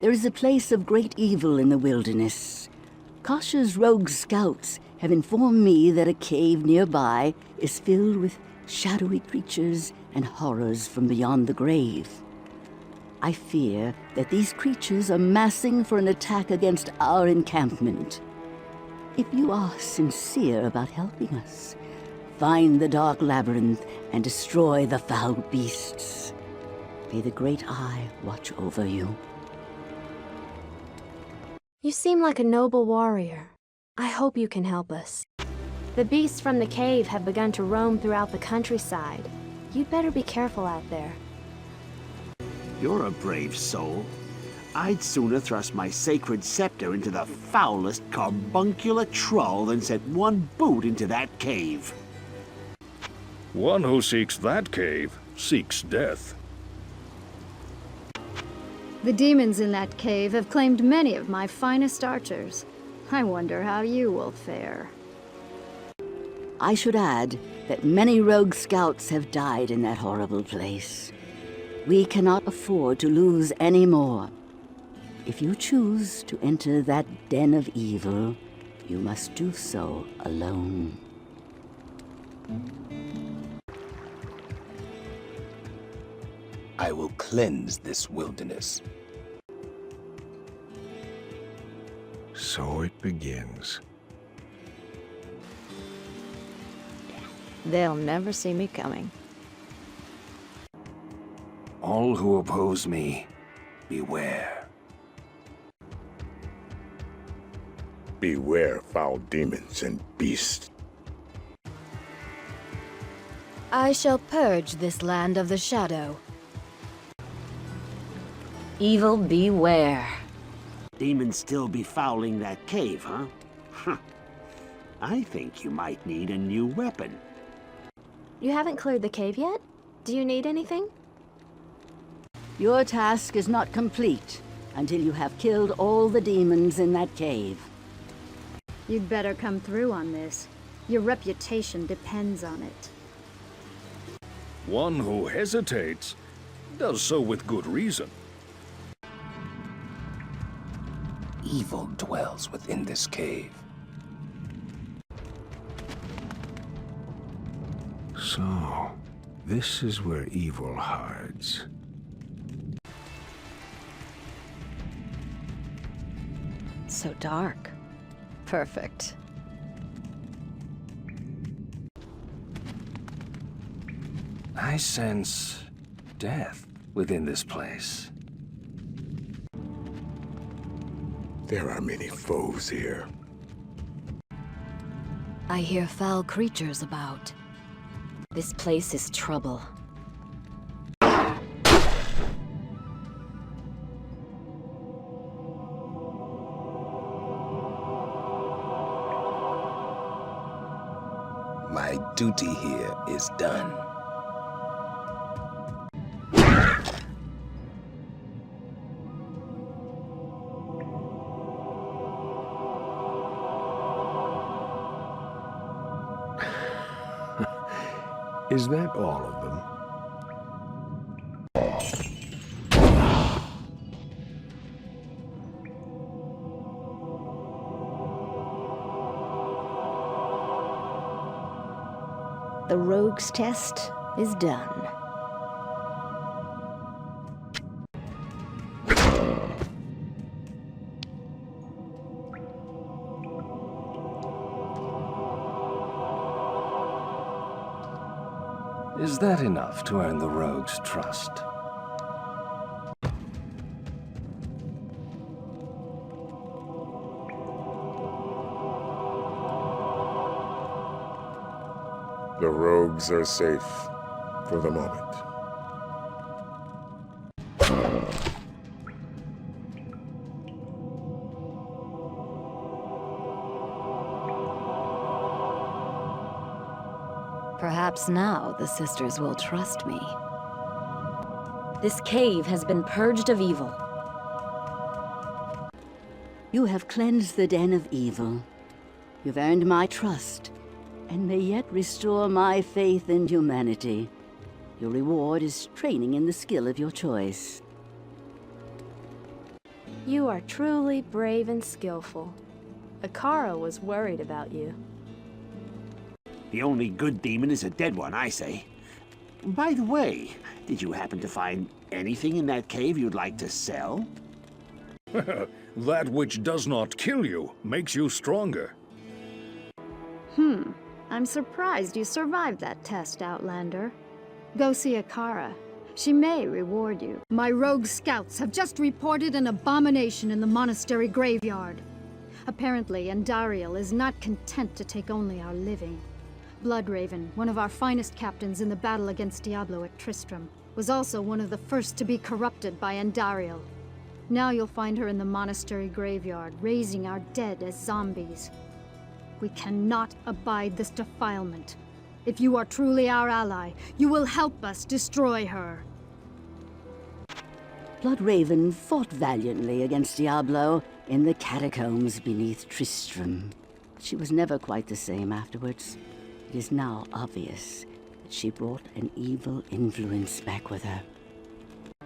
There is a place of great evil in the wilderness. Kasha's rogue scouts have informed me that a cave nearby is filled with shadowy creatures and horrors from beyond the grave. I fear that these creatures are massing for an attack against our encampment. If you are sincere about helping us, find the dark labyrinth and destroy the foul beasts. May the Great Eye watch over you. You seem like a noble warrior. I hope you can help us. The beasts from the cave have begun to roam throughout the countryside. You'd better be careful out there. You're a brave soul. I'd sooner thrust my sacred scepter into the foulest carbuncular troll than set one boot into that cave. One who seeks that cave seeks death. The demons in that cave have claimed many of my finest archers. I wonder how you will fare. I should add that many rogue scouts have died in that horrible place. We cannot afford to lose any more. If you choose to enter that den of evil, you must do so alone. I will cleanse this wilderness. So it begins. They'll never see me coming. All who oppose me, beware. Beware foul demons and beasts. I shall purge this land of the shadow. Evil beware. Demons still befouling that cave, huh? Huh. I think you might need a new weapon. You haven't cleared the cave yet? Do you need anything? Your task is not complete until you have killed all the demons in that cave. You'd better come through on this. Your reputation depends on it. One who hesitates does so with good reason. Evil dwells within this cave. So, this is where evil hides. So dark. Perfect. I sense death within this place. There are many foes here. I hear foul creatures about. This place is trouble. My duty here is done. Is that all of them? The rogue's test is done. Is that enough to earn the rogue's trust? The rogues are safe for the moment. Perhaps now the sisters will trust me. This cave has been purged of evil. You have cleansed the den of evil. You've earned my trust, and may yet restore my faith in humanity. Your reward is training in the skill of your choice. You are truly brave and skillful. Akara was worried about you. The only good demon is a dead one, I say. By the way, did you happen to find anything in that cave you'd like to sell? That which does not kill you makes you stronger. I'm surprised you survived that test, Outlander. Go see Akara. She may reward you. My rogue scouts have just reported an abomination in the monastery graveyard. Apparently, Andariel is not content to take only our living. Bloodraven, one of our finest captains in the battle against Diablo at Tristram, was also one of the first to be corrupted by Andariel. Now you'll find her in the monastery graveyard, raising our dead as zombies. We cannot abide this defilement. If you are truly our ally, you will help us destroy her. Bloodraven fought valiantly against Diablo in the catacombs beneath Tristram. She was never quite the same afterwards. It is now obvious that she brought an evil influence back with her.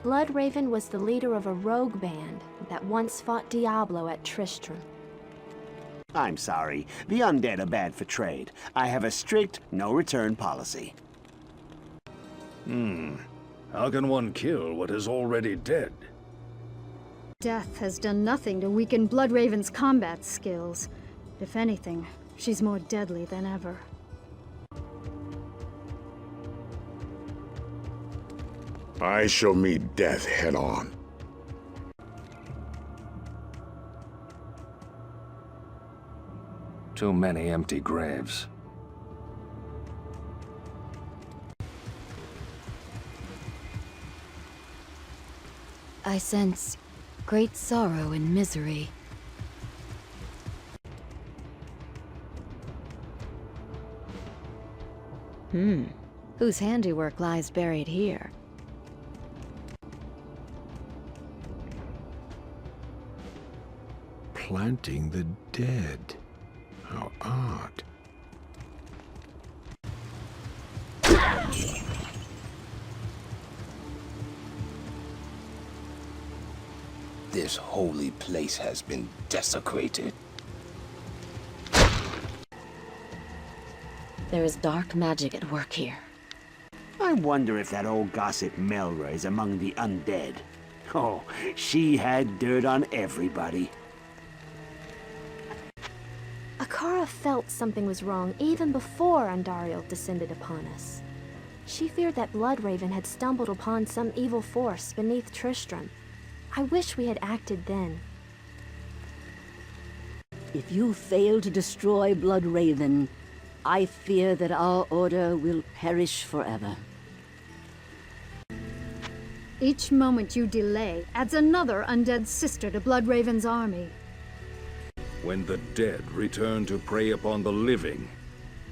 Bloodraven was the leader of a rogue band that once fought Diablo at Tristram. I'm sorry. The undead are bad for trade. I have a strict no-return policy. How can one kill what is already dead? Death has done nothing to weaken Bloodraven's combat skills. If anything, she's more deadly than ever. I shall meet death head-on. Too many empty graves. I sense great sorrow and misery. Whose handiwork lies buried here? Planting the dead. How odd. This holy place has been desecrated. There is dark magic at work here. I wonder if that old gossip Melra is among the undead. Oh, she had dirt on everybody. Akara felt something was wrong even before Andariel descended upon us. She feared that Bloodraven had stumbled upon some evil force beneath Tristram. I wish we had acted then. If you fail to destroy Bloodraven, I fear that our order will perish forever. Each moment you delay adds another undead sister to Bloodraven's army. When the dead return to prey upon the living,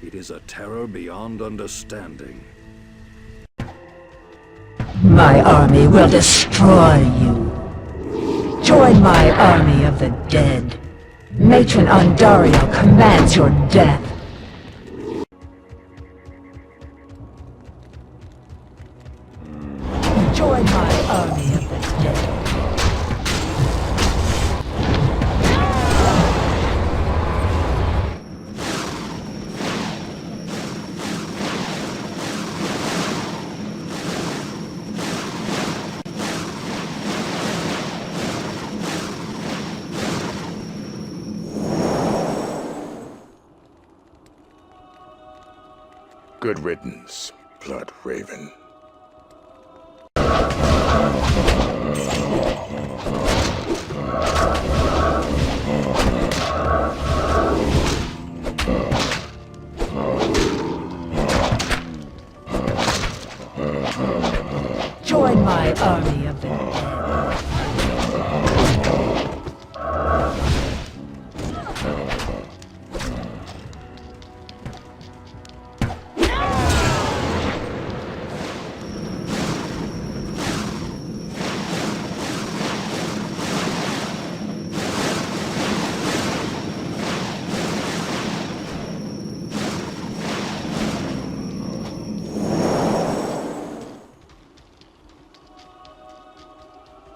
it is a terror beyond understanding. My army will destroy you. Join my army of the dead. Matron Andariel commands your death. Join my army of the dead. Good riddance, Bloodraven. Join my army of the dead.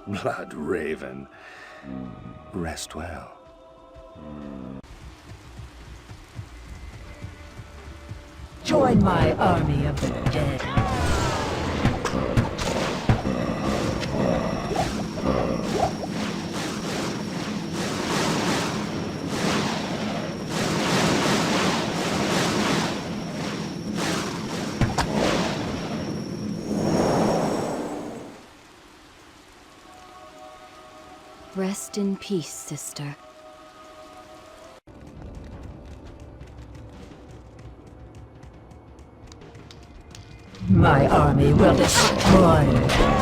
Bloodraven. Rest well. Join my army of the dead. Rest in peace, sister. My army will destroy you.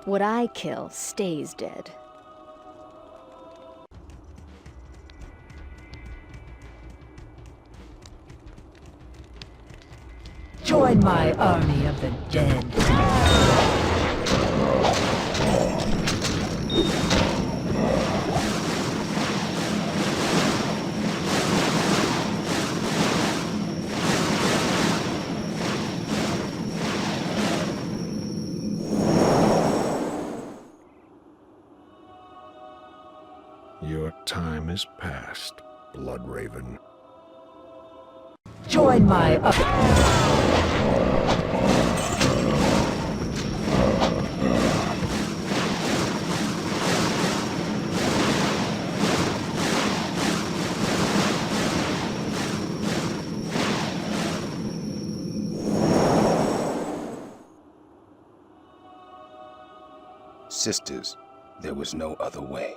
What I kill stays dead. Join my army of the dead. Your time is past, Bloodraven. Join my Sisters, there was no other way.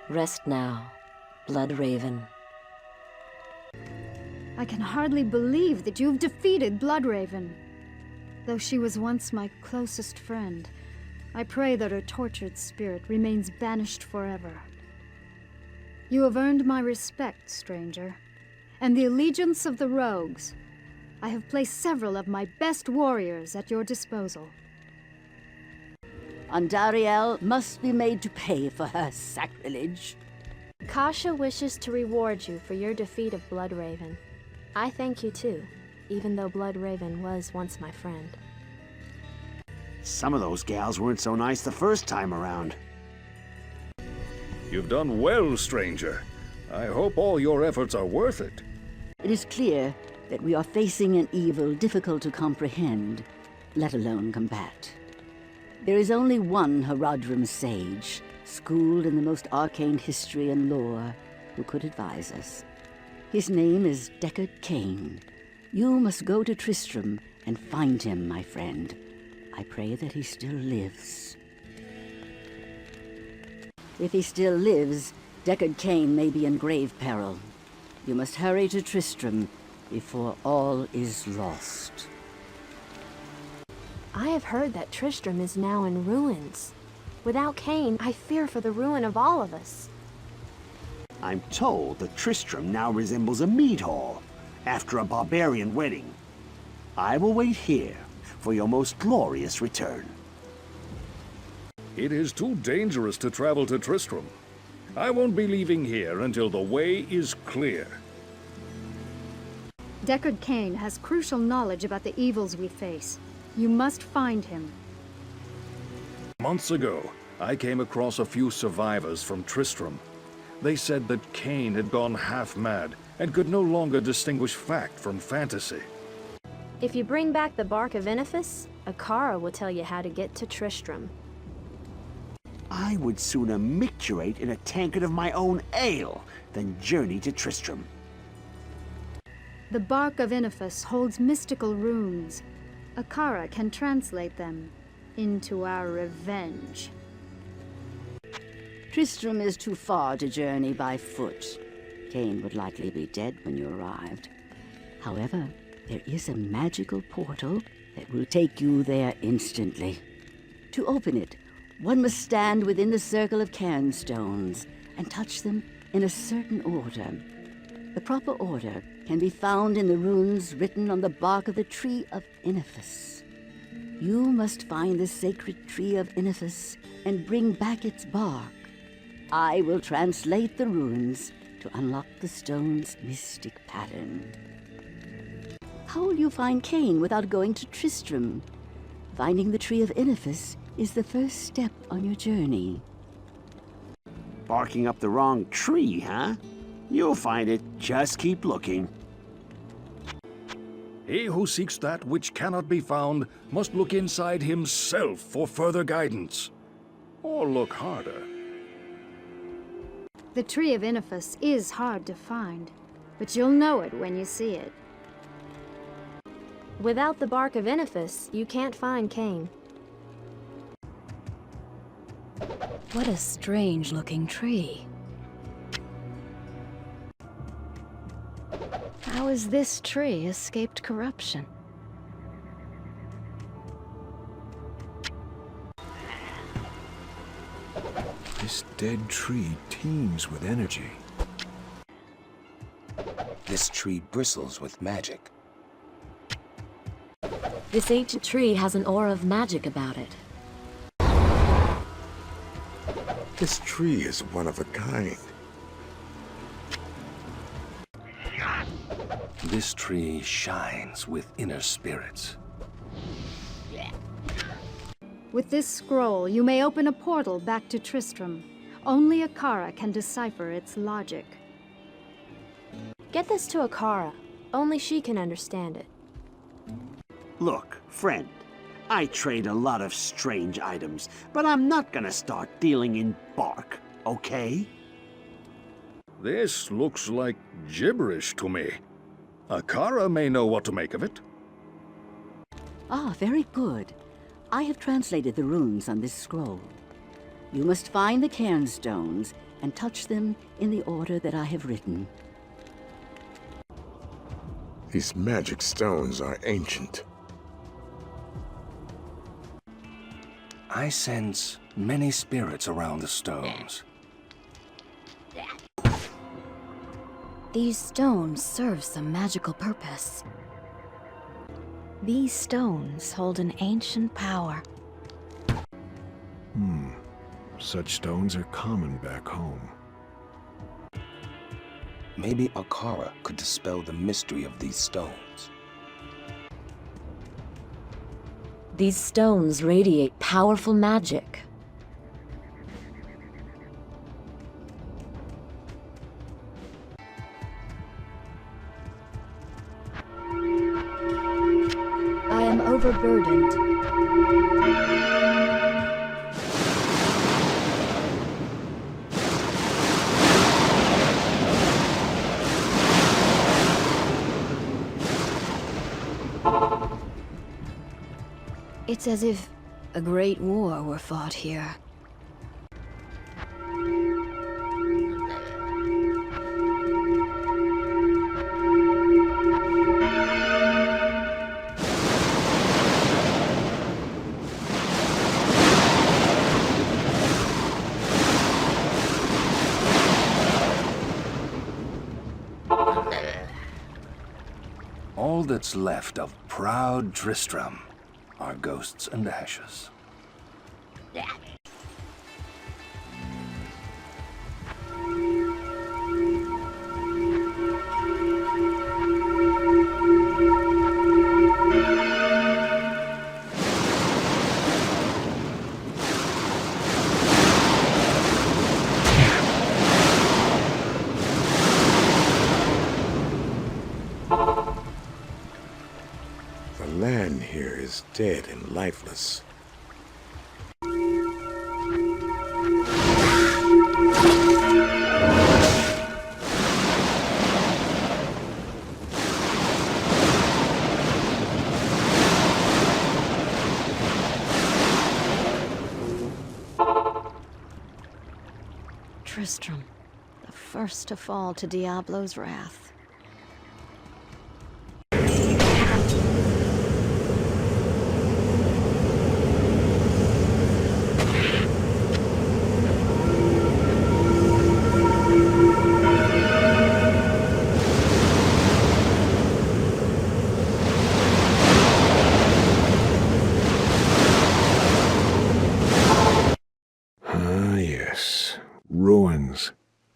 Rest now, Bloodraven. I can hardly believe that you've defeated Bloodraven. Though she was once my closest friend, I pray that her tortured spirit remains banished forever. You have earned my respect, stranger, and the allegiance of the rogues. I have placed several of my best warriors at your disposal. Andariel must be made to pay for her sacrilege. Kasha wishes to reward you for your defeat of Bloodraven. I thank you too, even though Bloodraven was once my friend. Some of those gals weren't so nice the first time around. You've done well, stranger. I hope all your efforts are worth it. It is clear that we are facing an evil difficult to comprehend, let alone combat. There is only one Haradrim sage, schooled in the most arcane history and lore, who could advise us. His name is Deckard Cain. You must go to Tristram and find him, my friend. I pray that he still lives. If he still lives, Deckard Cain may be in grave peril. You must hurry to Tristram before all is lost. I have heard that Tristram is now in ruins. Without Cain, I fear for the ruin of all of us. I'm told that Tristram now resembles a mead hall after a barbarian wedding. I will wait here for your most glorious return. It is too dangerous to travel to Tristram. I won't be leaving here until the way is clear. Deckard Cain has crucial knowledge about the evils we face. You must find him. Months ago, I came across a few survivors from Tristram. They said that Cain had gone half-mad and could no longer distinguish fact from fantasy. If you bring back the Bark of Iniphis, Akara will tell you how to get to Tristram. I would sooner micturate in a tankard of my own ale than journey to Tristram. The Bark of Iniphis holds mystical runes. Akara can translate them into our revenge. Tristram is too far to journey by foot. Cain would likely be dead when you arrived. However, there is a magical portal that will take you there instantly. To open it, one must stand within the circle of cairnstones and touch them in a certain order. The proper order can be found in the runes written on the bark of the tree of Inifis. You must find the sacred tree of Inifis and bring back its bark. I will translate the runes to unlock the stone's mystic pattern. How will you find Cain without going to Tristram? Finding the tree of Inifis is the first step on your journey. Barking up the wrong tree, huh? You'll find it. Just keep looking. He who seeks that which cannot be found must look inside himself for further guidance. Or look harder. The tree of Inifis is hard to find, but you'll know it when you see it. Without the bark of Inifis, you can't find Cain. What a strange-looking tree. How has this tree escaped corruption? This dead tree teems with energy. This tree bristles with magic. This ancient tree has an aura of magic about it. This tree is one of a kind. This tree shines with inner spirits. With this scroll, you may open a portal back to Tristram. Only Akara can decipher its logic. Get this to Akara. Only she can understand it. Look, friend, I trade a lot of strange items, but I'm not gonna start dealing in bark, okay? This looks like gibberish to me. Akara may know what to make of it. Ah, very good. I have translated the runes on this scroll. You must find the cairn stones and touch them in the order that I have written. These magic stones are ancient. I sense many spirits around the stones. These stones serve some magical purpose. These stones hold an ancient power. Such stones are common back home. Maybe Akara could dispel the mystery of these stones. These stones radiate powerful magic. I am overburdened. It's as if a great war were fought here. All that's left of proud Tristram are ghosts and ashes. The land here is dead and lifeless. Tristram, the first to fall to Diablo's wrath.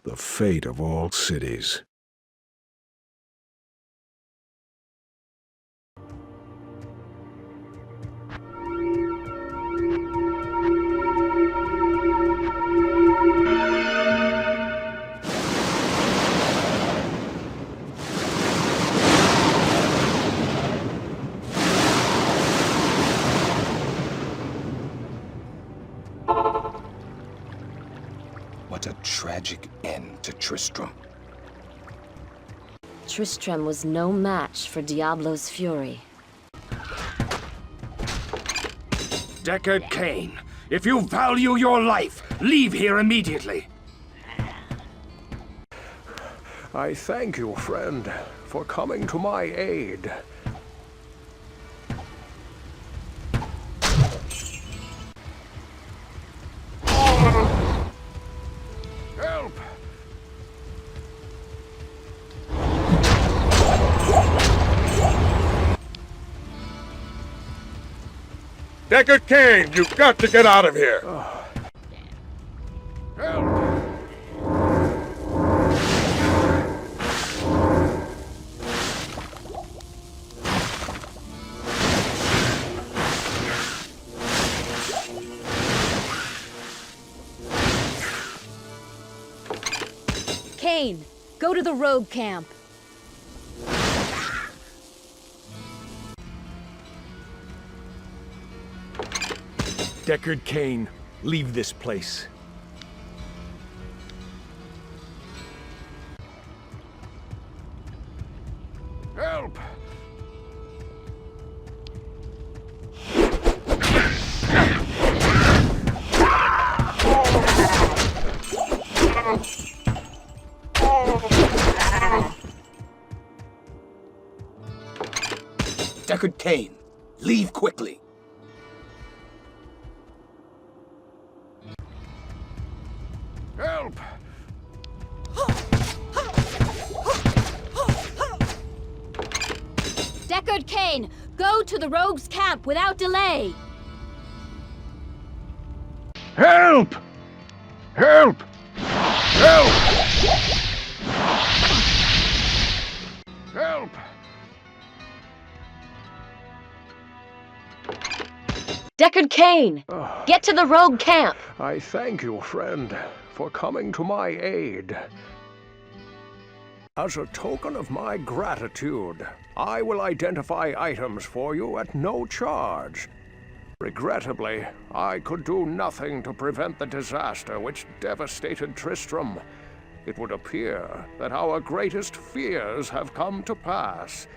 the fate of all cities. What a tragic end to Tristram. Tristram was no match for Diablo's fury. Deckard Cain, if you value your life, leave here immediately. I thank you, friend, for coming to my aid. Help! Deckard Cain, you've got to get out of here! Help! Cain, go to the rogue camp. Deckard Cain, leave this place. Help! Deckard Cain, leave quickly. Help! Deckard Cain, go to the rogue's camp without delay! Help! Help! Help! Help! Deckard Cain, get to the rogue camp. I thank you, friend, for coming to my aid. As a token of my gratitude, I will identify items for you at no charge. Regrettably, I could do nothing to prevent the disaster which devastated Tristram. It would appear that our greatest fears have come to pass.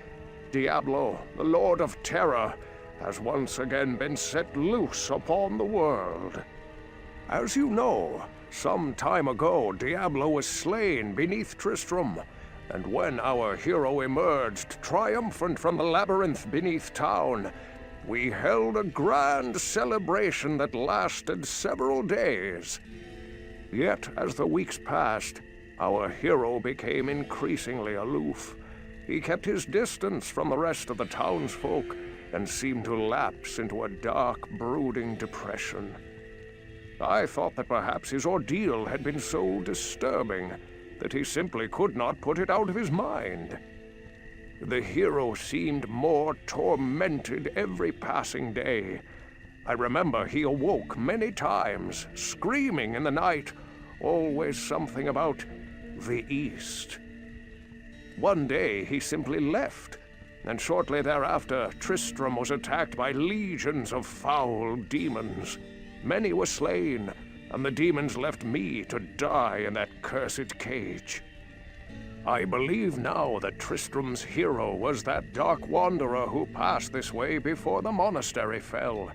Diablo, the Lord of Terror, has once again been set loose upon the world. As you know, some time ago Diablo was slain beneath Tristram, and when our hero emerged triumphant from the labyrinth beneath town, we held a grand celebration that lasted several days. Yet, as the weeks passed, our hero became increasingly aloof. He kept his distance from the rest of the townsfolk and seemed to lapse into a dark, brooding depression. I thought that perhaps his ordeal had been so disturbing that he simply could not put it out of his mind. The hero seemed more tormented every passing day. I remember he awoke many times, screaming in the night, always something about the East. One day he simply left, and shortly thereafter Tristram was attacked by legions of foul demons. Many were slain, and the demons left me to die in that cursed cage. I believe now that Tristram's hero was that dark wanderer who passed this way before the monastery fell.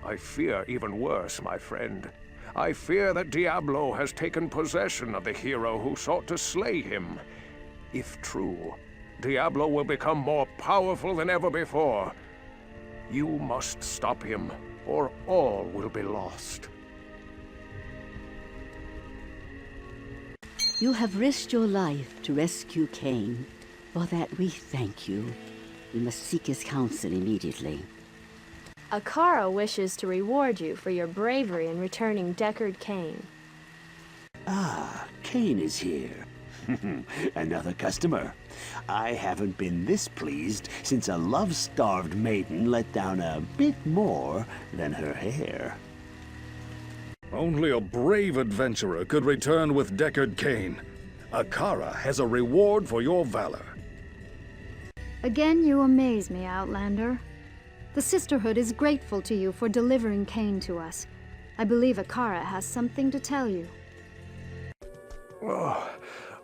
I fear even worse, my friend. I fear that Diablo has taken possession of the hero who sought to slay him. If true, Diablo will become more powerful than ever before. You must stop him, or all will be lost. You have risked your life to rescue Cain. For that we thank you. We must seek his counsel immediately. Akara wishes to reward you for your bravery in returning Deckard Cain. Ah, Kane is here. Another customer. I haven't been this pleased since a love-starved maiden let down a bit more than her hair. Only a brave adventurer could return with Deckard Cain. Akara has a reward for your valor. Again, you amaze me, Outlander. The Sisterhood is grateful to you for delivering Kane to us. I believe Akara has something to tell you.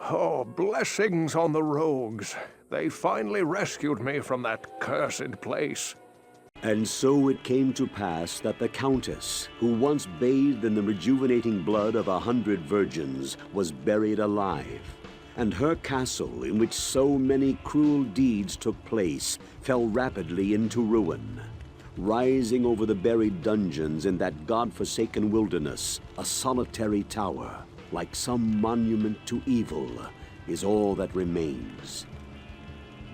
Oh, blessings on the rogues. They finally rescued me from that cursed place. And so it came to pass that the Countess, who once bathed in the rejuvenating blood of 100 virgins, was buried alive. And her castle, in which so many cruel deeds took place, fell rapidly into ruin. Rising over the buried dungeons in that god-forsaken wilderness, a solitary tower, like some monument to evil, is all that remains.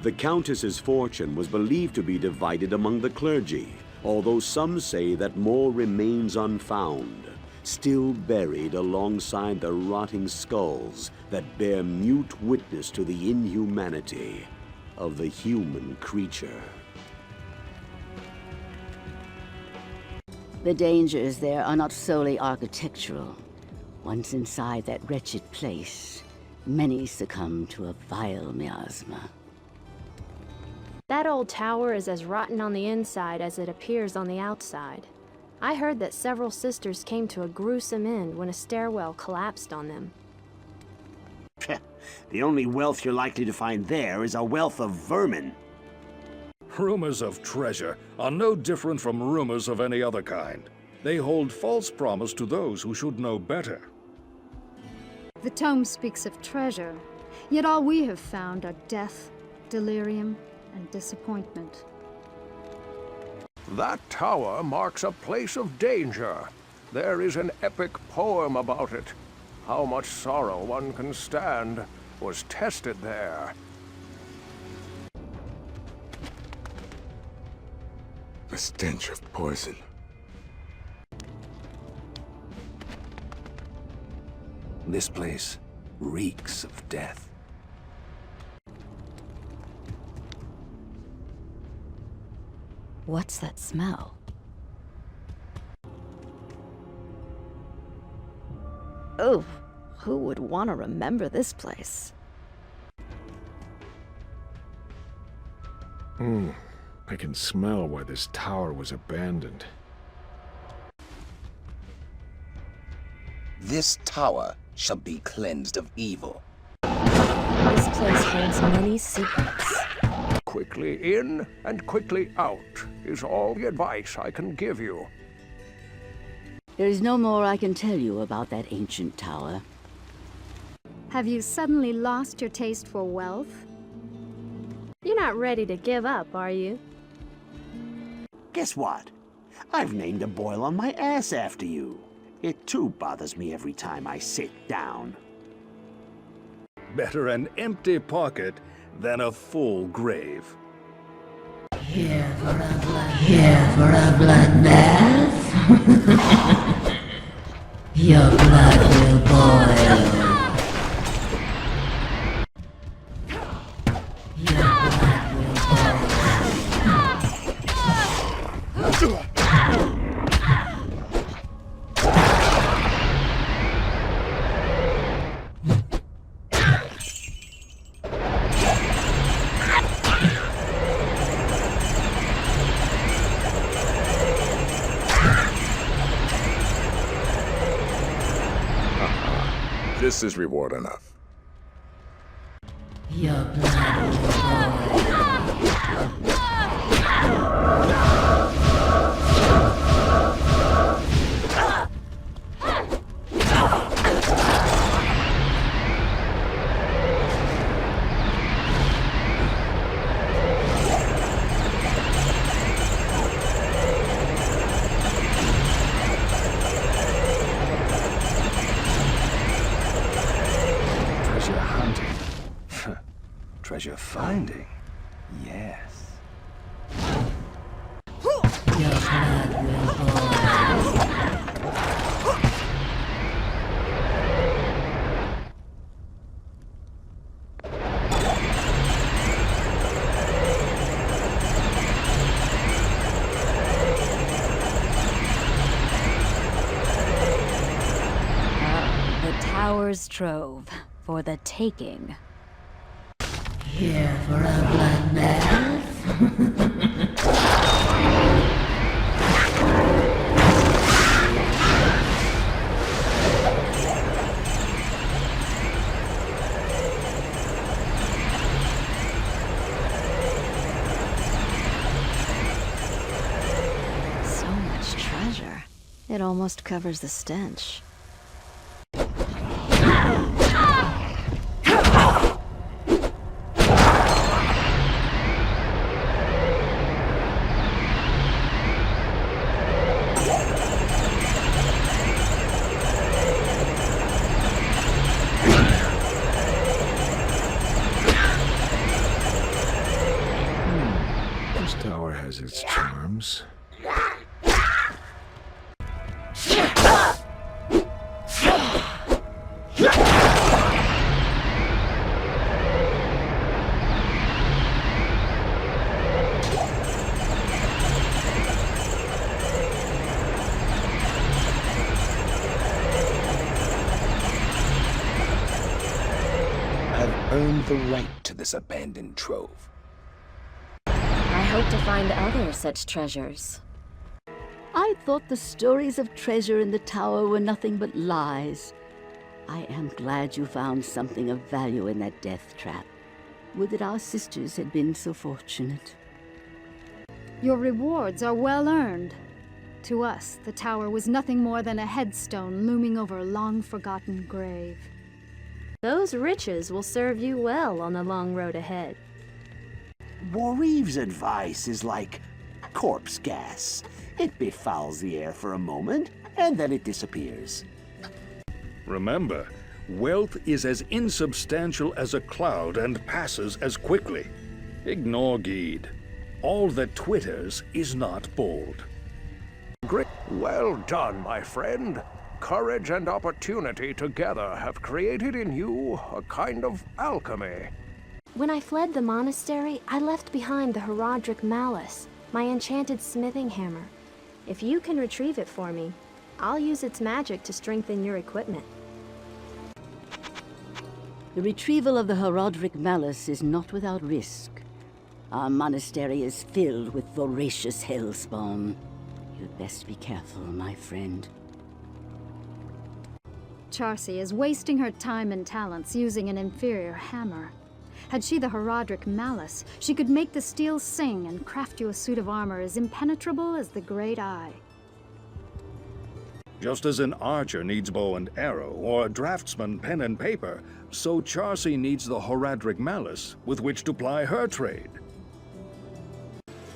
The Countess's fortune was believed to be divided among the clergy, although some say that more remains unfound, still buried alongside the rotting skulls that bear mute witness to the inhumanity of the human creature. The dangers there are not solely architectural. Once inside that wretched place, many succumb to a vile miasma. That old tower is as rotten on the inside as it appears on the outside. I heard that several sisters came to a gruesome end when a stairwell collapsed on them. The only wealth you're likely to find there is a wealth of vermin. Rumors of treasure are no different from rumors of any other kind. They hold false promise to those who should know better. The tome speaks of treasure, yet all we have found are death, delirium, and disappointment. That tower marks a place of danger. There is an epic poem about it. How much sorrow one can stand was tested there. The stench of poison. This place reeks of death. What's that smell? Oh, who would want to remember this place? I can smell why this tower was abandoned. This tower shall be cleansed of evil. This place holds many secrets. Quickly in and quickly out is all the advice I can give you. There is no more I can tell you about that ancient tower. Have you suddenly lost your taste for wealth? You're not ready to give up, are you? Guess what? I've named a boil on my ass after you. It too bothers me every time I sit down. Better an empty pocket than a full grave. Here for a bloodbath? Your blood will boil. This is reward enough. Your blood will boil. Treasure hunting. Treasure finding. Yes. Your blood will boil. tower's trove for the taking. Here for a bloodbath? So much treasure. It almost covers the stench. This tower has its charms. I've earned the right to this abandoned trove. I hope to find other such treasures. I thought the stories of treasure in the tower were nothing but lies. I am glad you found something of value in that death trap. Would that our sisters had been so fortunate. Your rewards are well earned. To us, the tower was nothing more than a headstone looming over a long-forgotten grave. Those riches will serve you well on the long road ahead. Warreeve's advice is like corpse gas. It befouls the air for a moment, and then it disappears. Remember, wealth is as insubstantial as a cloud and passes as quickly. Ignore Geed. All that twitters is not bold. Great. Well done, my friend. Courage and opportunity together have created in you a kind of alchemy. When I fled the monastery, I left behind the Herodric Malice, my enchanted smithing hammer. If you can retrieve it for me, I'll use its magic to strengthen your equipment. The retrieval of the Herodric Malice is not without risk. Our monastery is filled with voracious hellspawn. You'd best be careful, my friend. Charcy is wasting her time and talents using an inferior hammer. Had she the Herodric Malice, she could make the steel sing and craft you a suit of armor as impenetrable as the Great Eye. Just as an archer needs bow and arrow, or a draftsman pen and paper, so Charcy needs the Herodric Malice with which to ply her trade.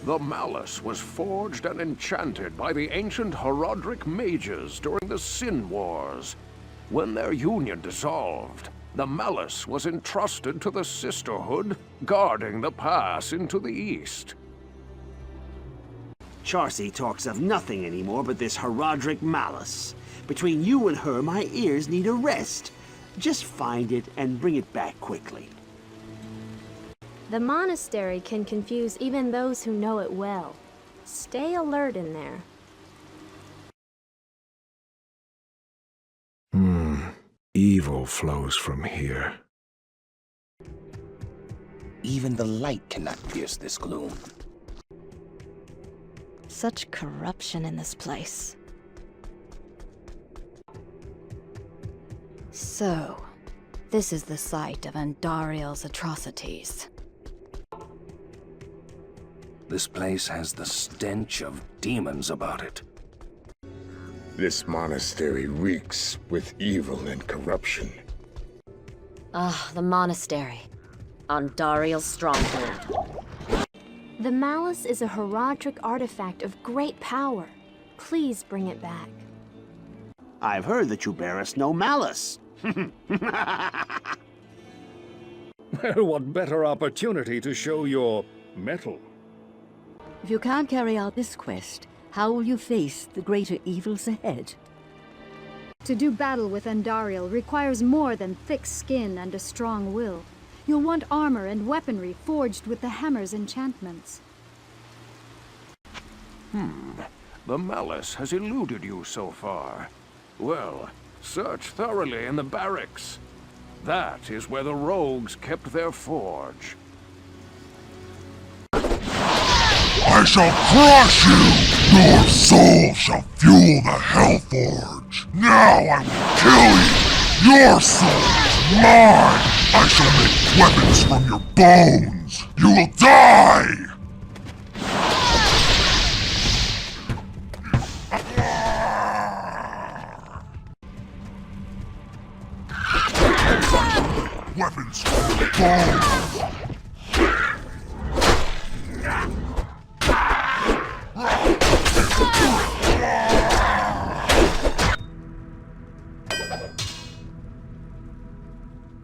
The Malice was forged and enchanted by the ancient Herodric mages during the Sin Wars. When their union dissolved, the Malice was entrusted to the Sisterhood, guarding the pass into the east. Charcy talks of nothing anymore but this Herodric Malice. Between you and her, my ears need a rest. Just find it and bring it back quickly. The monastery can confuse even those who know it well. Stay alert in there. Evil flows from here. Even the light cannot pierce this gloom. Such corruption in this place. So, this is the site of Andariel's atrocities. This place has the stench of demons about it. This monastery reeks with evil and corruption. Ah, the monastery. Andariel's stronghold. The Malice is a Herodric artifact of great power. Please bring it back. I've heard that you bear us no malice. Well, what better opportunity to show your mettle? If you can't carry out this quest, how will you face the greater evils ahead? To do battle with Andariel requires more than thick skin and a strong will. You'll want armor and weaponry forged with the hammer's enchantments. The Malice has eluded you so far. Well, Search thoroughly in the barracks. That is where the rogues kept their forge. I shall crush you! Your soul shall fuel the Hellforge! Now I will kill you! Your soul is mine! I shall make weapons from your bones! You will die! Weapons from your bones!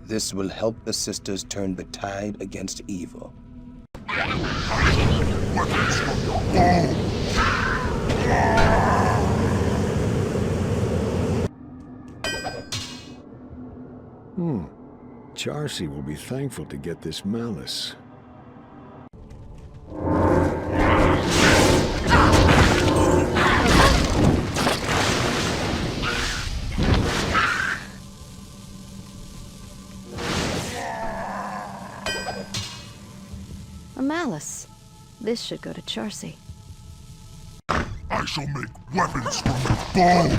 This will help the sisters turn the tide against evil. Charcy will be thankful to get this malice. A malice. This should go to Charcy. I shall make weapons from your bones!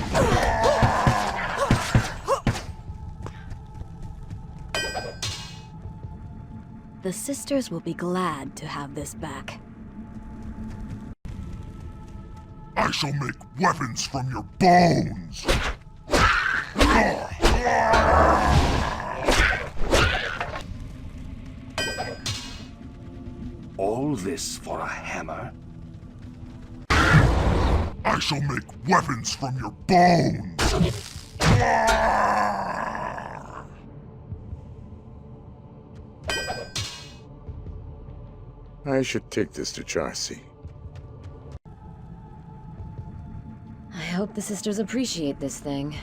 The sisters will be glad to have this back. I shall make weapons from your bones! All this for a hammer? I shall make weapons from your bones! I should take this to Charcy. I hope the sisters appreciate this thing.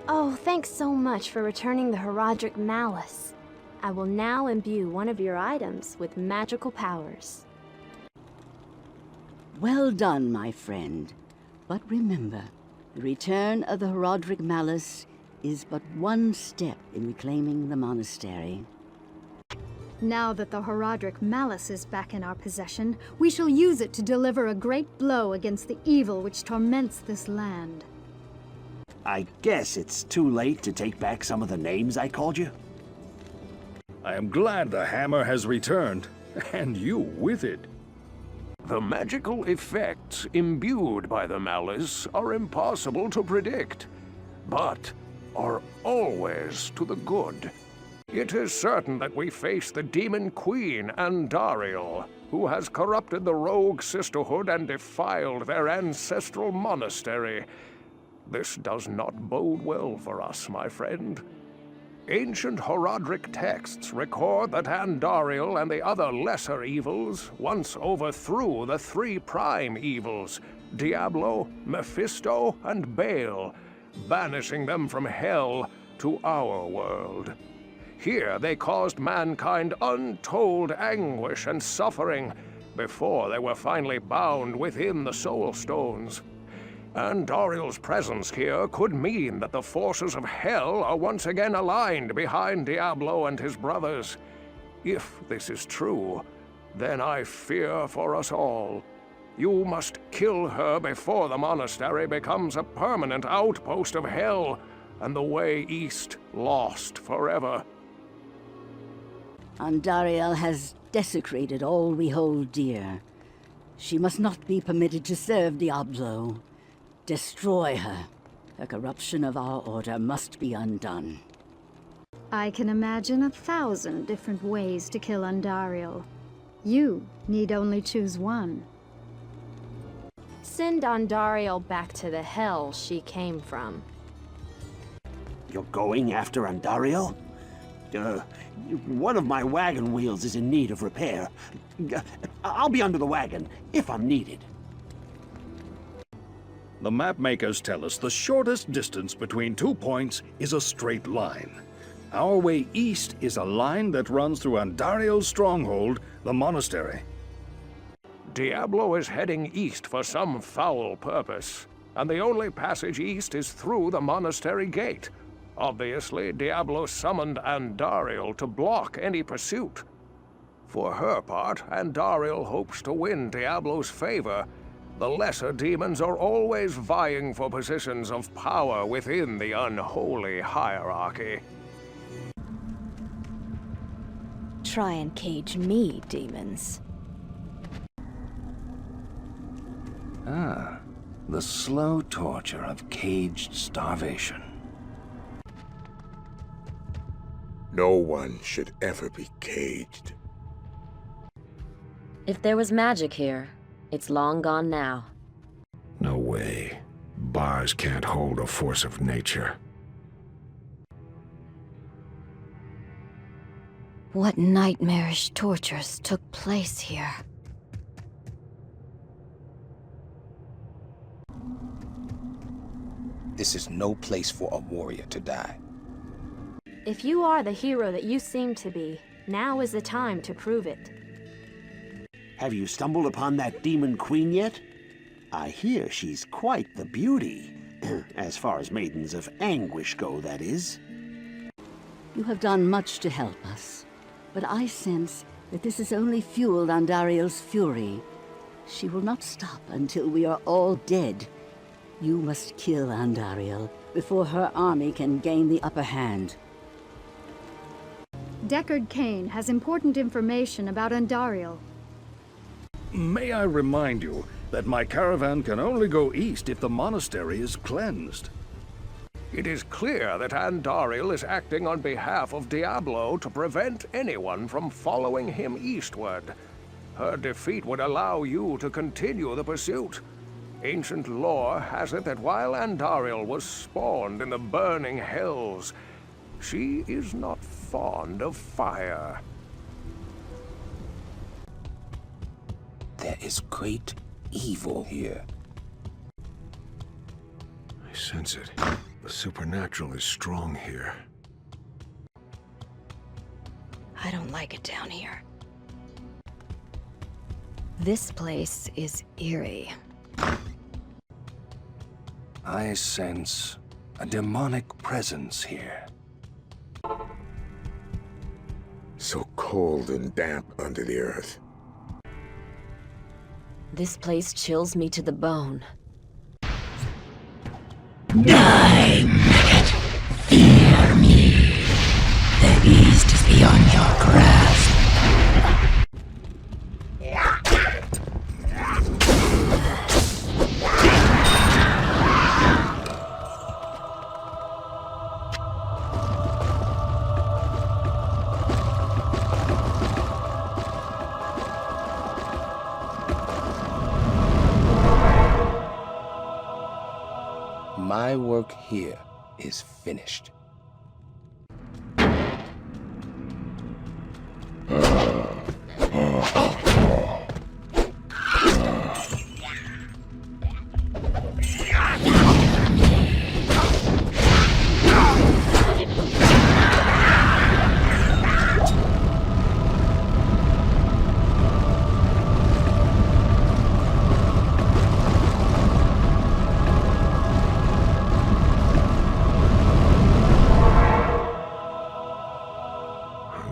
Oh, thanks so much for returning the Horadric Malice. I will now imbue one of your items with magical powers. Well done, my friend. But remember, the return of the Horadric Malice is but one step in reclaiming the monastery. Now that the Horadric Malice is back in our possession, we shall use it to deliver a great blow against the evil which torments this land. I guess it's too late to take back some of the names I called you. I am glad the hammer has returned, and you with it. The magical effects imbued by the malice are impossible to predict, but are always to the good. It is certain that we face the Demon Queen, Andariel, who has corrupted the rogue sisterhood and defiled their ancestral monastery. This does not bode well for us, my friend. Ancient Horadric texts record that Andariel and the other lesser evils once overthrew the three prime evils, Diablo, Mephisto, and Baal, banishing them from hell to our world. Here they caused mankind untold anguish and suffering before they were finally bound within the Soul Stones. Andariel's presence here could mean that the forces of hell are once again aligned behind Diablo and his brothers. If this is true, then I fear for us all. You must kill her before the monastery becomes a permanent outpost of hell, and the way east lost forever. Andariel has desecrated all we hold dear. She must not be permitted to serve Diablo. Destroy her. The corruption of our order must be undone. I can imagine 1,000 different ways to kill Andariel. You need only choose one. Send Andariel back to the hell she came from. You're going after Andariel? One of my wagon wheels is in need of repair. I'll be under the wagon, if I'm needed. The map makers tell us the shortest distance between 2 points is a straight line. Our way east is a line that runs through Andariel's stronghold, the monastery. Diablo is heading east for some foul purpose. and the only passage east is through the monastery gate. Obviously, Diablo summoned Andariel to block any pursuit. For her part, Andariel hopes to win Diablo's favor. The lesser demons are always vying for positions of power within the unholy hierarchy. Try and cage me, demons. Ah, the slow torture of caged starvation. No one should ever be caged. If there was magic here, it's long gone now. No way. Bars can't hold a force of nature. What nightmarish tortures took place here? This is no place for a warrior to die. If you are the hero that you seem to be, now is the time to prove it. Have you stumbled upon that demon queen yet? I hear she's quite the beauty. As far as maidens of anguish go, that is. You have done much to help us, but I sense that this has only fueled Andariel's fury. She will not stop until we are all dead. You must kill Andariel before her army can gain the upper hand. Deckard Cain has important information about Andariel. May I remind you that my caravan can only go east if the monastery is cleansed. It is clear that Andariel is acting on behalf of Diablo to prevent anyone from following him eastward. Her defeat would allow you to continue the pursuit. Ancient lore has it that while Andariel was spawned in the burning hells, she is not fond of fire. There is great evil here. I sense it. The supernatural is strong here. I don't like it down here. This place is eerie. I sense a demonic presence here. So cold and damp under the earth. This place chills me to the bone. Die, maggot. Fear me. The east is beyond your grasp. My work here is finished.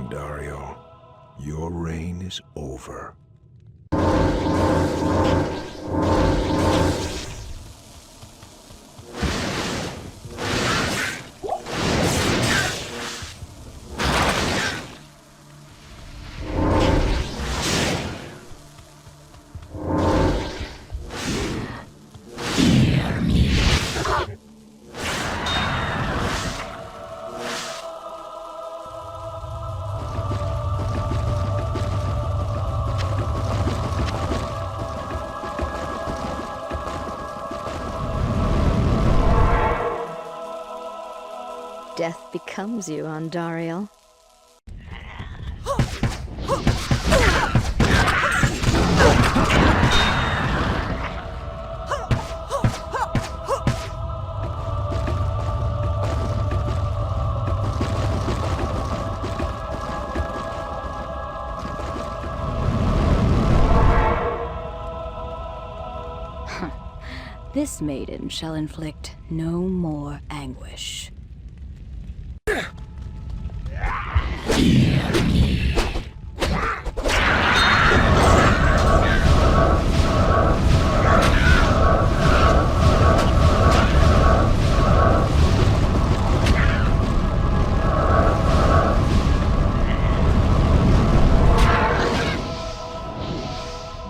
Dario, your reign is over. Death becomes you, Andariel. This maiden shall inflict no more anguish.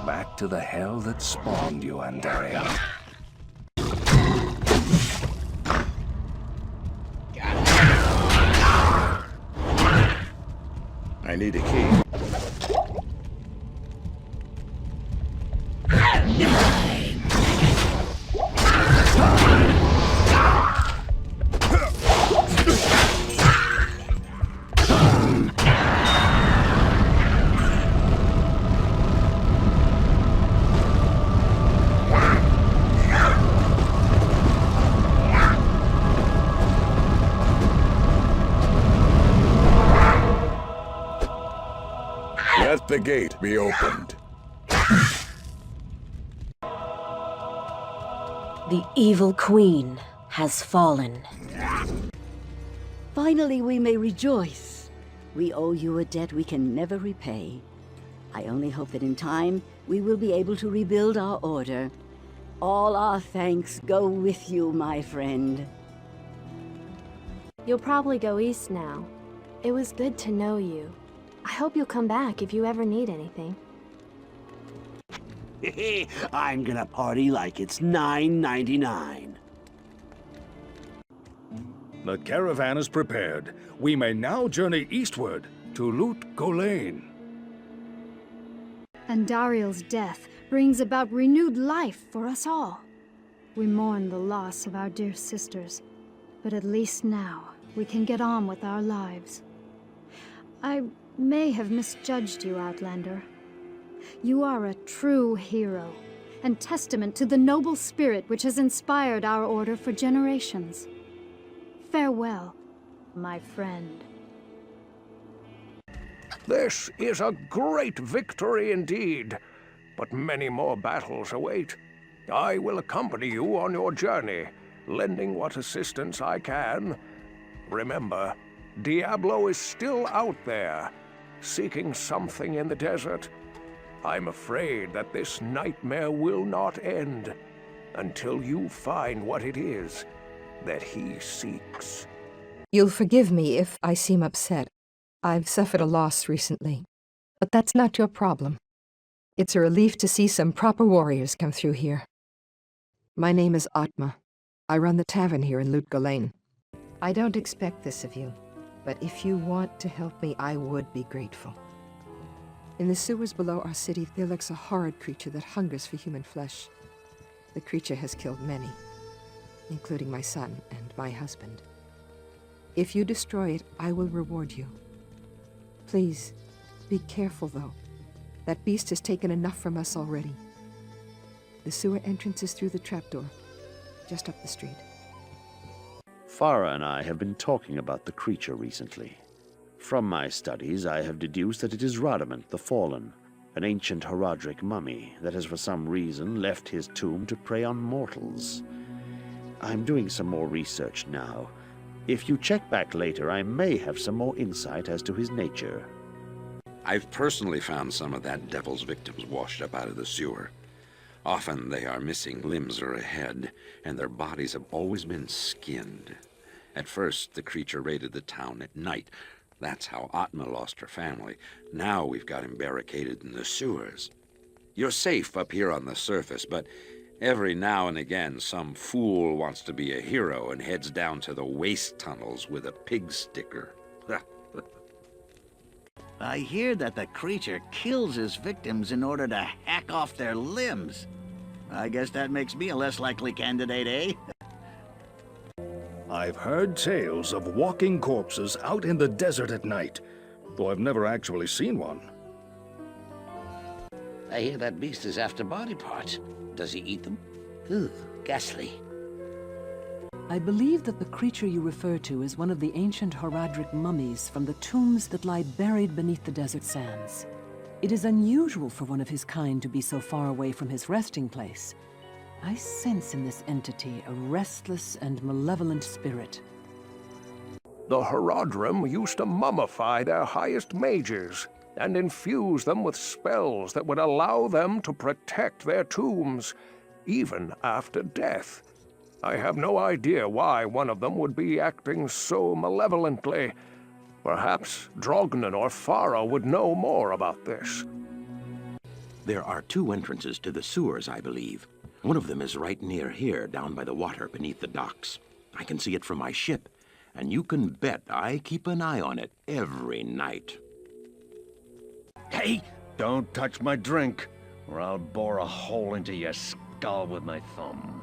Back to the hell that spawned you, Andariel. I need a key. Let the gate be opened. The evil queen has fallen. Finally, we may rejoice. We owe you a debt we can never repay. I only hope that in time, we will be able to rebuild our order. All our thanks go with you, my friend. You'll probably go east now. It was good to know you. I hope you'll come back if you ever need anything. I'm gonna party like it's $9.99. The caravan is prepared. We may now journey eastward to Lut Gholein. Andariel's death brings about renewed life for us all. We mourn the loss of our dear sisters, but at least now we can get on with our lives. I may have misjudged you, Outlander. You are a true hero, and testament to the noble spirit which has inspired our order for generations. Farewell, my friend. This is a great victory indeed, but many more battles await. I will accompany you on your journey, lending what assistance I can. Remember, Diablo is still out there, seeking something in the desert. I'm afraid that this nightmare will not end until you find what it is that he seeks. You'll forgive me if I seem upset. I've suffered a loss recently, but that's not your problem. It's a relief to see some proper warriors come through here. My name is Atma. I run the tavern here in Lut Gholein. I don't expect this of you, but if you want to help me, I would be grateful. In the sewers below our city, there lurks a horrid creature that hungers for human flesh. The creature has killed many, including my son and my husband. If you destroy it, I will reward you. Please, be careful, though. That beast has taken enough from us already. The sewer entrance is through the trapdoor, just up the street. Farah and I have been talking about the creature recently. From my studies, I have deduced that it is Radamant the Fallen, an ancient Horadric mummy that has for some reason left his tomb to prey on mortals. I'm doing some more research now. If you check back later, I may have some more insight as to his nature. I've personally found some of that devil's victims washed up out of the sewer. Often they are missing limbs or a head, and their bodies have always been skinned. At first, the creature raided the town at night. That's how Atma lost her family. Now we've got him barricaded in the sewers. You're safe up here on the surface, but every now and again some fool wants to be a hero and heads down to the waste tunnels with a pig sticker. I hear that the creature kills his victims in order to hack off their limbs. I guess that makes me a less likely candidate, eh? I've heard tales of walking corpses out in the desert at night, though I've never actually seen one. I hear that beast is after body parts. Does he eat them? Ugh, ghastly. I believe that the creature you refer to is one of the ancient Horadric mummies from the tombs that lie buried beneath the desert sands. It is unusual for one of his kind to be so far away from his resting place. I sense in this entity a restless and malevolent spirit. The Horadrim used to mummify their highest mages and infuse them with spells that would allow them to protect their tombs, even after death. I have no idea why one of them would be acting so malevolently. Perhaps Drognan or Farah would know more about this. There are 2 entrances to the sewers, I believe. One of them is right near here, down by the water beneath the docks. I can see it from my ship, and you can bet I keep an eye on it every night. Hey, don't touch my drink, or I'll bore a hole into your skull with my thumb.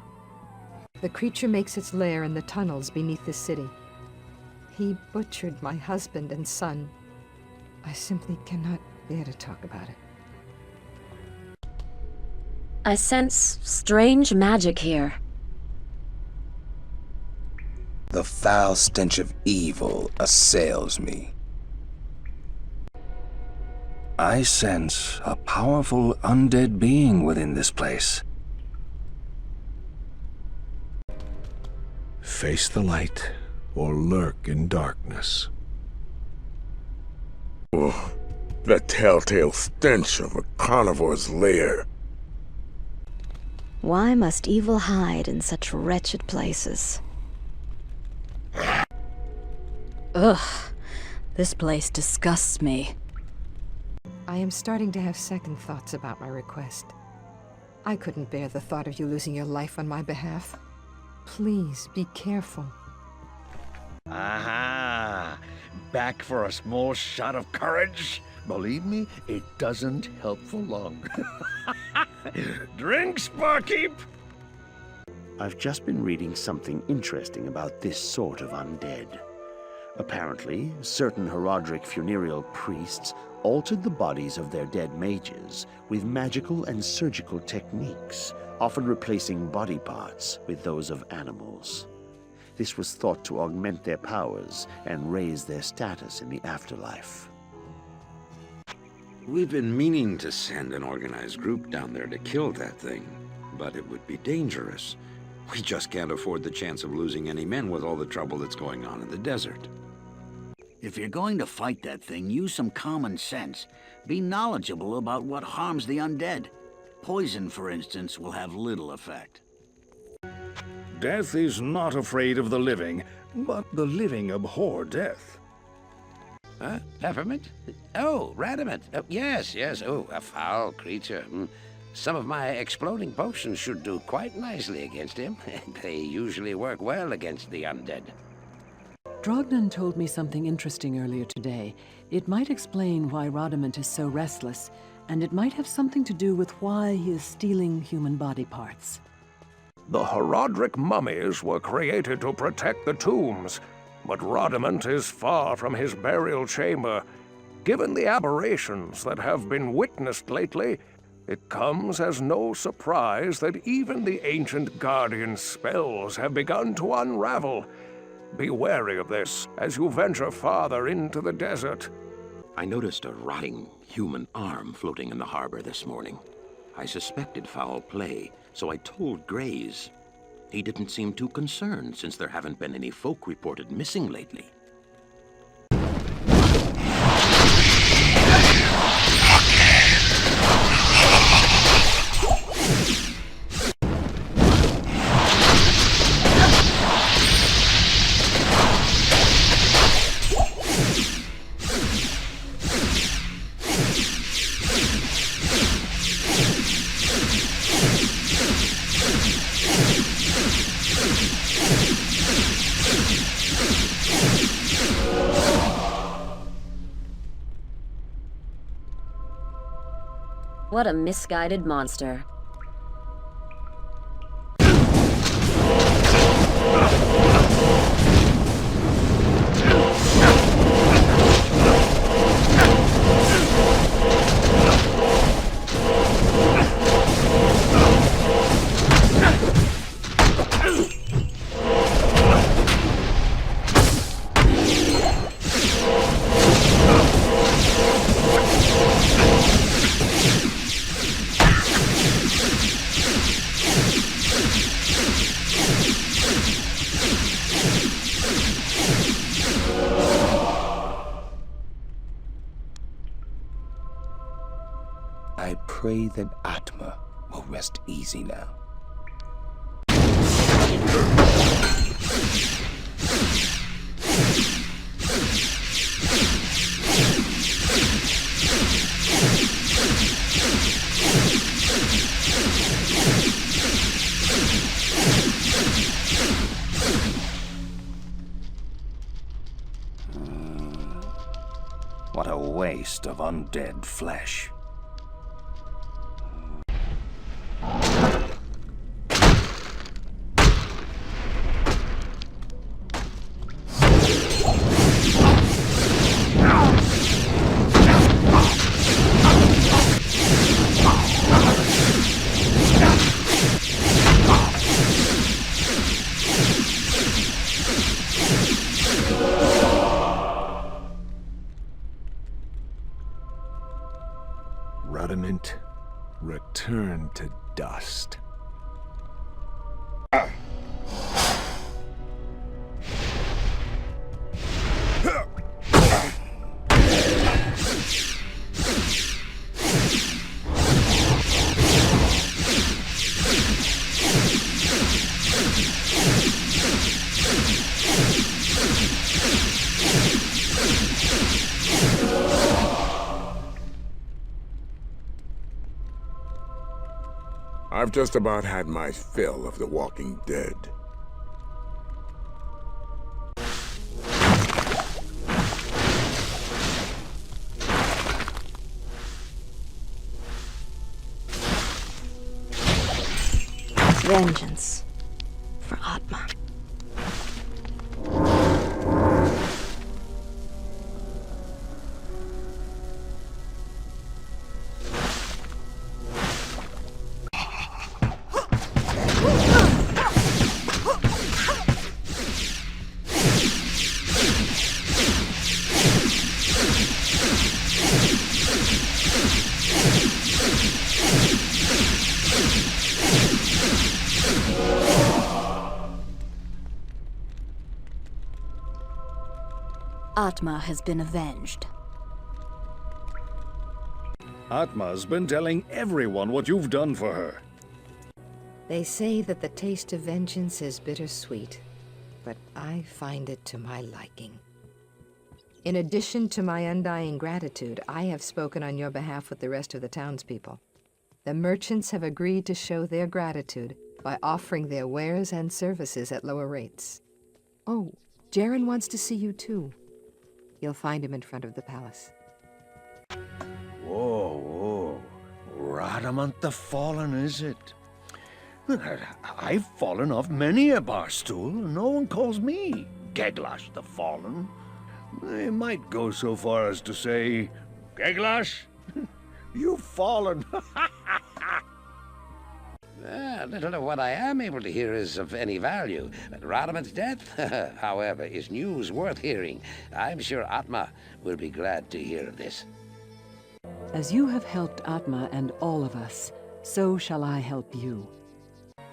The creature makes its lair in the tunnels beneath the city. He butchered my husband and son. I simply cannot bear to talk about it. I sense strange magic here. The foul stench of evil assails me. I sense a powerful undead being within this place. Face the light, or lurk in darkness. Oh, the telltale stench of a carnivore's lair. Why must evil hide in such wretched places? Ugh, this place disgusts me. I am starting to have second thoughts about my request. I couldn't bear the thought of you losing your life on my behalf. Please, be careful. Aha! Back for a small shot of courage? Believe me, it doesn't help for long. Drinks, barkeep! I've just been reading something interesting about this sort of undead. Apparently, certain Horadric funereal priests altered the bodies of their dead mages with magical and surgical techniques, often replacing body parts with those of animals. This was thought to augment their powers and raise their status in the afterlife. We've been meaning to send an organized group down there to kill that thing, but it would be dangerous. We just can't afford the chance of losing any men with all the trouble that's going on in the desert. If you're going to fight that thing, use some common sense. Be knowledgeable about what harms the undead. Poison, for instance, will have little effect. Death is not afraid of the living, but the living abhor death. Huh? Peppermint? Oh, Radamant. Oh, yes. Oh, a foul creature. Some of my exploding potions should do quite nicely against him. They usually work well against the undead. Drognan told me something interesting earlier today. It might explain why Radamant is so restless, and it might have something to do with why he is stealing human body parts. The Horadric mummies were created to protect the tombs, but Radamant is far from his burial chamber. Given the aberrations that have been witnessed lately, it comes as no surprise that even the ancient Guardian's spells have begun to unravel. Be wary of this as you venture farther into the desert. I noticed a rotting human arm floating in the harbor this morning. I suspected foul play, so I told Grays. He didn't seem too concerned since there haven't been any folk reported missing lately. What a misguided monster. pray that Atma will rest easy now. What a waste of undead flesh. Rudiment, return to dust. I've just about had my fill of the walking dead. Vengeance for Atma. Atma has been avenged. Atma's been telling everyone what you've done for her. They say that the taste of vengeance is bittersweet, but I find it to my liking. In addition to my undying gratitude, I have spoken on your behalf with the rest of the townspeople. The merchants have agreed to show their gratitude by offering their wares and services at lower rates. Oh, Jaren wants to see you too. You'll find him in front of the palace. Whoa, whoa. Radamant the Fallen, is it? I've fallen off many a bar stool, and no one calls me Geglash the Fallen. They might go so far as to say, Geglash, you've fallen. Little of what I am able to hear is of any value. Radamant's death, however, is news worth hearing. I'm sure Atma will be glad to hear of this. As you have helped Atma and all of us, so shall I help you.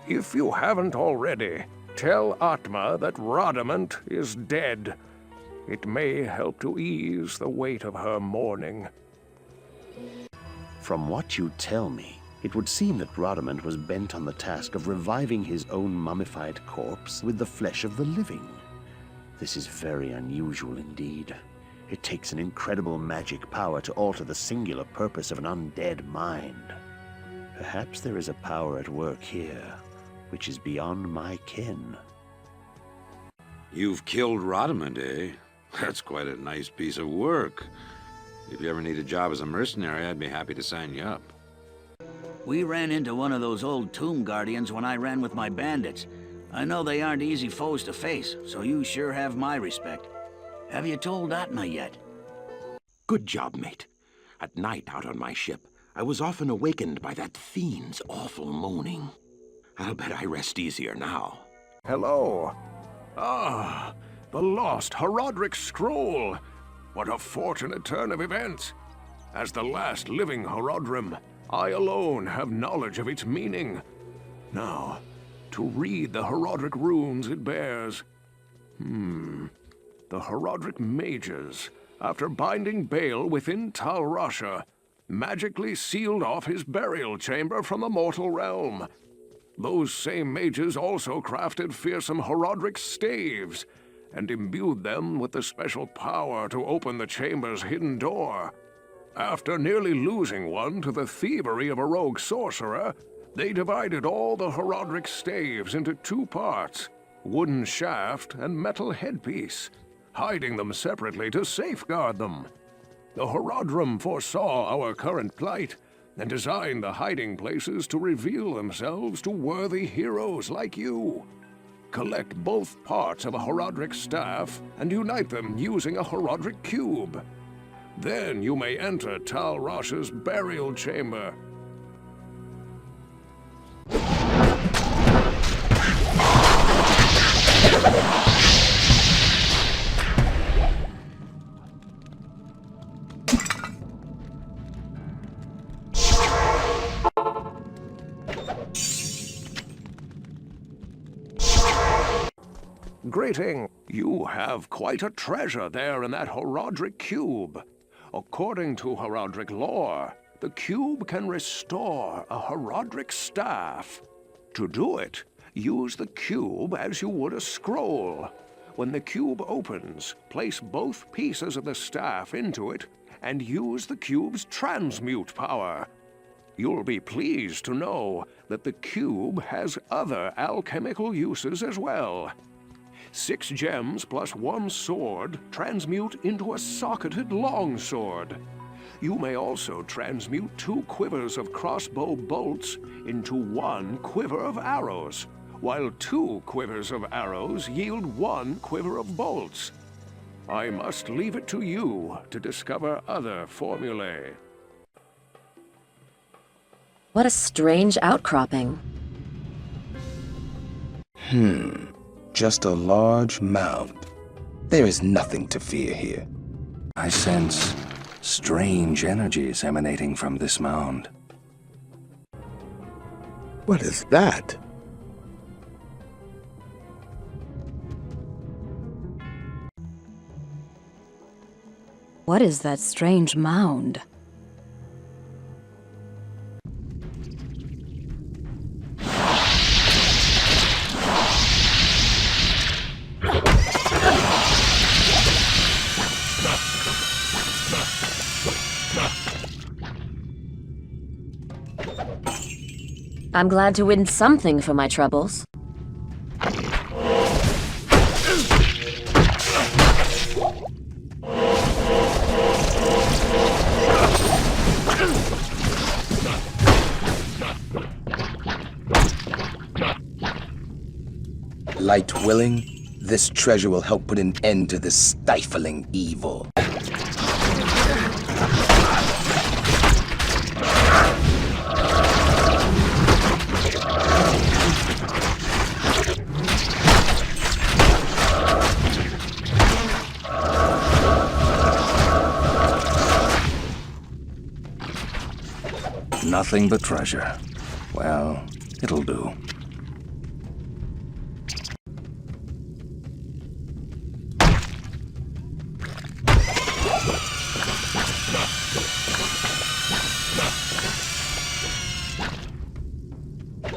If you haven't already, tell Atma that Radamant is dead. It may help to ease the weight of her mourning. From what you tell me, it would seem that Radamant was bent on the task of reviving his own mummified corpse with the flesh of the living. This is very unusual indeed. It takes an incredible magic power to alter the singular purpose of an undead mind. Perhaps there is a power at work here, which is beyond my ken. You've killed Radamant, eh? That's quite a nice piece of work. If you ever need a job as a mercenary, I'd be happy to sign you up. We ran into one of those old tomb guardians when I ran with my bandits. I know they aren't easy foes to face, so you sure have my respect. Have you told Atma yet? Good job, mate. At night out on my ship, I was often awakened by that fiend's awful moaning. I'll bet I rest easier now. Hello. Ah, the lost Horodric scroll. What a fortunate turn of events. As the last living Horodrim, I alone have knowledge of its meaning. Now, to read the Horodric runes it bears. The Horodric mages, after binding Baal within Tal Rasha, magically sealed off his burial chamber from the mortal realm. Those same mages also crafted fearsome Horodric staves, and imbued them with the special power to open the chamber's hidden door. After nearly losing one to the thievery of a rogue sorcerer, they divided all the Horodric staves into 2 parts, wooden shaft and metal headpiece, hiding them separately to safeguard them. The Horodrum foresaw our current plight, and designed the hiding places to reveal themselves to worthy heroes like you. Collect both parts of a Horodric staff and unite them using a Horodric cube. Then you may enter Tal Rosh's burial chamber. Greeting! You have quite a treasure there in that Horodric cube. According to Horodric lore, the cube can restore a Horodric staff. To do it, use the cube as you would a scroll. When the cube opens, place both pieces of the staff into it and use the cube's transmute power. You'll be pleased to know that the cube has other alchemical uses as well. 6 gems plus 1 sword transmute into a socketed longsword. You may also transmute 2 quivers of crossbow bolts into 1 quiver of arrows, while 2 quivers of arrows yield 1 quiver of bolts. I must leave it to you to discover other formulae. What a strange outcropping. Just a large mound. There is nothing to fear here. I sense strange energies emanating from this mound. What is that? What is that strange mound? I'm glad to win something for my troubles. Light willing, this treasure will help put an end to this stifling evil. Nothing but treasure. Well, it'll do.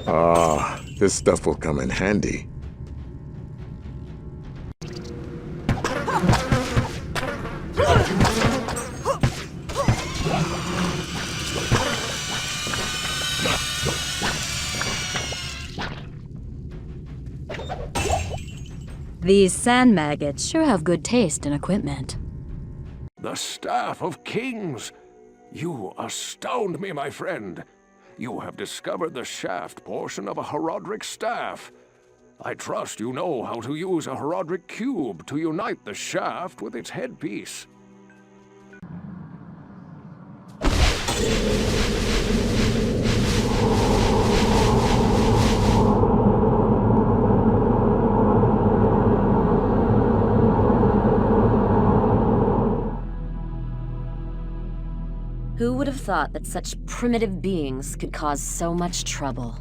Ah, this stuff will come in handy. These sand maggots sure have good taste and equipment. The Staff of Kings! You astound me, my friend. You have discovered the shaft portion of a Horodric staff. I trust you know how to use a Horodric cube to unite the shaft with its headpiece. Who would have thought that such primitive beings could cause so much trouble?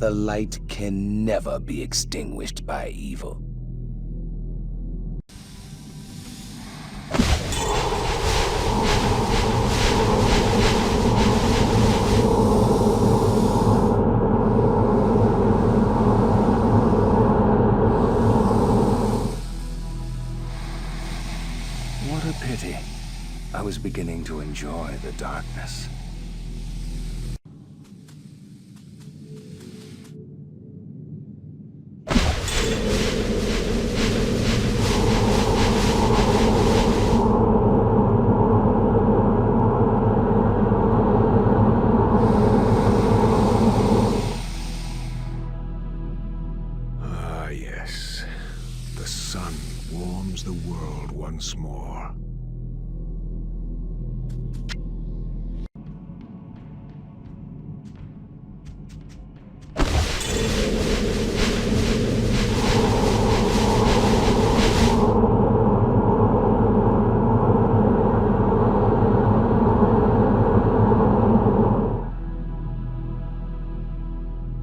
the light can never be extinguished by evil. What a pity. I was beginning to enjoy the darkness. Ah, yes. The sun warms the world once more.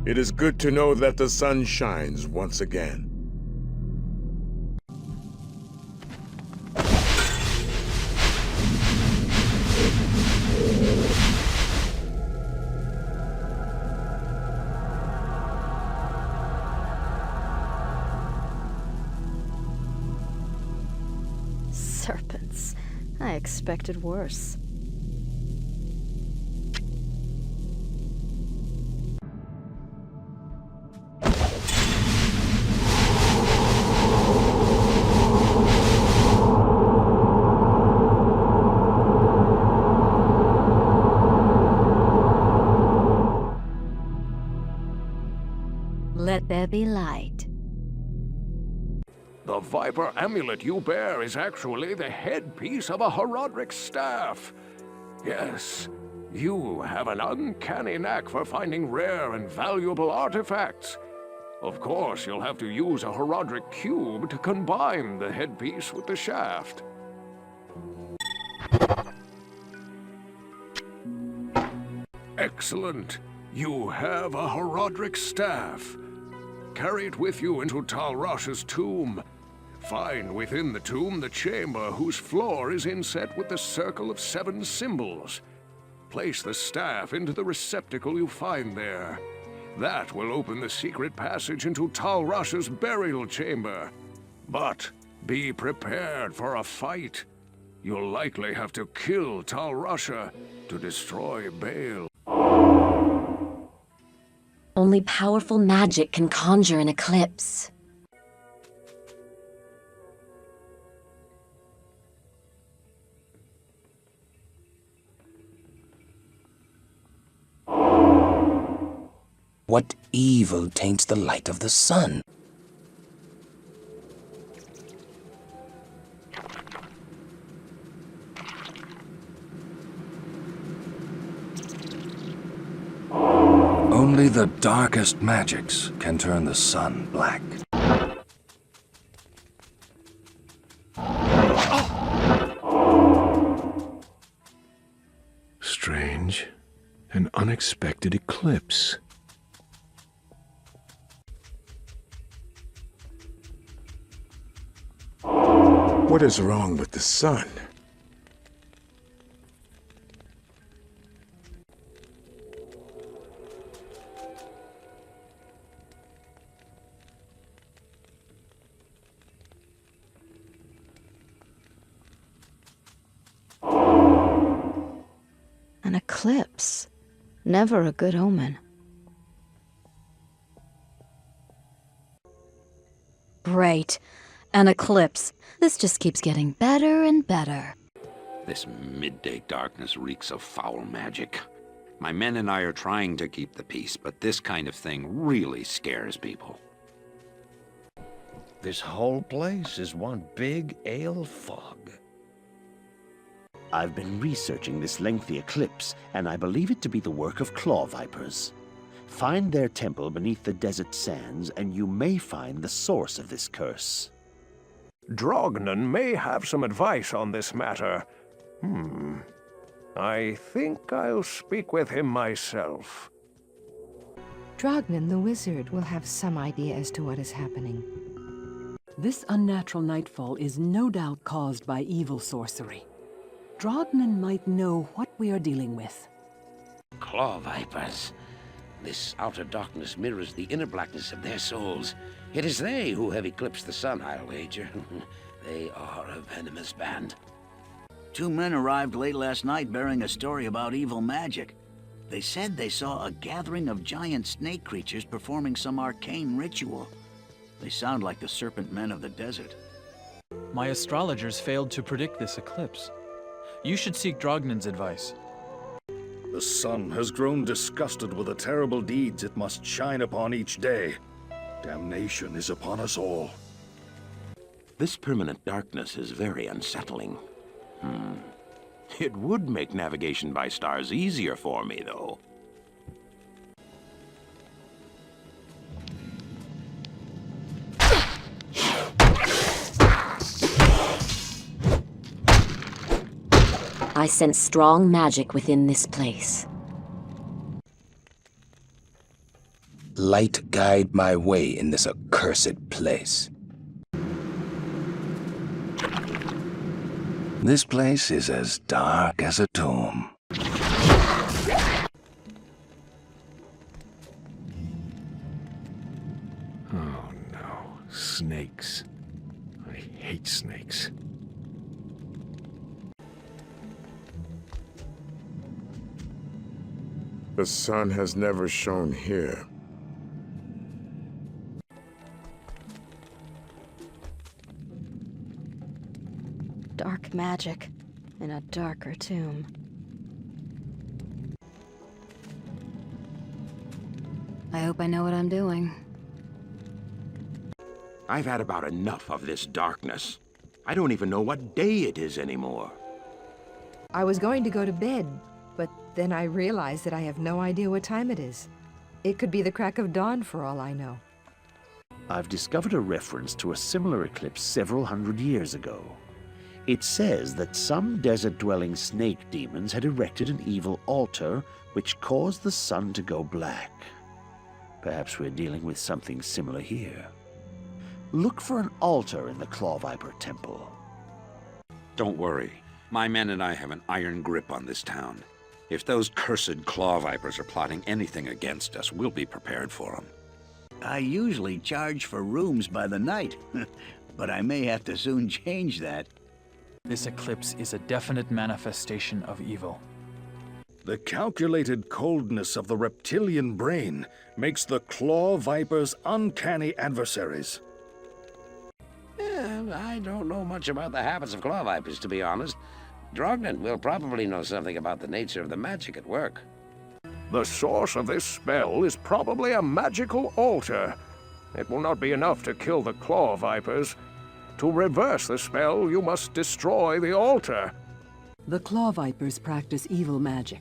It is good to know that the sun shines once again. Serpents. I expected worse. Let there be light. The Viper amulet you bear is actually the headpiece of a Horodric staff. Yes, you have an uncanny knack for finding rare and valuable artifacts. Of course, you'll have to use a Horodric cube to combine the headpiece with the shaft. Excellent. You have a Horodric staff. Carry it with you into Talrash's tomb. Find within the tomb the chamber whose floor is inset with the circle of 7 symbols. Place the staff into the receptacle you find there. That will open the secret passage into Talrash's burial chamber. But be prepared for a fight. You'll likely have to kill Talrasha to destroy Baal. Only powerful magic can conjure an eclipse. What evil taints the light of the sun? Only the darkest magics can turn the sun black. Strange. An unexpected eclipse. What is wrong with the sun? An eclipse. Never a good omen. Great. An eclipse. This just keeps getting better and better. This midday darkness reeks of foul magic. My men and I are trying to keep the peace, but this kind of thing really scares people. This whole place is one big ale fog. I've been researching this lengthy eclipse, and I believe it to be the work of claw vipers. Find their temple beneath the desert sands, and you may find the source of this curse. Drognan may have some advice on this matter. I think I'll speak with him myself. Drognan the wizard will have some idea as to what is happening. This unnatural nightfall is no doubt caused by evil sorcery. Drognan might know what we are dealing with. Claw vipers. This outer darkness mirrors the inner blackness of their souls. It is they who have eclipsed the sun, I'll wager. They are a venomous band. 2 men arrived late last night bearing a story about evil magic. They said they saw a gathering of giant snake creatures performing some arcane ritual. They sound like the serpent men of the desert. My astrologers failed to predict this eclipse. You should seek Drognan's advice. The sun has grown disgusted with the terrible deeds it must shine upon each day. Damnation is upon us all. This permanent darkness is very unsettling. It would make navigation by stars easier for me, though. I sense strong magic within this place. Light guide my way in this accursed place. This place is as dark as a tomb. Oh no, snakes. I hate snakes. The sun has never shone here. Dark magic in a darker tomb. I hope I know what I'm doing. I've had about enough of this darkness. I don't even know what day it is anymore. I was going to go to bed, but then I realized that I have no idea what time it is. It could be the crack of dawn for all I know. I've discovered a reference to a similar eclipse several hundred years ago. It says that some desert-dwelling snake demons had erected an evil altar which caused the sun to go black. Perhaps we're dealing with something similar here. Look for an altar in the Claw Viper Temple. Don't worry. My men and I have an iron grip on this town. If those cursed Claw Vipers are plotting anything against us, we'll be prepared for them. I usually charge for rooms by the night, but I may have to soon change that. This eclipse is a definite manifestation of evil. The calculated coldness of the reptilian brain makes the Claw Vipers uncanny adversaries. I don't know much about the habits of claw vipers, to be honest. Drognan will probably know something about the nature of the magic at work. The source of this spell is probably a magical altar. It will not be enough to kill the claw vipers. To reverse the spell, you must destroy the altar. The Claw Vipers practice evil magic.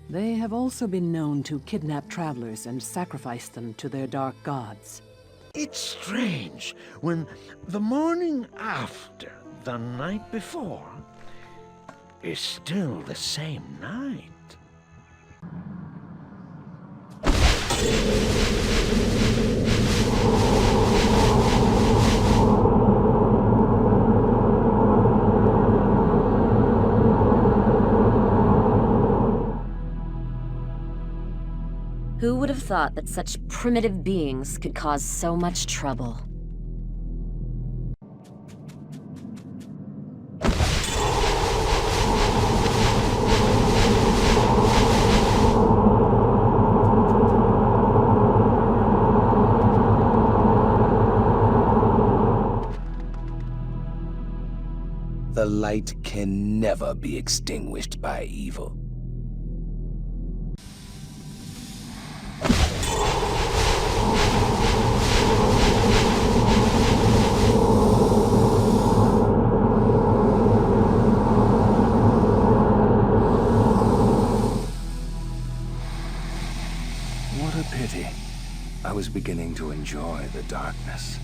They have also been known to kidnap travelers and sacrifice them to their dark gods. It's strange when the morning after the night before is still the same night. Who would have thought that such primitive beings could cause so much trouble? The light can never be extinguished by evil. What a pity. I was beginning to enjoy the darkness.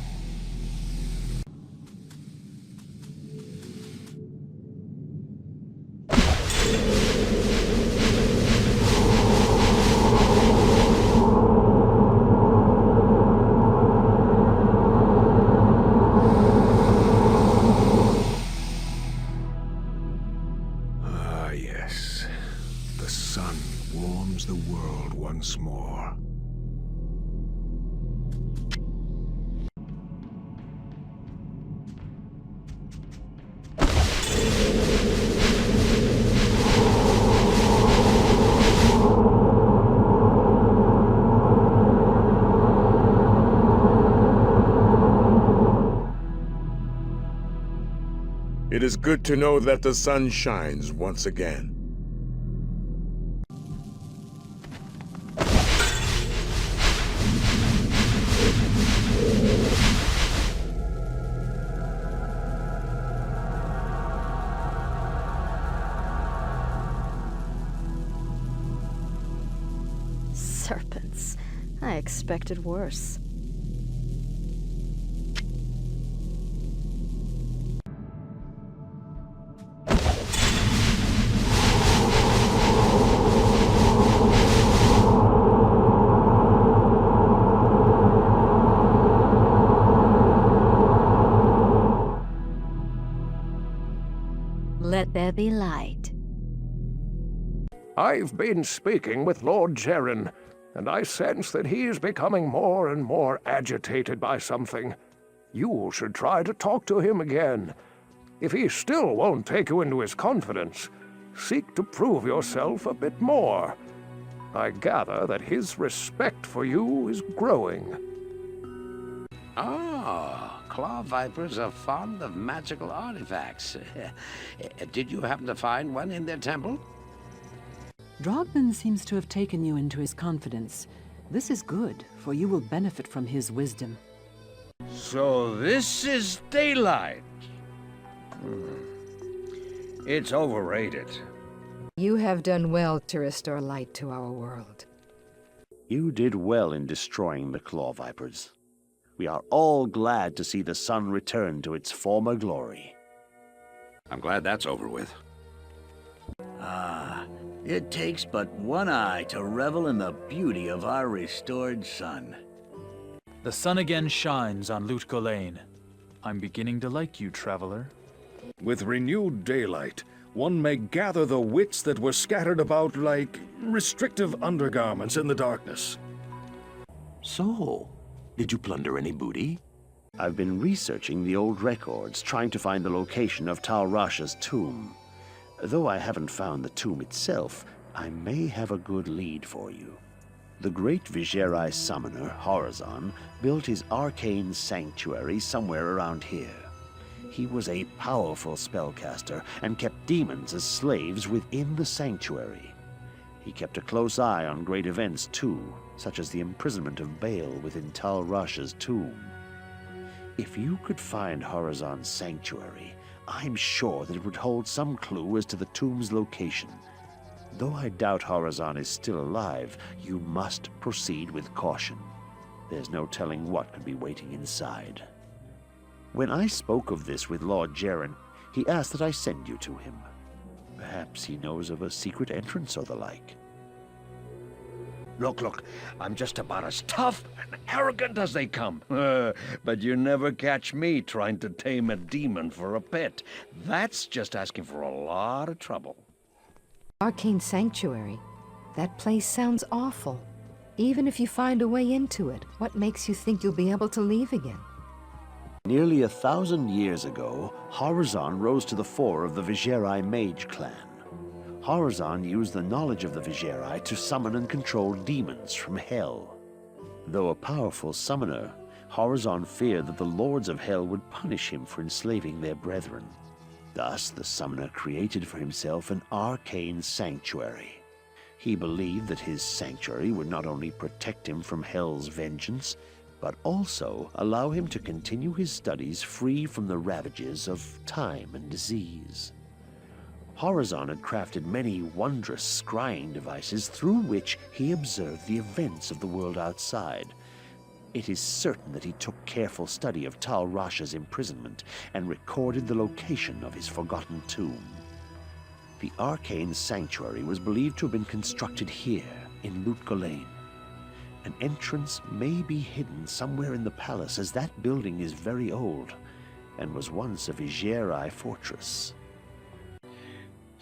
once more. It is good to know that the sun shines once again. Serpents. I expected worse. Let there be light. I've been speaking with Lord Jeren, and I sense that he is becoming more and more agitated by something. You should try to talk to him again. If he still won't take you into his confidence, seek to prove yourself a bit more. I gather that his respect for you is growing. Oh, claw vipers are fond of magical artifacts. Did you happen to find one in their temple? Drogman seems to have taken you into his confidence. This is good, for you will benefit from his wisdom. So this is daylight. It's overrated. You have done well to restore light to our world. You did well in destroying the claw vipers. We are all glad to see the sun return to its former glory. I'm glad that's over with. Ah, it takes but one eye to revel in the beauty of our restored sun. The sun again shines on Lutko Lane. I'm beginning to like you, traveler. With renewed daylight, one may gather the wits that were scattered about like restrictive undergarments in the darkness. So, did you plunder any booty? I've been researching the old records, trying to find the location of Tal Rasha's tomb. Though I haven't found the tomb itself, I may have a good lead for you. The great Vigerai summoner, Horizon, built his arcane sanctuary somewhere around here. He was a powerful spellcaster and kept demons as slaves within the sanctuary. He kept a close eye on great events too, such as the imprisonment of Baal within Tal Rasha's tomb. If you could find Horizon's sanctuary, I'm sure that it would hold some clue as to the tomb's location. Though I doubt Horizon is still alive, you must proceed with caution. There's no telling what could be waiting inside. When I spoke of this with Lord Jeren, he asked that I send you to him. Perhaps he knows of a secret entrance or the like. Look, I'm just about as tough and arrogant as they come. But you never catch me trying to tame a demon for a pet. That's just asking for a lot of trouble. Arcane Sanctuary? That place sounds awful. Even if you find a way into it, what makes you think you'll be able to leave again? Nearly 1,000 years ago, Horizon rose to the fore of the Vigerai mage clan. Horizon used the knowledge of the Vigerai to summon and control demons from Hell. Though a powerful summoner, Horizon feared that the lords of Hell would punish him for enslaving their brethren. Thus, the summoner created for himself an arcane sanctuary. He believed that his sanctuary would not only protect him from Hell's vengeance, but also allow him to continue his studies free from the ravages of time and disease. Horizon had crafted many wondrous scrying devices through which he observed the events of the world outside. It is certain that he took careful study of Tal Rasha's imprisonment and recorded the location of his forgotten tomb. The arcane sanctuary was believed to have been constructed here in Lutko Lane. An entrance may be hidden somewhere in the palace, as that building is very old and was once a Vigerai fortress.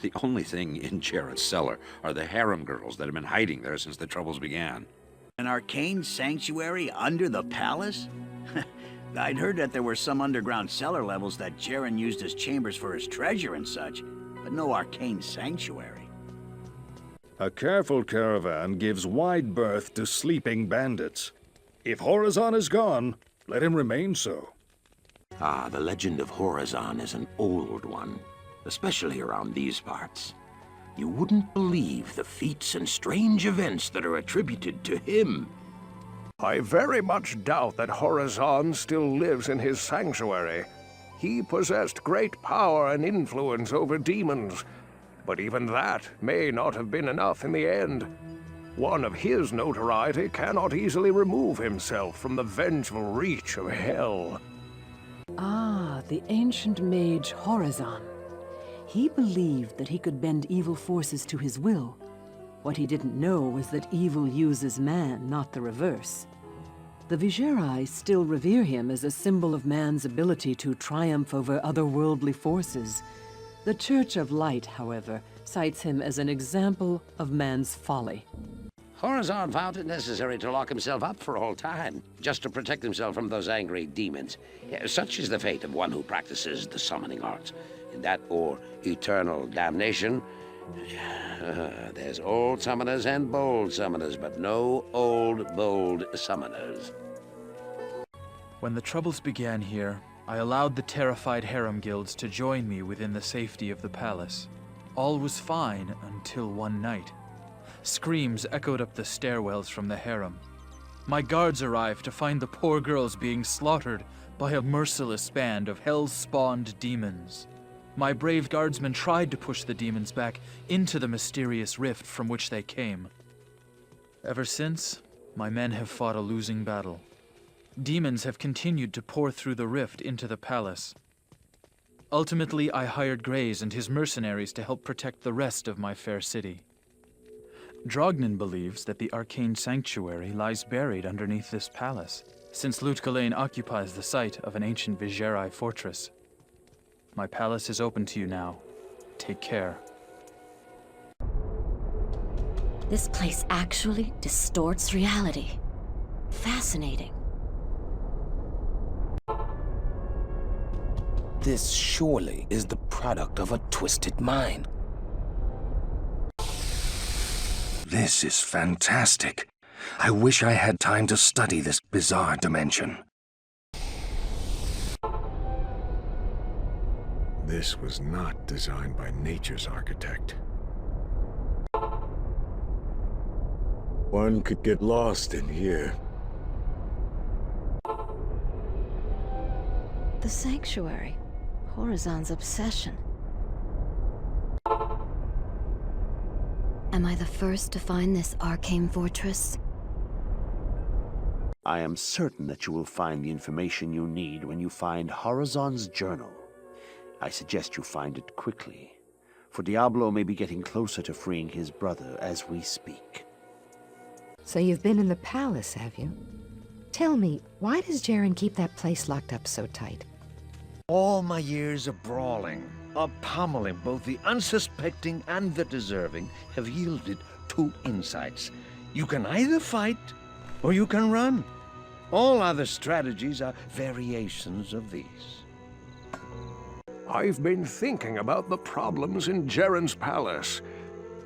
The only thing in Jarrett's cellar are the harem girls that have been hiding there since the troubles began. An arcane sanctuary under the palace? I'd heard that there were some underground cellar levels that Jaren used as chambers for his treasure and such, but no arcane sanctuary. A careful caravan gives wide berth to sleeping bandits. If Horizon is gone, let him remain so. Ah, the legend of Horizon is an old one, especially around these parts. You wouldn't believe the feats and strange events that are attributed to him. I very much doubt that Horizon still lives in his sanctuary. He possessed great power and influence over demons, but even that may not have been enough in the end. One of his notoriety cannot easily remove himself from the vengeful reach of hell. Ah, the ancient mage Horizon. He believed that he could bend evil forces to his will. What he didn't know was that evil uses man, not the reverse. The Vigerai still revere him as a symbol of man's ability to triumph over otherworldly forces. The Church of Light, however, cites him as an example of man's folly. Horizon found it necessary to lock himself up for all time, just to protect himself from those angry demons. Such is the fate of one who practices the summoning arts. In that or eternal damnation, there's old summoners and bold summoners, but no old, bold summoners. When the troubles began here, I allowed the terrified harem guilds to join me within the safety of the palace. All was fine until one night. Screams echoed up the stairwells from the harem. My guards arrived to find the poor girls being slaughtered by a merciless band of hell-spawned demons. My brave guardsmen tried to push the demons back into the mysterious rift from which they came. Ever since, my men have fought a losing battle. Demons have continued to pour through the rift into the palace. Ultimately, I hired Grays and his mercenaries to help protect the rest of my fair city. Drognin believes that the arcane sanctuary lies buried underneath this palace, since Lutgalain occupies the site of an ancient Vigerai fortress. My palace is open to you now. Take care. This place actually distorts reality. Fascinating. This surely is the product of a twisted mind. This is fantastic. I wish I had time to study this bizarre dimension. This was not designed by nature's architect. One could get lost in here. The sanctuary. Horizon's obsession. Am I the first to find this arcane fortress? I am certain that you will find the information you need when you find Horizon's journal. I suggest you find it quickly, for Diablo may be getting closer to freeing his brother as we speak. So you've been in the palace, have you? Tell me, why does Jaren keep that place locked up so tight? All my years of brawling, of pummeling both the unsuspecting and the deserving, have yielded two insights. You can either fight, or you can run. All other strategies are variations of these. I've been thinking about the problems in Jaren's palace.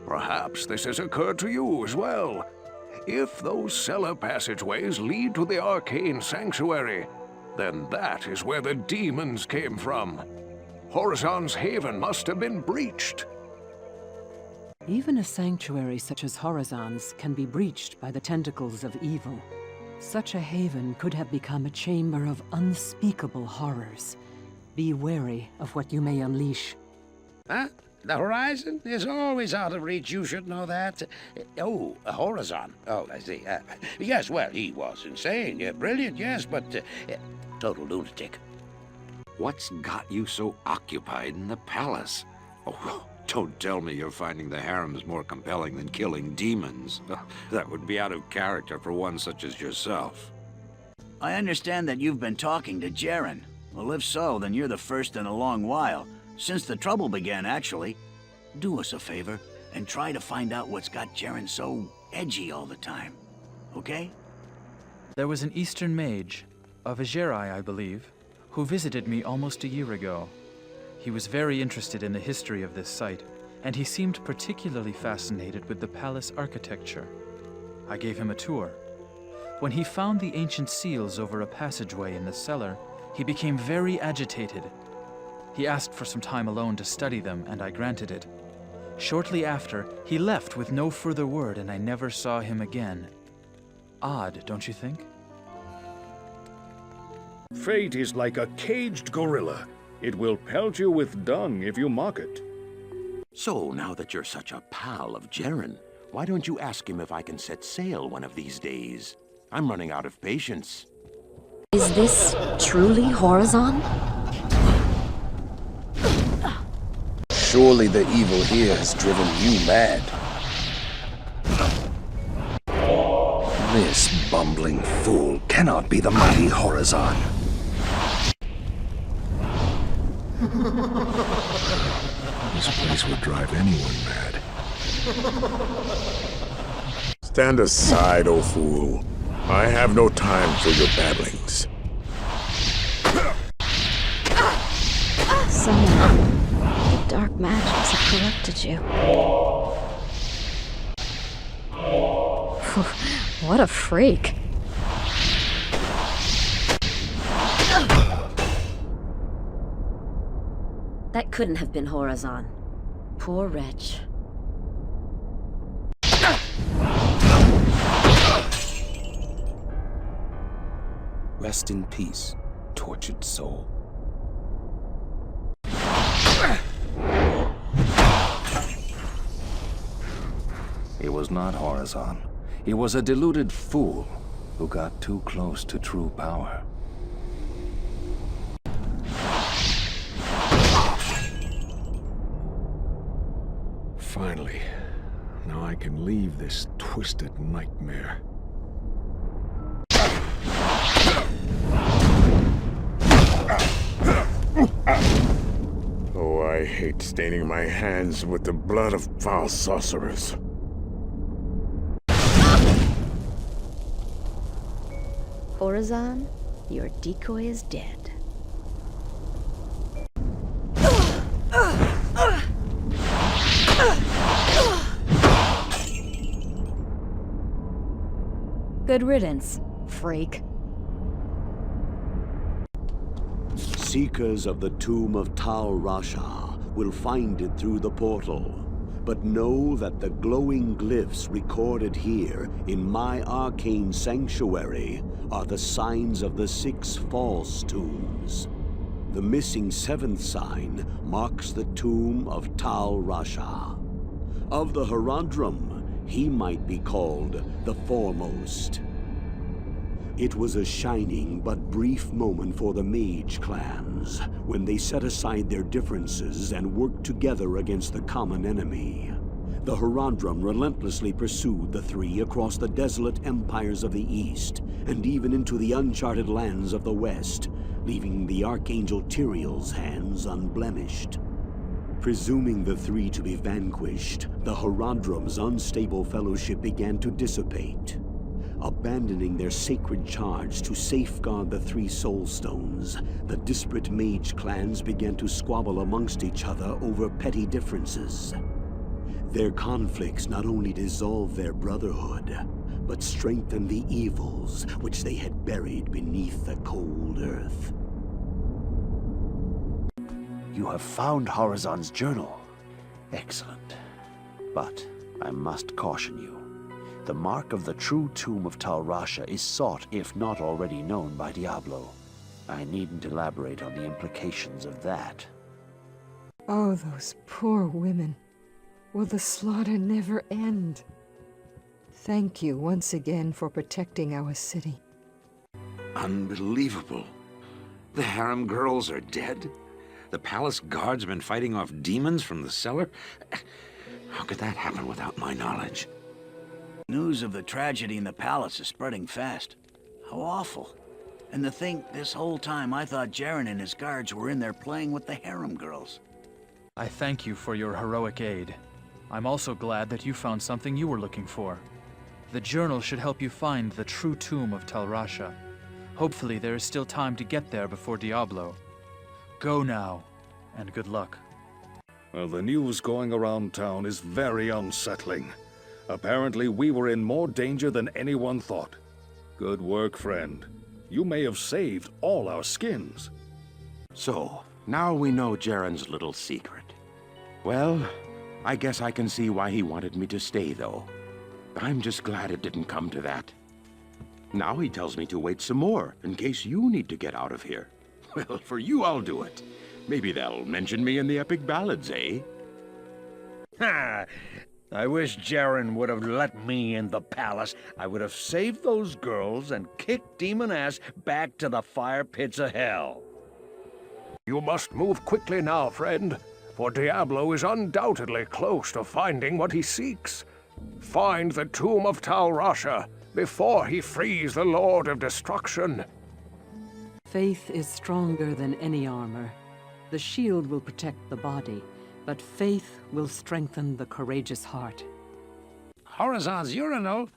Perhaps this has occurred to you as well. If those cellar passageways lead to the arcane sanctuary, then that is where the demons came from. Horizon's haven must have been breached. Even a sanctuary such as Horizon's can be breached by the tentacles of evil. Such a haven could have become a chamber of unspeakable horrors. Be wary of what you may unleash. Huh? The horizon is always out of reach, you should know that. Oh, Horizon. Oh, I see. Yes, well, he was insane. Yeah, brilliant, yes, but total lunatic. What's got you so occupied in the palace? Oh, don't tell me you're finding the harems more compelling than killing demons. That would be out of character for one such as yourself. I understand that you've been talking to Jaren. Well, if so, then you're the first in a long while. Since the trouble began, actually. do us a favor and try to find out what's got Jaren so edgy all the time. Okay? There was an Eastern mage, a Vigerai, I believe, who visited me almost a year ago. He was very interested in the history of this site, and he seemed particularly fascinated with the palace architecture. I gave him a tour. When he found the ancient seals over a passageway in the cellar, he became very agitated. He asked for some time alone to study them, and I granted it. Shortly after, he left with no further word, and I never saw him again. Odd, don't you think? Fate is like a caged gorilla. It will pelt you with dung if you mock it. So, now that you're such a pal of Jaren, why don't you ask him if I can set sail one of these days? I'm running out of patience. Is this truly Horizon? Surely the evil here has driven you mad. This bumbling fool cannot be the mighty Horizon. This place would drive anyone mad. Stand aside, O fool. I have no time for your babblings. Somehow, the dark magics have corrupted you. What a freak. That couldn't have been Horizon. Poor wretch. Rest in peace, tortured soul. It was not Horizon. He was a deluded fool who got too close to true power. Finally. Now I can leave this twisted nightmare. Oh, I hate staining my hands with the blood of foul sorcerers. Horizon, your decoy is dead. Good riddance, freak. Seekers of the tomb of Tal Rasha will find it through the portal. But know that the glowing glyphs recorded here in my arcane sanctuary are the signs of the 6 false tombs. The missing 7th sign marks the tomb of Tal Rasha. Of the Herodrum, he might be called the foremost. It was a shining but brief moment for the mage clans when they set aside their differences and worked together against the common enemy. The Herodrum relentlessly pursued the 3 across the desolate empires of the East and even into the uncharted lands of the West, leaving the Archangel Tyrael's hands unblemished. Presuming the 3 to be vanquished, the Herodrum's unstable fellowship began to dissipate. Abandoning their sacred charge to safeguard the 3 soul stones, the disparate mage clans began to squabble amongst each other over petty differences. Their conflicts not only dissolved their brotherhood, but strengthened the evils which they had buried beneath the cold earth. You have found Horizon's journal. Excellent. But I must caution you. The mark of the true tomb of Tal Rasha is sought, if not already known, by Diablo. I needn't elaborate on the implications of that. Oh, those poor women. Will the slaughter never end? Thank you once again for protecting our city. Unbelievable. The harem girls are dead? The palace guards have been fighting off demons from the cellar? How could that happen without my knowledge? News of the tragedy in the palace is spreading fast. How awful. And to think, this whole time I thought Jaren and his guards were in there playing with the harem girls. I thank you for your heroic aid. I'm also glad that you found something you were looking for. The journal should help you find the true tomb of Tal Rasha. Hopefully there is still time to get there before Diablo. Go now, and good luck. Well, the news going around town is very unsettling. Apparently we were in more danger than anyone thought. Good work, friend. You may have saved all our skins. So, now we know Jaren's little secret. Well, I guess I can see why he wanted me to stay, though. I'm just glad it didn't come to that. Now he tells me to wait some more, in case you need to get out of here. Well, for you, I'll do it. Maybe they'll mention me in the epic ballads, eh? Ha! I wish Jaren would have let me in the palace. I would have saved those girls and kicked demon ass back to the fire pits of hell. You must move quickly now, friend, for Diablo is undoubtedly close to finding what he seeks. Find the tomb of Tal Rasha before he frees the Lord of Destruction. Faith is stronger than any armor. The shield will protect the body, but faith will strengthen the courageous heart. Horizon's urinal?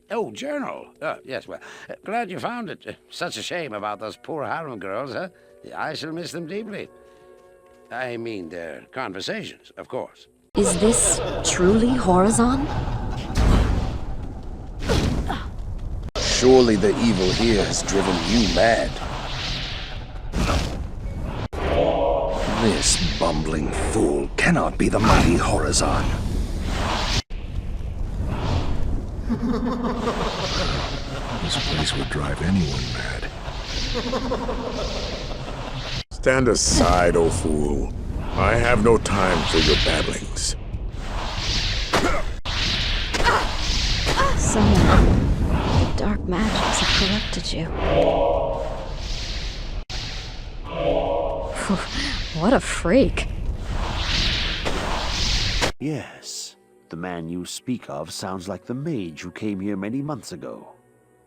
Oh, journal. Yes, well, glad you found it. Such a shame about those poor harem girls, huh? I shall miss them deeply. I mean, their conversations, of course. Is this truly Horizon? Surely the evil here has driven you mad. This bumbling fool cannot be the mighty Horizon. This place would drive anyone mad. Stand aside, O fool. I have no time for your babblings. Someone, the dark magics have corrupted you. What a freak. Yes, the man you speak of sounds like the mage who came here many months ago.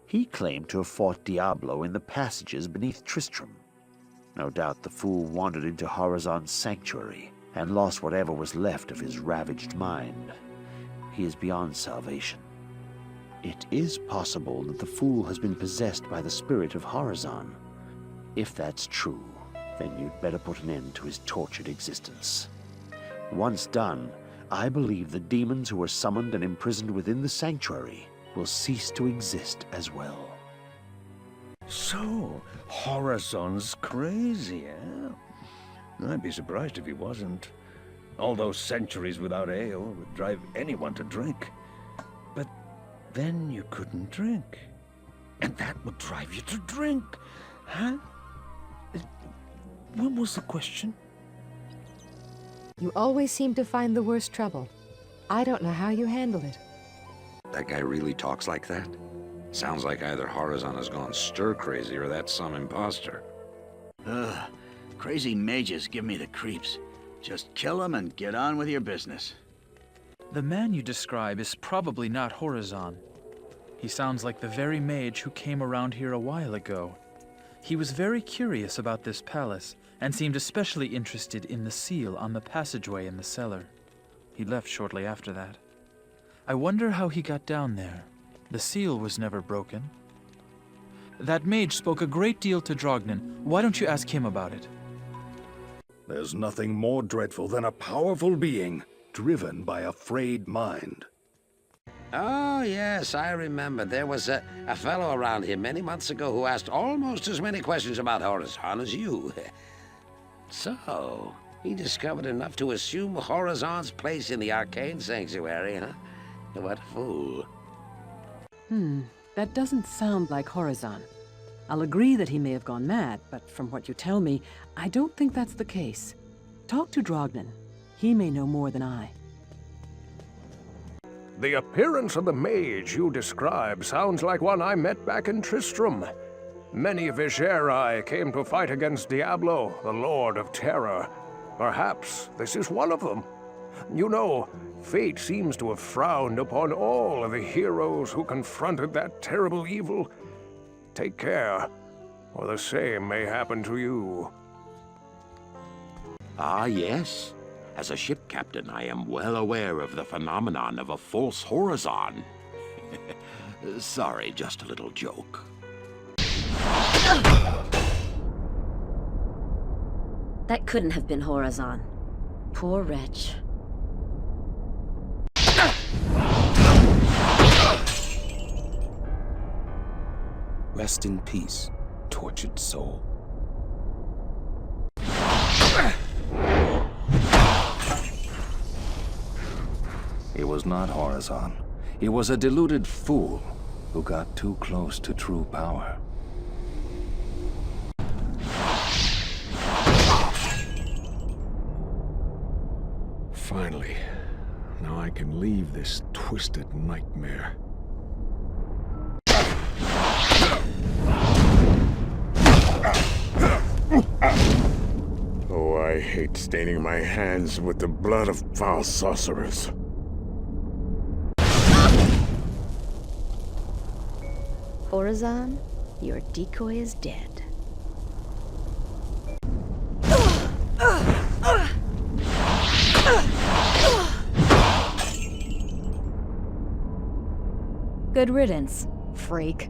He claimed to have fought Diablo in the passages beneath Tristram. No doubt the fool wandered into Horizon's sanctuary and lost whatever was left of his ravaged mind. He is beyond salvation. It is possible that the fool has been possessed by the spirit of Horizon. If that's true, then you'd better put an end to his tortured existence. Once done, I believe the demons who were summoned and imprisoned within the sanctuary will cease to exist as well. So, Horizon's crazy, eh? I'd be surprised if he wasn't. All those centuries without ale would drive anyone to drink. But then you couldn't drink. And that would drive you to drink, huh? What was the question? You always seem to find the worst trouble. I don't know how you handle it. That guy really talks like that? Sounds like either Horizon has gone stir-crazy or that's some imposter. Ugh, crazy mages give me the creeps. Just kill them and get on with your business. The man you describe is probably not Horizon. He sounds like the very mage who came around here a while ago. He was very curious about this palace, and seemed especially interested in the seal on the passageway in the cellar. He left shortly after that. I wonder how he got down there. The seal was never broken. That mage spoke a great deal to Drognin. Why don't you ask him about it? There's nothing more dreadful than a powerful being driven by a frayed mind. Oh, yes, I remember. There was a fellow around here many months ago who asked almost as many questions about Horizon as you. So, he discovered enough to assume Horizon's place in the Arcane Sanctuary, huh? What a fool. That doesn't sound like Horizon. I'll agree that he may have gone mad, but from what you tell me, I don't think that's the case. Talk to Drognin. He may know more than I. The appearance of the mage you describe sounds like one I met back in Tristram. Many Vigeri came to fight against Diablo, the Lord of Terror. Perhaps this is one of them. You know, fate seems to have frowned upon all of the heroes who confronted that terrible evil. Take care, or the same may happen to you. Ah, yes. As a ship captain, I am well aware of the phenomenon of a false horizon. Sorry, just a little joke. That couldn't have been Horizon. Poor wretch. Rest in peace, tortured soul. He was not Horizon. He was a deluded fool who got too close to true power. Finally. Now I can leave this twisted nightmare. Oh, I hate staining my hands with the blood of foul sorcerers. Horizon, your decoy is dead. Good riddance, freak.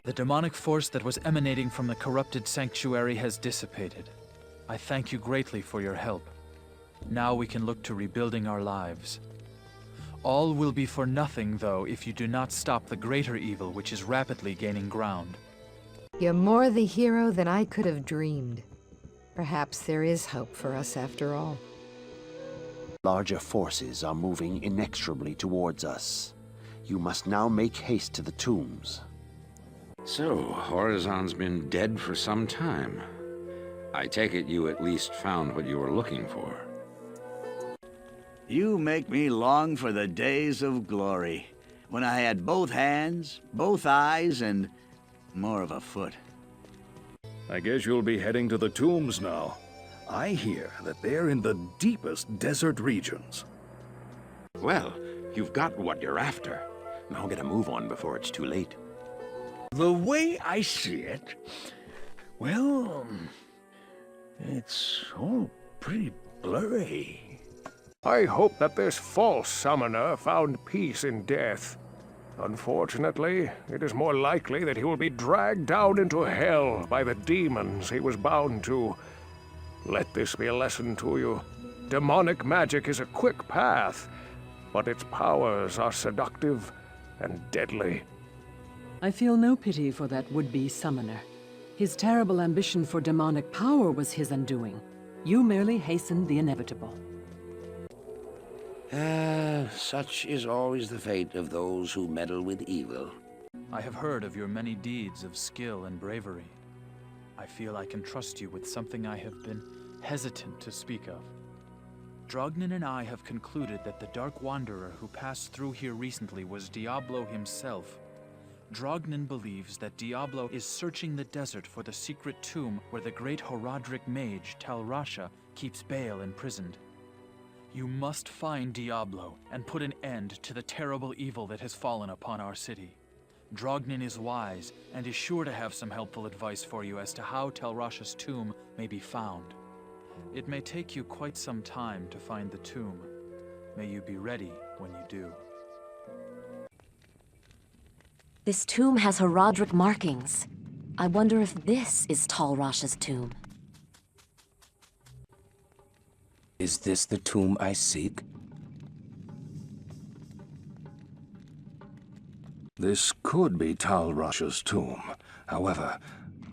The demonic force that was emanating from the corrupted sanctuary has dissipated. I thank you greatly for your help. Now we can look to rebuilding our lives. All will be for nothing, though, if you do not stop the greater evil which is rapidly gaining ground. You're more the hero than I could have dreamed. Perhaps there is hope for us after all. Larger forces are moving inexorably towards us. You must now make haste to the tombs. So, Horizon's been dead for some time. I take it you at least found what you were looking for. You make me long for the days of glory, when I had both hands, both eyes, and more of a foot. I guess you'll be heading to the tombs now. I hear that they're in the deepest desert regions. Well, you've got what you're after. Now get a move on before it's too late. The way I see it, well, it's all pretty blurry. I hope that this false summoner found peace in death. Unfortunately, it is more likely that he will be dragged down into hell by the demons he was bound to. Let this be a lesson to you. Demonic magic is a quick path, but its powers are seductive and deadly. I feel no pity for that would-be summoner. His terrible ambition for demonic power was his undoing. You merely hastened the inevitable. Such is always the fate of those who meddle with evil. I have heard of your many deeds of skill and bravery. I feel I can trust you with something I have been hesitant to speak of. Drognin and I have concluded that the Dark Wanderer who passed through here recently was Diablo himself. Drognin believes that Diablo is searching the desert for the secret tomb where the great Horadric mage Tal Rasha keeps Baal imprisoned. You must find Diablo and put an end to the terrible evil that has fallen upon our city. Drognin is wise and is sure to have some helpful advice for you as to how Tal Rasha's tomb may be found. It may take you quite some time to find the tomb. May you be ready when you do. This tomb has Horadric markings. I wonder if this is Tal Rasha's tomb. Is this the tomb I seek? This could be Tal Rasha's tomb. However,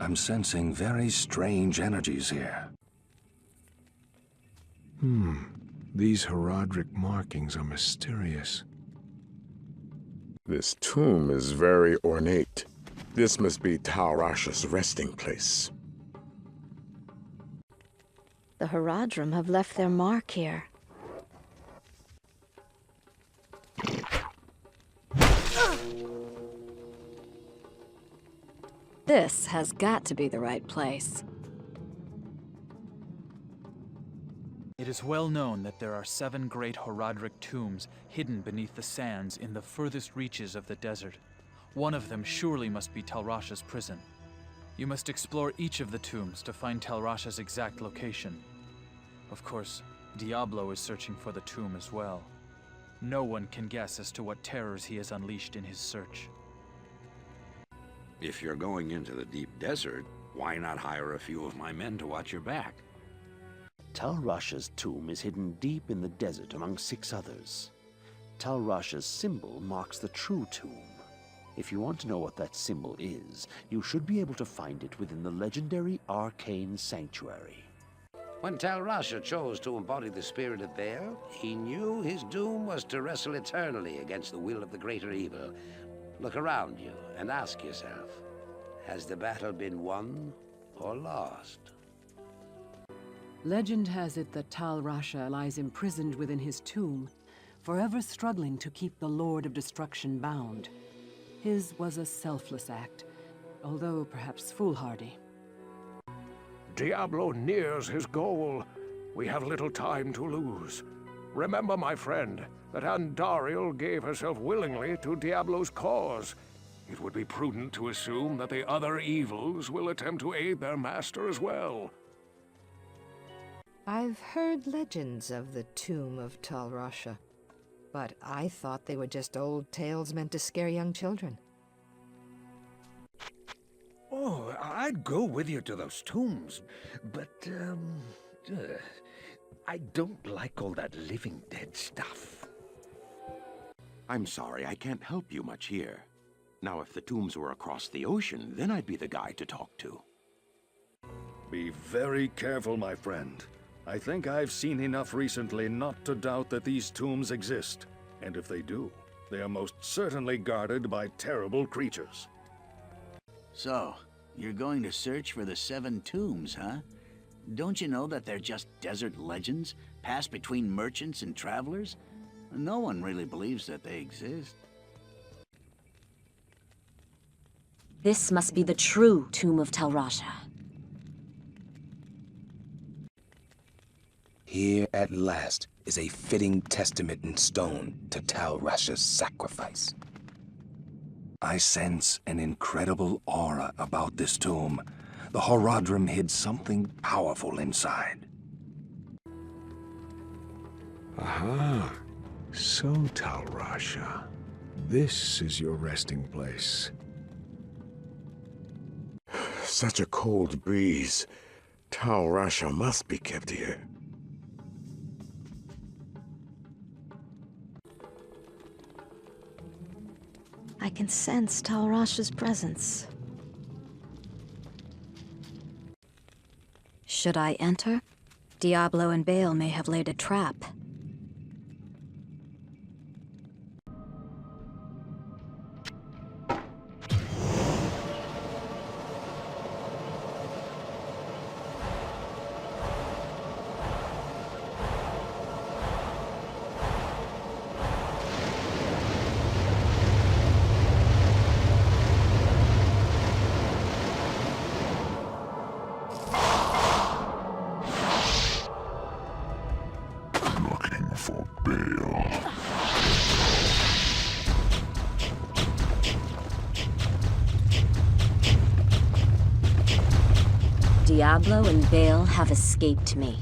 I'm sensing very strange energies here. These Horadric markings are mysterious. This tomb is very ornate. This must be Tal Rasha's resting place. The Horadrim have left their mark here. This has got to be the right place. It is well known that there are 7 great Horadric tombs hidden beneath the sands in the furthest reaches of the desert. One of them surely must be Tal Rasha's prison. You must explore each of the tombs to find Tal Rasha's exact location. Of course, Diablo is searching for the tomb as well. No one can guess as to what terrors he has unleashed in his search. If you're going into the deep desert, why not hire a few of my men to watch your back? Tal Rasha's tomb is hidden deep in the desert among 6 others. Tal Rasha's symbol marks the true tomb. If you want to know what that symbol is, you should be able to find it within the legendary Arcane Sanctuary. When Tal Rasha chose to embody the spirit of Baal, he knew his doom was to wrestle eternally against the will of the greater evil. Look around you and ask yourself, has the battle been won or lost? Legend has it that Tal Rasha lies imprisoned within his tomb, forever struggling to keep the Lord of Destruction bound. His was a selfless act, although perhaps foolhardy. Diablo nears his goal. We have little time to lose. Remember, my friend, that Andariel gave herself willingly to Diablo's cause. It would be prudent to assume that the other evils will attempt to aid their master as well. I've heard legends of the tomb of Tal Rasha, but I thought they were just old tales meant to scare young children. Oh, I'd go with you to those tombs, but, I don't like all that living dead stuff. I'm sorry, I can't help you much here. Now, if the tombs were across the ocean, then I'd be the guy to talk to. Be very careful, my friend. I think I've seen enough recently not to doubt that these tombs exist. And if they do, they are most certainly guarded by terrible creatures. So, you're going to search for the 7 tombs, huh? Don't you know that they're just desert legends, passed between merchants and travelers? No one really believes that they exist. This must be the true tomb of Tal Rasha. Here at last is a fitting testament in stone to Tal Rasha's sacrifice. I sense an incredible aura about this tomb. The Horadrim hid something powerful inside. Aha. So, Tal Rasha, this is your resting place. Such a cold breeze. Tal Rasha must be kept here. I can sense Tal Rasha's presence. Should I enter? Diablo and Baal may have laid a trap. For Baal. Diablo and Baal have escaped me.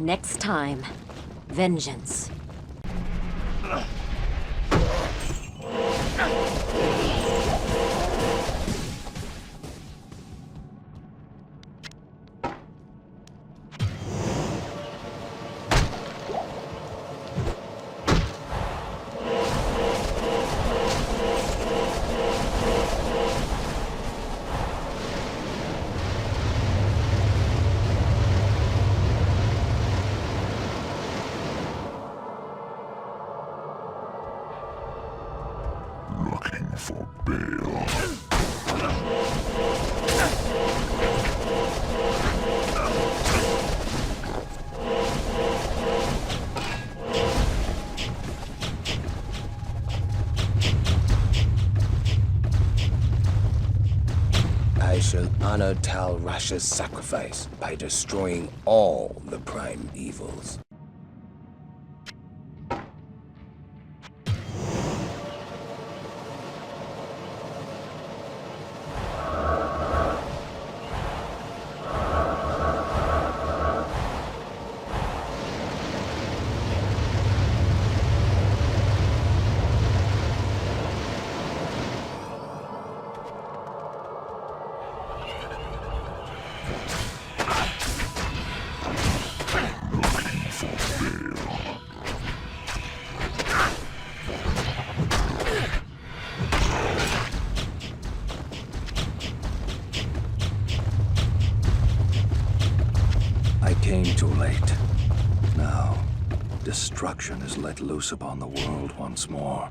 Next time, vengeance. Looking for Baal. I shall honor Tal Rasha's sacrifice by destroying all the prime evils. came too late. Now, destruction is let loose upon the world once more.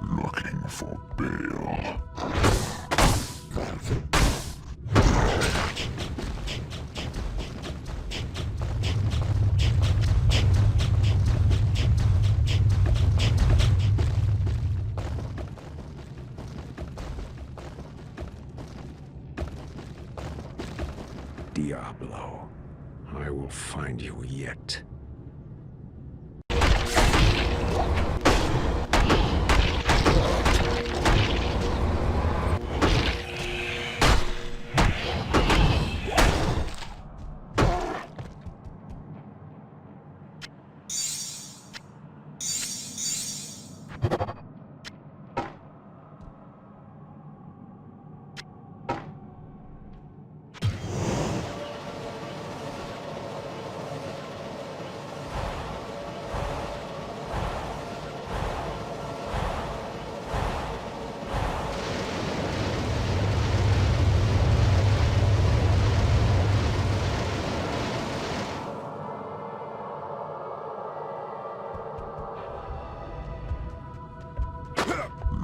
Looking for bail. Diablo, I will find you yet.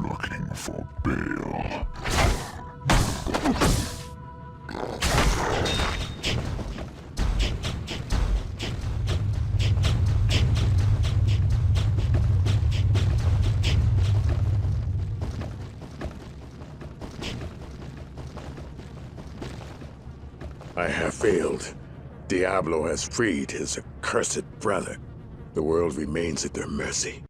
Looking for bail. I have failed. Diablo has freed his accursed brother. The world remains at their mercy.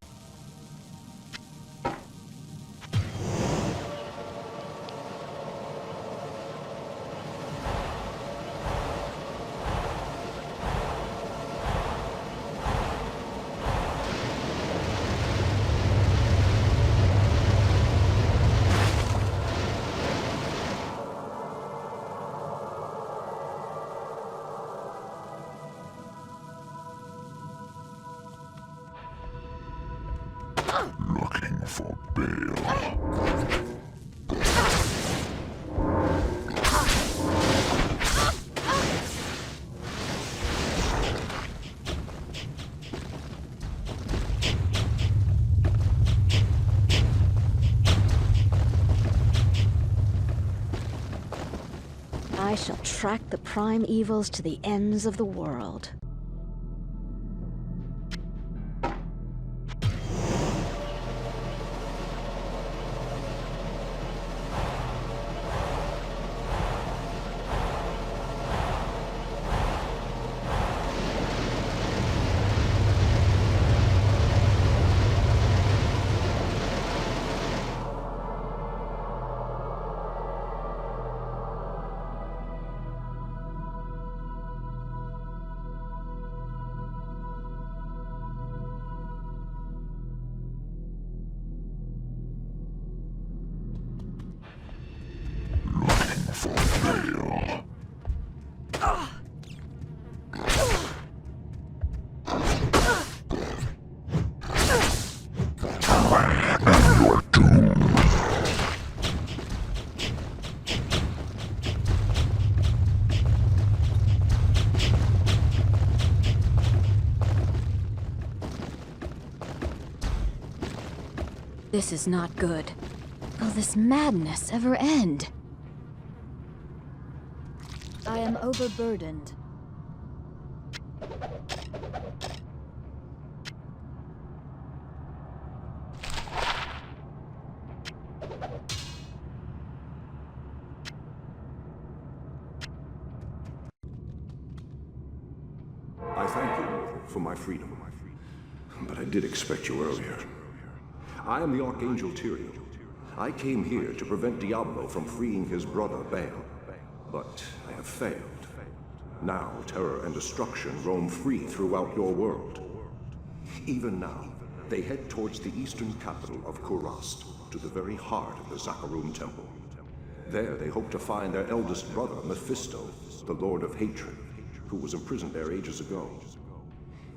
Looking for bail. I shall track the prime evils to the ends of the world. This is not good. Will this madness ever end? I am overburdened. I thank you for my freedom. But I did expect you earlier. I am the Archangel Tyrion. I came here to prevent Diablo from freeing his brother, Baal. But I have failed. Now terror and destruction roam free throughout your world. Even now, they head towards the eastern capital of Kurast, to the very heart of the Zakharum Temple. There they hope to find their eldest brother, Mephisto, the Lord of Hatred, who was imprisoned there ages ago.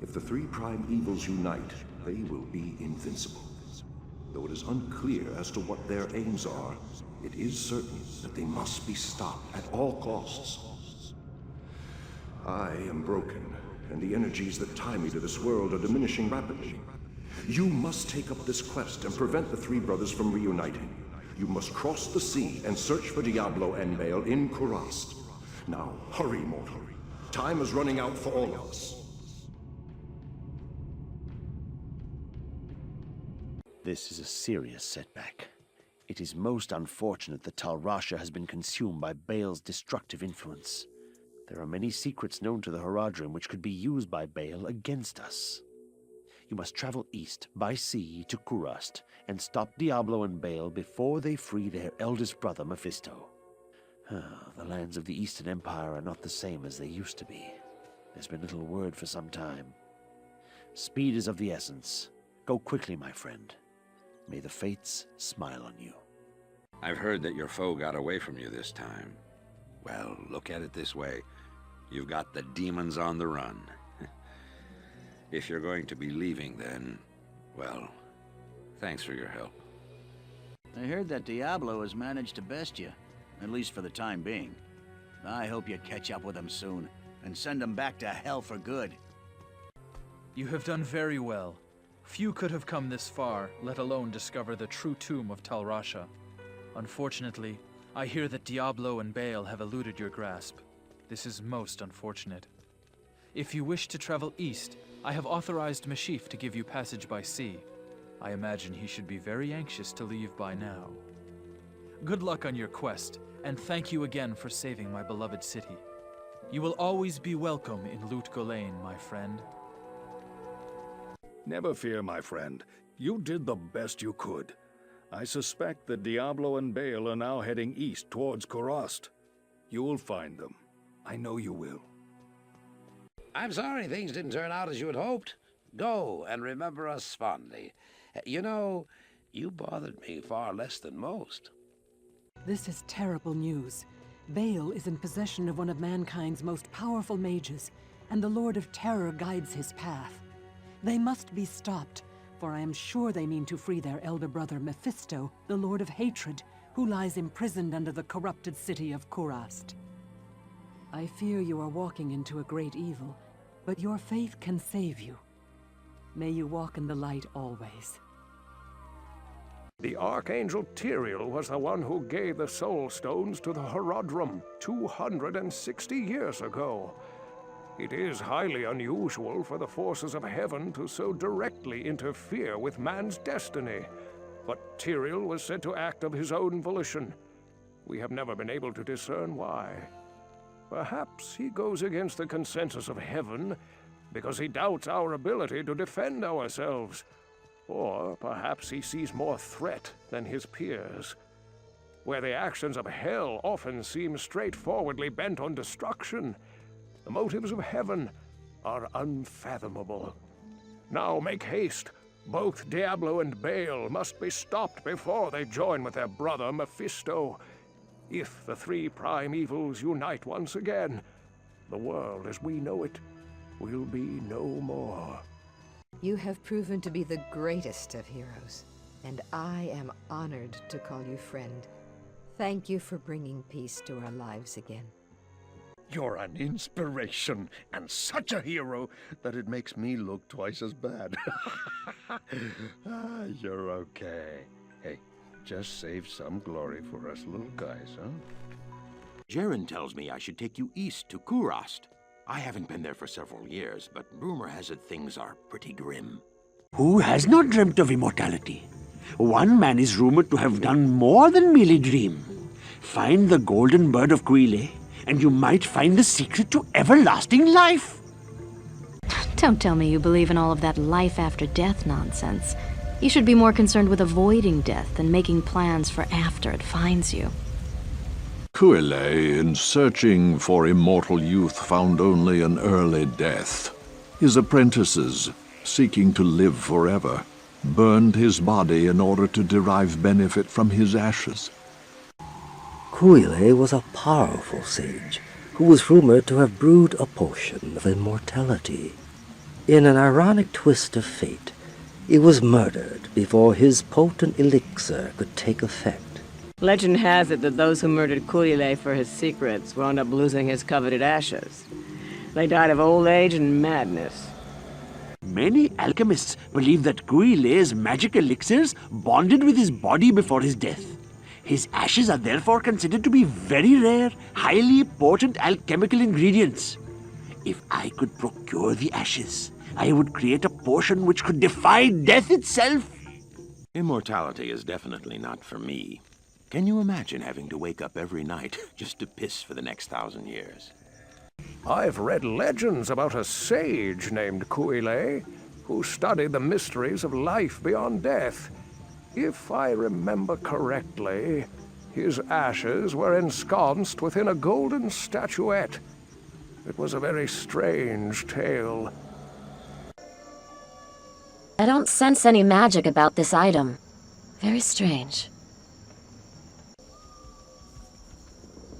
If the three prime evils unite, they will be invincible. Though it is unclear as to what their aims are, it is certain that they must be stopped at all costs. I am broken, and the energies that tie me to this world are diminishing rapidly. You must take up this quest and prevent the three brothers from reuniting. You must cross the sea and search for Diablo and Baal in Kurast. Now, hurry, mortal. Time is running out for all of us. This is a serious setback. It is most unfortunate that Tal Rasha has been consumed by Baal's destructive influence. There are many secrets known to the Haradrim which could be used by Baal against us. You must travel east by sea to Kurast and stop Diablo and Baal before they free their eldest brother, Mephisto. The lands of the Eastern Empire are not the same as they used to be. There's been little word for some time. Speed is of the essence. Go quickly, my friend. May the fates smile on you. I've heard that your foe got away from you this time. Well, look at it this way. You've got the demons on the run. If you're going to be leaving, then, well, thanks for your help. I heard that Diablo has managed to best you, at least for the time being. I hope you catch up with him soon, and send him back to hell for good. You have done very well. Few could have come this far, let alone discover the true tomb of Tal Rasha. Unfortunately, I hear that Diablo and Baal have eluded your grasp. This is most unfortunate. If you wish to travel east, I have authorized Mashif to give you passage by sea. I imagine he should be very anxious to leave by now. Good luck on your quest, and thank you again for saving my beloved city. You will always be welcome in Lut Gholein, my friend. Never fear, my friend. You did the best you could. I suspect that Diablo and Baal are now heading east towards Kurast. You will find them. I know you will. I'm sorry things didn't turn out as you had hoped. Go and remember us fondly. You know, you bothered me far less than most. This is terrible news. Baal is in possession of one of mankind's most powerful mages, and the Lord of Terror guides his path. They must be stopped, for I am sure they mean to free their elder brother Mephisto, the Lord of Hatred, who lies imprisoned under the corrupted city of Kurast. I fear you are walking into a great evil, but your faith can save you. May you walk in the light always. The Archangel Tyrael was the one who gave the Soul Stones to the Haradrim 260 years ago. It is highly unusual for the forces of heaven to so directly interfere with man's destiny, but Tyrael was said to act of his own volition. We have never been able to discern why. Perhaps he goes against the consensus of heaven because he doubts our ability to defend ourselves. Or perhaps he sees more threat than his peers. Where the actions of hell often seem straightforwardly bent on destruction, the motives of heaven are unfathomable. Now make haste. Both Diablo and Baal must be stopped before they join with their brother Mephisto. If the three prime evils unite once again, the world as we know it will be no more. You have proven to be the greatest of heroes, and I am honored to call you friend. Thank you for bringing peace to our lives again. You're an inspiration, and such a hero that it makes me look twice as bad. You're okay. Hey, just save some glory for us little guys, huh? Jaren tells me I should take you east to Kurast. I haven't been there for several years, but rumor has it things are pretty grim. Who has not dreamt of immortality? One man is rumored to have done more than merely dream. Find the golden bird of Guile, and you might find the secret to everlasting life. Don't tell me you believe in all of that life after death nonsense. You should be more concerned with avoiding death than making plans for after it finds you. Kuile, in searching for immortal youth, found only an early death. His apprentices, seeking to live forever, burned his body in order to derive benefit from his ashes. Kuile was a powerful sage who was rumored to have brewed a potion of immortality. In an ironic twist of fate, he was murdered before his potent elixir could take effect. Legend has it that those who murdered Kuile for his secrets wound up losing his coveted ashes. They died of old age and madness. Many alchemists believe that Kuile's magic elixirs bonded with his body before his death. His ashes are therefore considered to be very rare, highly potent alchemical ingredients. If I could procure the ashes, I would create a potion which could defy death itself. Immortality is definitely not for me. Can you imagine having to wake up every night just to piss for the next 1,000 years? I've read legends about a sage named Kuile who studied the mysteries of life beyond death. If I remember correctly, his ashes were ensconced within a golden statuette. It was a very strange tale. I don't sense any magic about this item. Very strange.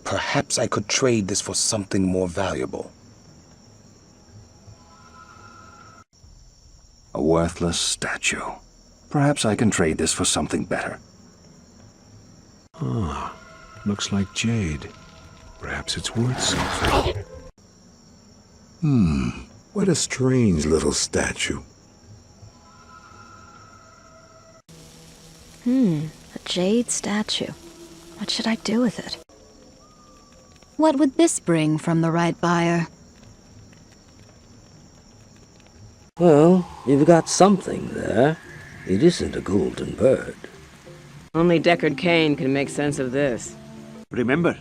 Perhaps I could trade this for something more valuable. A worthless statue. Perhaps I can trade this for something better. Ah, looks like jade. Perhaps it's worth something. What a strange little statue. A jade statue. What should I do with it? What would this bring from the right buyer? Well, you've got something there. It isn't a golden bird. Only Deckard Cain can make sense of this. Remember,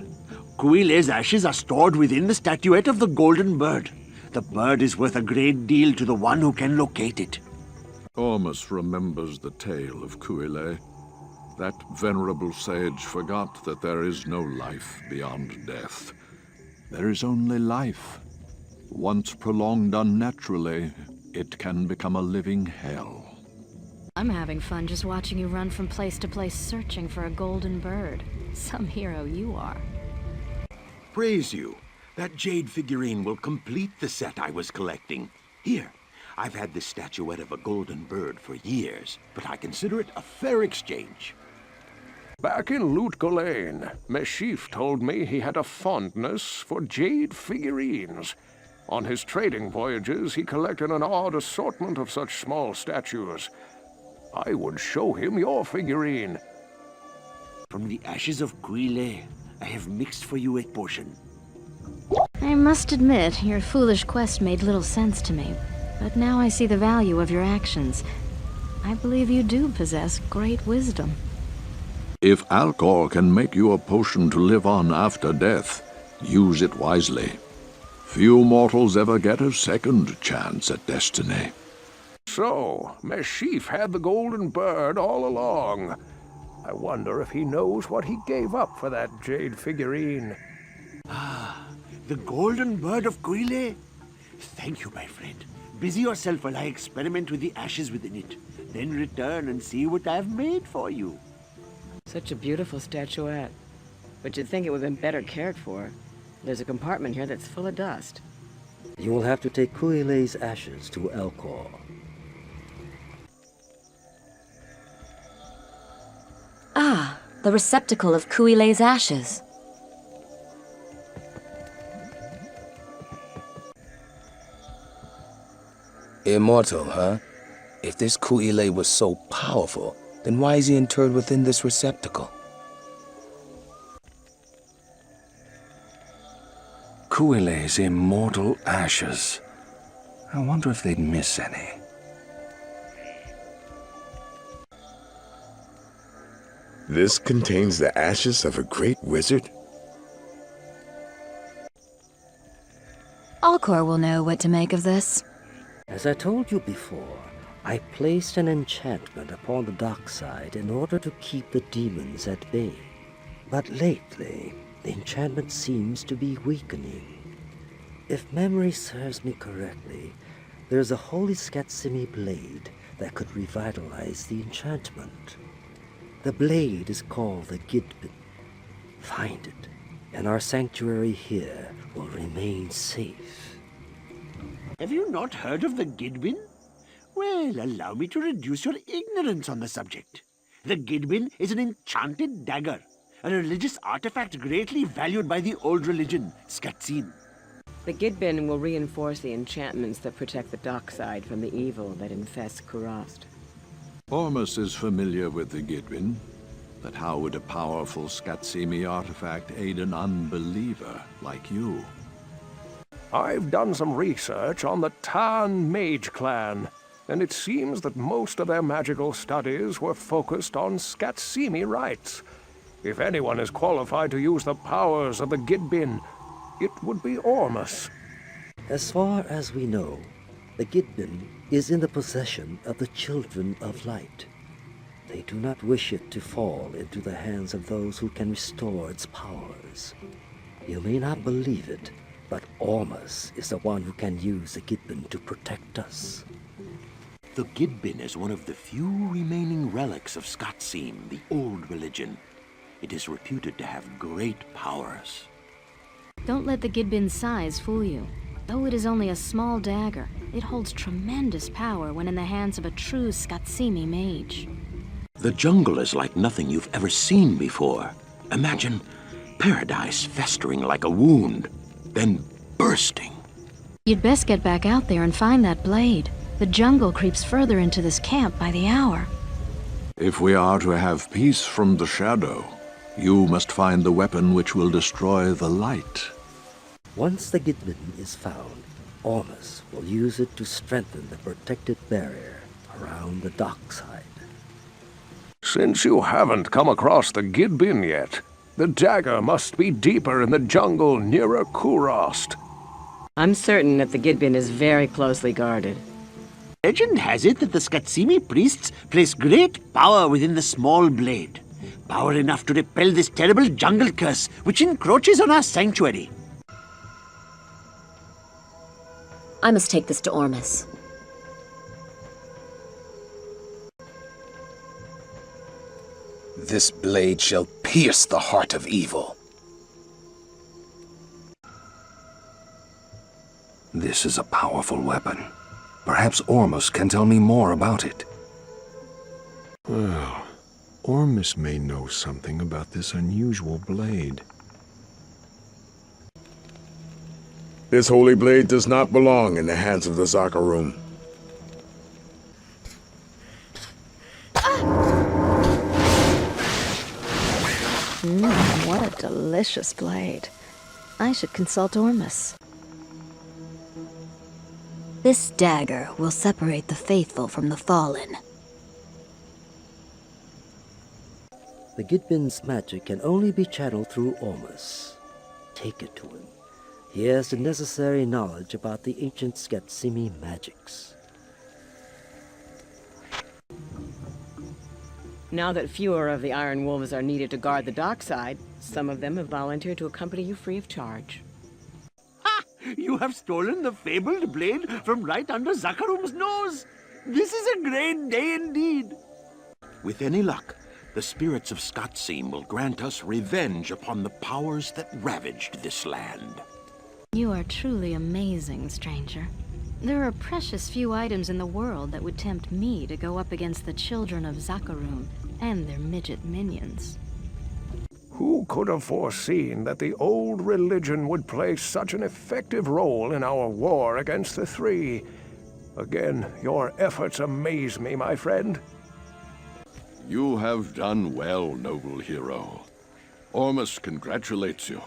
Kuile's ashes are stored within the statuette of the golden bird. The bird is worth a great deal to the one who can locate it. Ormus remembers the tale of Kuile. That venerable sage forgot that there is no life beyond death. There is only life. Once prolonged unnaturally, it can become a living hell. I'm having fun just watching you run from place to place searching for a golden bird. Some hero you are. Praise you. That jade figurine will complete the set I was collecting. Here, I've had this statuette of a golden bird for years, but I consider it a fair exchange. Back in Loot Golain, Meshif told me he had a fondness for jade figurines. On his trading voyages, he collected an odd assortment of such small statues. I would show him your figurine. From the ashes of Kuile, I have mixed for you a potion. I must admit, your foolish quest made little sense to me. But now I see the value of your actions. I believe you do possess great wisdom. If Alcor can make you a potion to live on after death, use it wisely. Few mortals ever get a second chance at destiny. So, Meshif had the golden bird all along. I wonder if he knows what he gave up for that jade figurine. Ah, the golden bird of Kuile? Thank you, my friend. Busy yourself while I experiment with the ashes within it. Then return and see what I've made for you. Such a beautiful statuette. But you'd think it would have been better cared for. There's a compartment here that's full of dust. You will have to take Kuile's ashes to Alcor. Ah, the receptacle of Kuile's ashes. Immortal, huh? If this Kuile was so powerful, then why is he interred within this receptacle? Kuile's immortal ashes. I wonder if they'd miss any. This contains the ashes of a great wizard? Alcor will know what to make of this. As I told you before, I placed an enchantment upon the dockside in order to keep the demons at bay. But lately, the enchantment seems to be weakening. If memory serves me correctly, there's a holy Skatsimi blade that could revitalize the enchantment. The blade is called the Gidbin. Find it, and our sanctuary here will remain safe. Have you not heard of the Gidbin? Well, allow me to reduce your ignorance on the subject. The Gidbin is an enchanted dagger, a religious artifact greatly valued by the old religion, Skatsim. The Gidbin will reinforce the enchantments that protect the dockside from the evil that infests Kurast. Ormus is familiar with the Gidbin, but how would a powerful Skatsimi artifact aid an unbeliever like you? I've done some research on the Tan Mage clan, and it seems that most of their magical studies were focused on Skatsimi rites. If anyone is qualified to use the powers of the Gidbin, it would be Ormus. As far as we know, the Gidbin is in the possession of the Children of Light. They do not wish it to fall into the hands of those who can restore its powers. You may not believe it, but Ormus is the one who can use the Gidbin to protect us. The Gidbin is one of the few remaining relics of Skatsim, the old religion. It is reputed to have great powers. Don't let the Gidbin's size fool you. Though it is only a small dagger, it holds tremendous power when in the hands of a true Skatsimi mage. The jungle is like nothing you've ever seen before. Imagine paradise festering like a wound, then bursting. You'd best get back out there and find that blade. The jungle creeps further into this camp by the hour. If we are to have peace from the shadow, you must find the weapon which will destroy the light. Once the Gidbin is found, Ormus will use it to strengthen the protected barrier around the dockside. Since you haven't come across the Gidbin yet, the dagger must be deeper in the jungle nearer Kurast. I'm certain that the Gidbin is very closely guarded. Legend has it that the Skatsimi priests place great power within the small blade. Power enough to repel this terrible jungle curse which encroaches on our sanctuary. I must take this to Ormus. This blade shall pierce the heart of evil. This is a powerful weapon. Perhaps Ormus can tell me more about it. Well, Ormus may know something about this unusual blade. This holy blade does not belong in the hands of the Zakarum. What a delicious blade. I should consult Ormus. This dagger will separate the faithful from the fallen. The Gidbin's magic can only be channeled through Ormus. Take it to him. He has the necessary knowledge about the ancient Skatsimi magics. Now that fewer of the Iron Wolves are needed to guard the dockside, some of them have volunteered to accompany you free of charge. You have stolen the fabled blade from right under Zakarum's nose. This is a great day indeed. With any luck, the spirits of Skatsim will grant us revenge upon the powers that ravaged this land. You are truly amazing, stranger. There are precious few items in the world that would tempt me to go up against the children of Zakarum and their midget minions. Who could have foreseen that the old religion would play such an effective role in our war against the Three? Again, your efforts amaze me, my friend. You have done well, noble hero. Ormus congratulates you.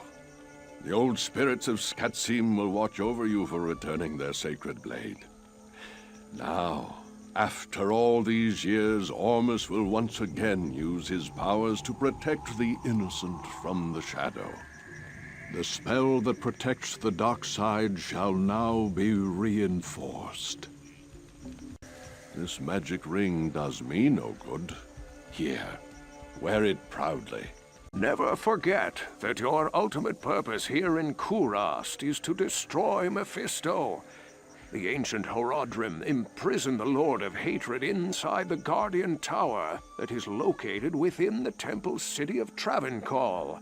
The old spirits of Skatsim will watch over you for returning their sacred blade. Now, after all these years, Ormus will once again use his powers to protect the innocent from the shadow. The spell that protects the dockside shall now be reinforced. This magic ring does me no good. Here, wear it proudly. Never forget that your ultimate purpose here in Kurast is to destroy Mephisto. The ancient Horodrim imprisoned the Lord of Hatred inside the Guardian Tower that is located within the temple city of Travancore.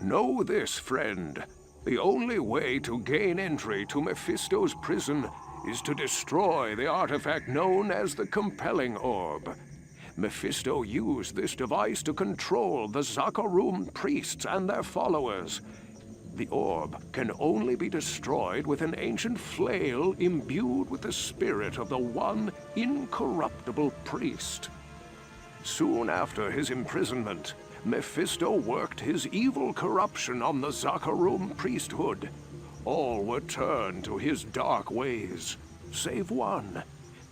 Know this, friend. The only way to gain entry to Mephisto's prison is to destroy the artifact known as the Compelling Orb. Mephisto used this device to control the Zakarum priests and their followers. The orb can only be destroyed with an ancient flail imbued with the spirit of the one incorruptible priest. Soon after his imprisonment, Mephisto worked his evil corruption on the Zakarum priesthood. All were turned to his dark ways, save one,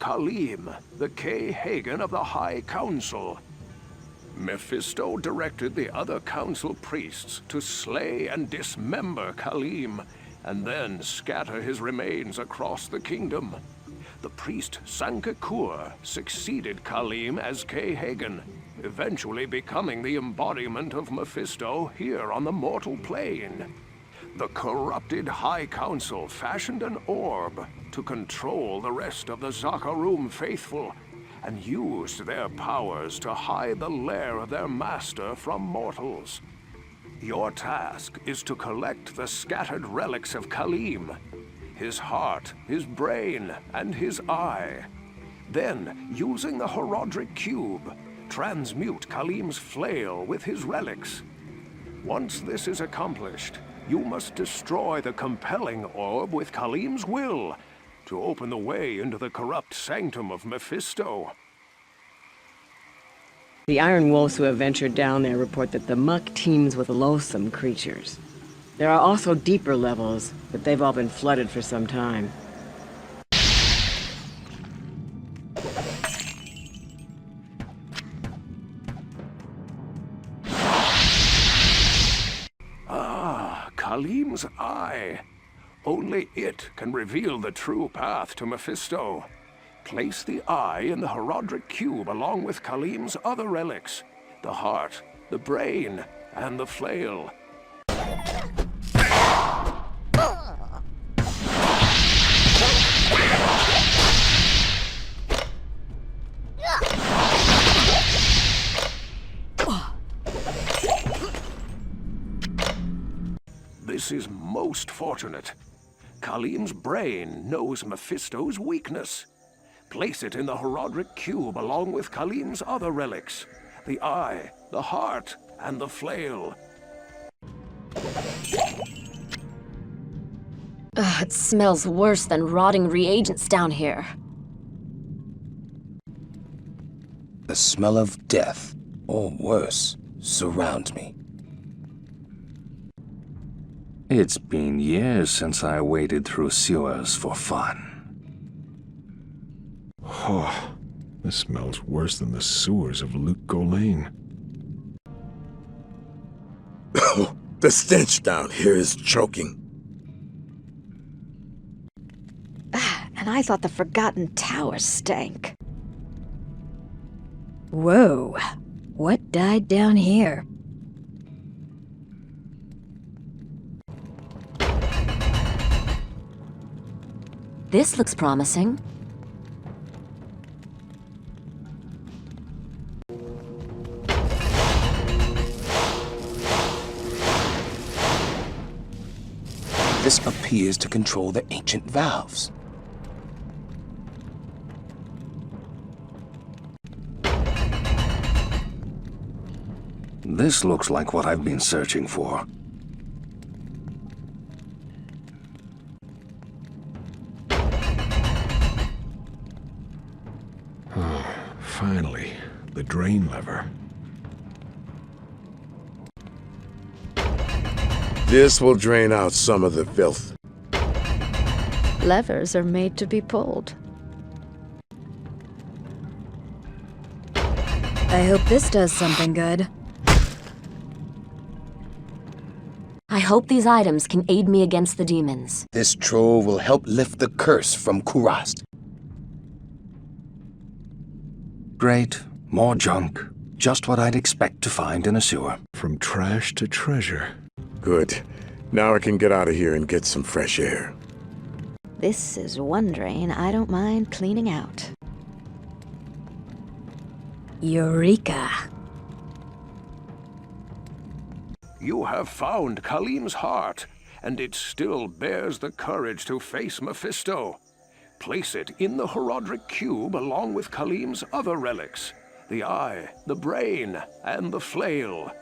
Kalim, the K-Hagen of the High Council. Mephisto directed the other council priests to slay and dismember Kalim, and then scatter his remains across the kingdom. The priest Sankakur succeeded Kalim as K-Hagen, eventually becoming the embodiment of Mephisto here on the mortal plane. The corrupted High Council fashioned an orb to control the rest of the Zakarum faithful, and used their powers to hide the lair of their master from mortals. Your task is to collect the scattered relics of Kalim, his heart, his brain, and his eye. Then, using the Horodric Cube, transmute Kalim's flail with his relics. Once this is accomplished, you must destroy the Compelling Orb with Kalim's will, to open the way into the corrupt sanctum of Mephisto. The Iron Wolves who have ventured down there report that the muck teems with loathsome creatures. There are also deeper levels, but they've all been flooded for some time. Ah, Kalim's eye. Only it can reveal the true path to Mephisto. Place the eye in the Horodric Cube along with Kalim's other relics, the heart, the brain, and the flail. This is most fortunate. Kalim's brain knows Mephisto's weakness. Place it in the Horodric Cube along with Kalim's other relics, the eye, the heart, and the flail. Ugh, it smells worse than rotting reagents down here. The smell of death, or worse, surrounds me. It's been years since I waded through sewers for fun. Oh, this smells worse than the sewers of Luke Golain. Oh, the stench down here is choking. And I thought the Forgotten Tower stank. Whoa, what died down here? This looks promising. This appears to control the ancient valves. This looks like what I've been searching for. Oh, finally, the drain lever. This will drain out some of the filth. Levers are made to be pulled. I hope this does something good. I hope these items can aid me against the demons. This trove will help lift the curse from Kurast. Great, more junk. Just what I'd expect to find in a sewer. From trash to treasure. Good. Now I can get out of here and get some fresh air. This is one drain I don't mind cleaning out. Eureka! You have found Khalim's heart, and it still bears the courage to face Mephisto. Place it in the Horodric Cube along with Khalim's other relics. The eye, the brain, and the flail.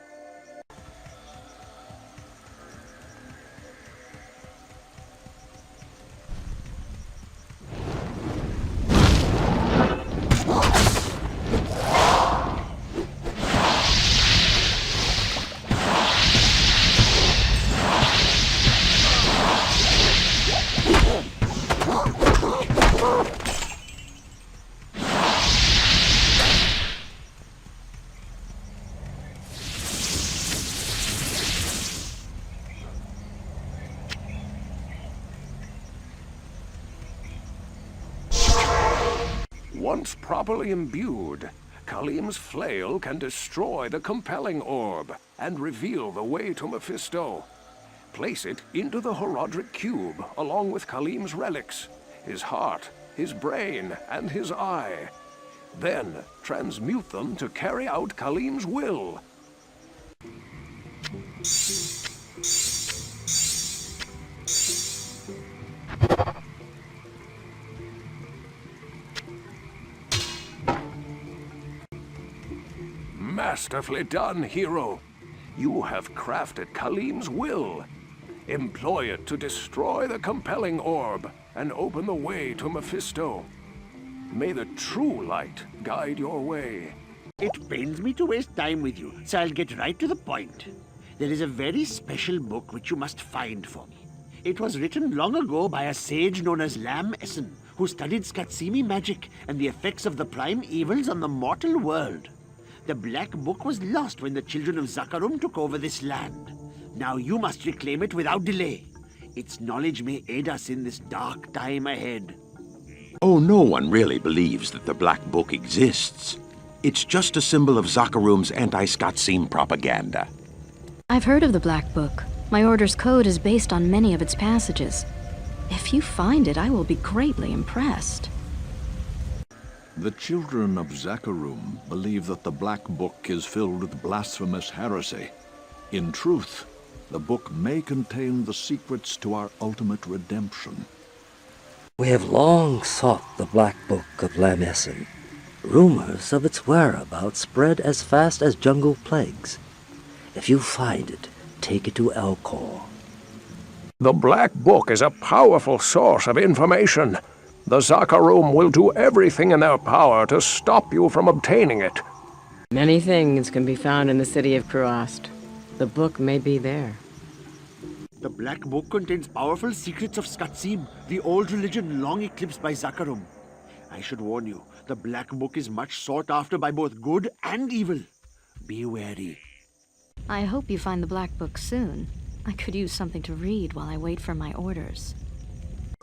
Once properly imbued, Khalim's flail can destroy the compelling orb and reveal the way to Mephisto. Place it into the Horodric Cube along with Khalim's relics, his heart, his brain, and his eye. Then transmute them to carry out Khalim's will. Masterfully done, hero. You have crafted Khalim's will. Employ it to destroy the compelling orb and open the way to Mephisto. May the true light guide your way. It pains me to waste time with you, so I'll get right to the point. There is a very special book which you must find for me. It was written long ago by a sage known as Lam Essen, who studied Skatsimi magic and the effects of the prime evils on the mortal world. The Black Book was lost when the children of Zakarum took over this land. Now you must reclaim it without delay. Its knowledge may aid us in this dark time ahead. Oh, no one really believes that the Black Book exists. It's just a symbol of Zakarum's anti-Skatsim propaganda. I've heard of the Black Book. My order's code is based on many of its passages. If you find it, I will be greatly impressed. The children of Zakarum believe that the Black Book is filled with blasphemous heresy. In truth, the book may contain the secrets to our ultimate redemption. We have long sought the Black Book of Lam Essen. Rumors of its whereabouts spread as fast as jungle plagues. If you find it, take it to Elcor. The Black Book is a powerful source of information. The Zakarum will do everything in their power to stop you from obtaining it. Many things can be found in the city of Kruast. The book may be there. The Black Book contains powerful secrets of Skatsim, the old religion long eclipsed by Zakarum. I should warn you, the Black Book is much sought after by both good and evil. Be wary. I hope you find the Black Book soon. I could use something to read while I wait for my orders.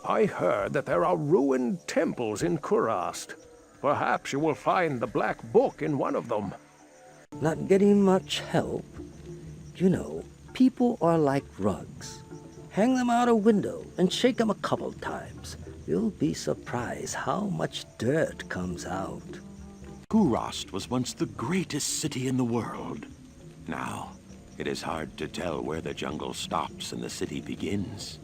I heard that there are ruined temples in Kurast. Perhaps you will find the Black Book in one of them. Not getting much help. You know, people are like rugs. Hang them out a window and shake them a couple times. You'll be surprised how much dirt comes out. Kurast was once the greatest city in the world. Now, it is hard to tell where the jungle stops and the city begins.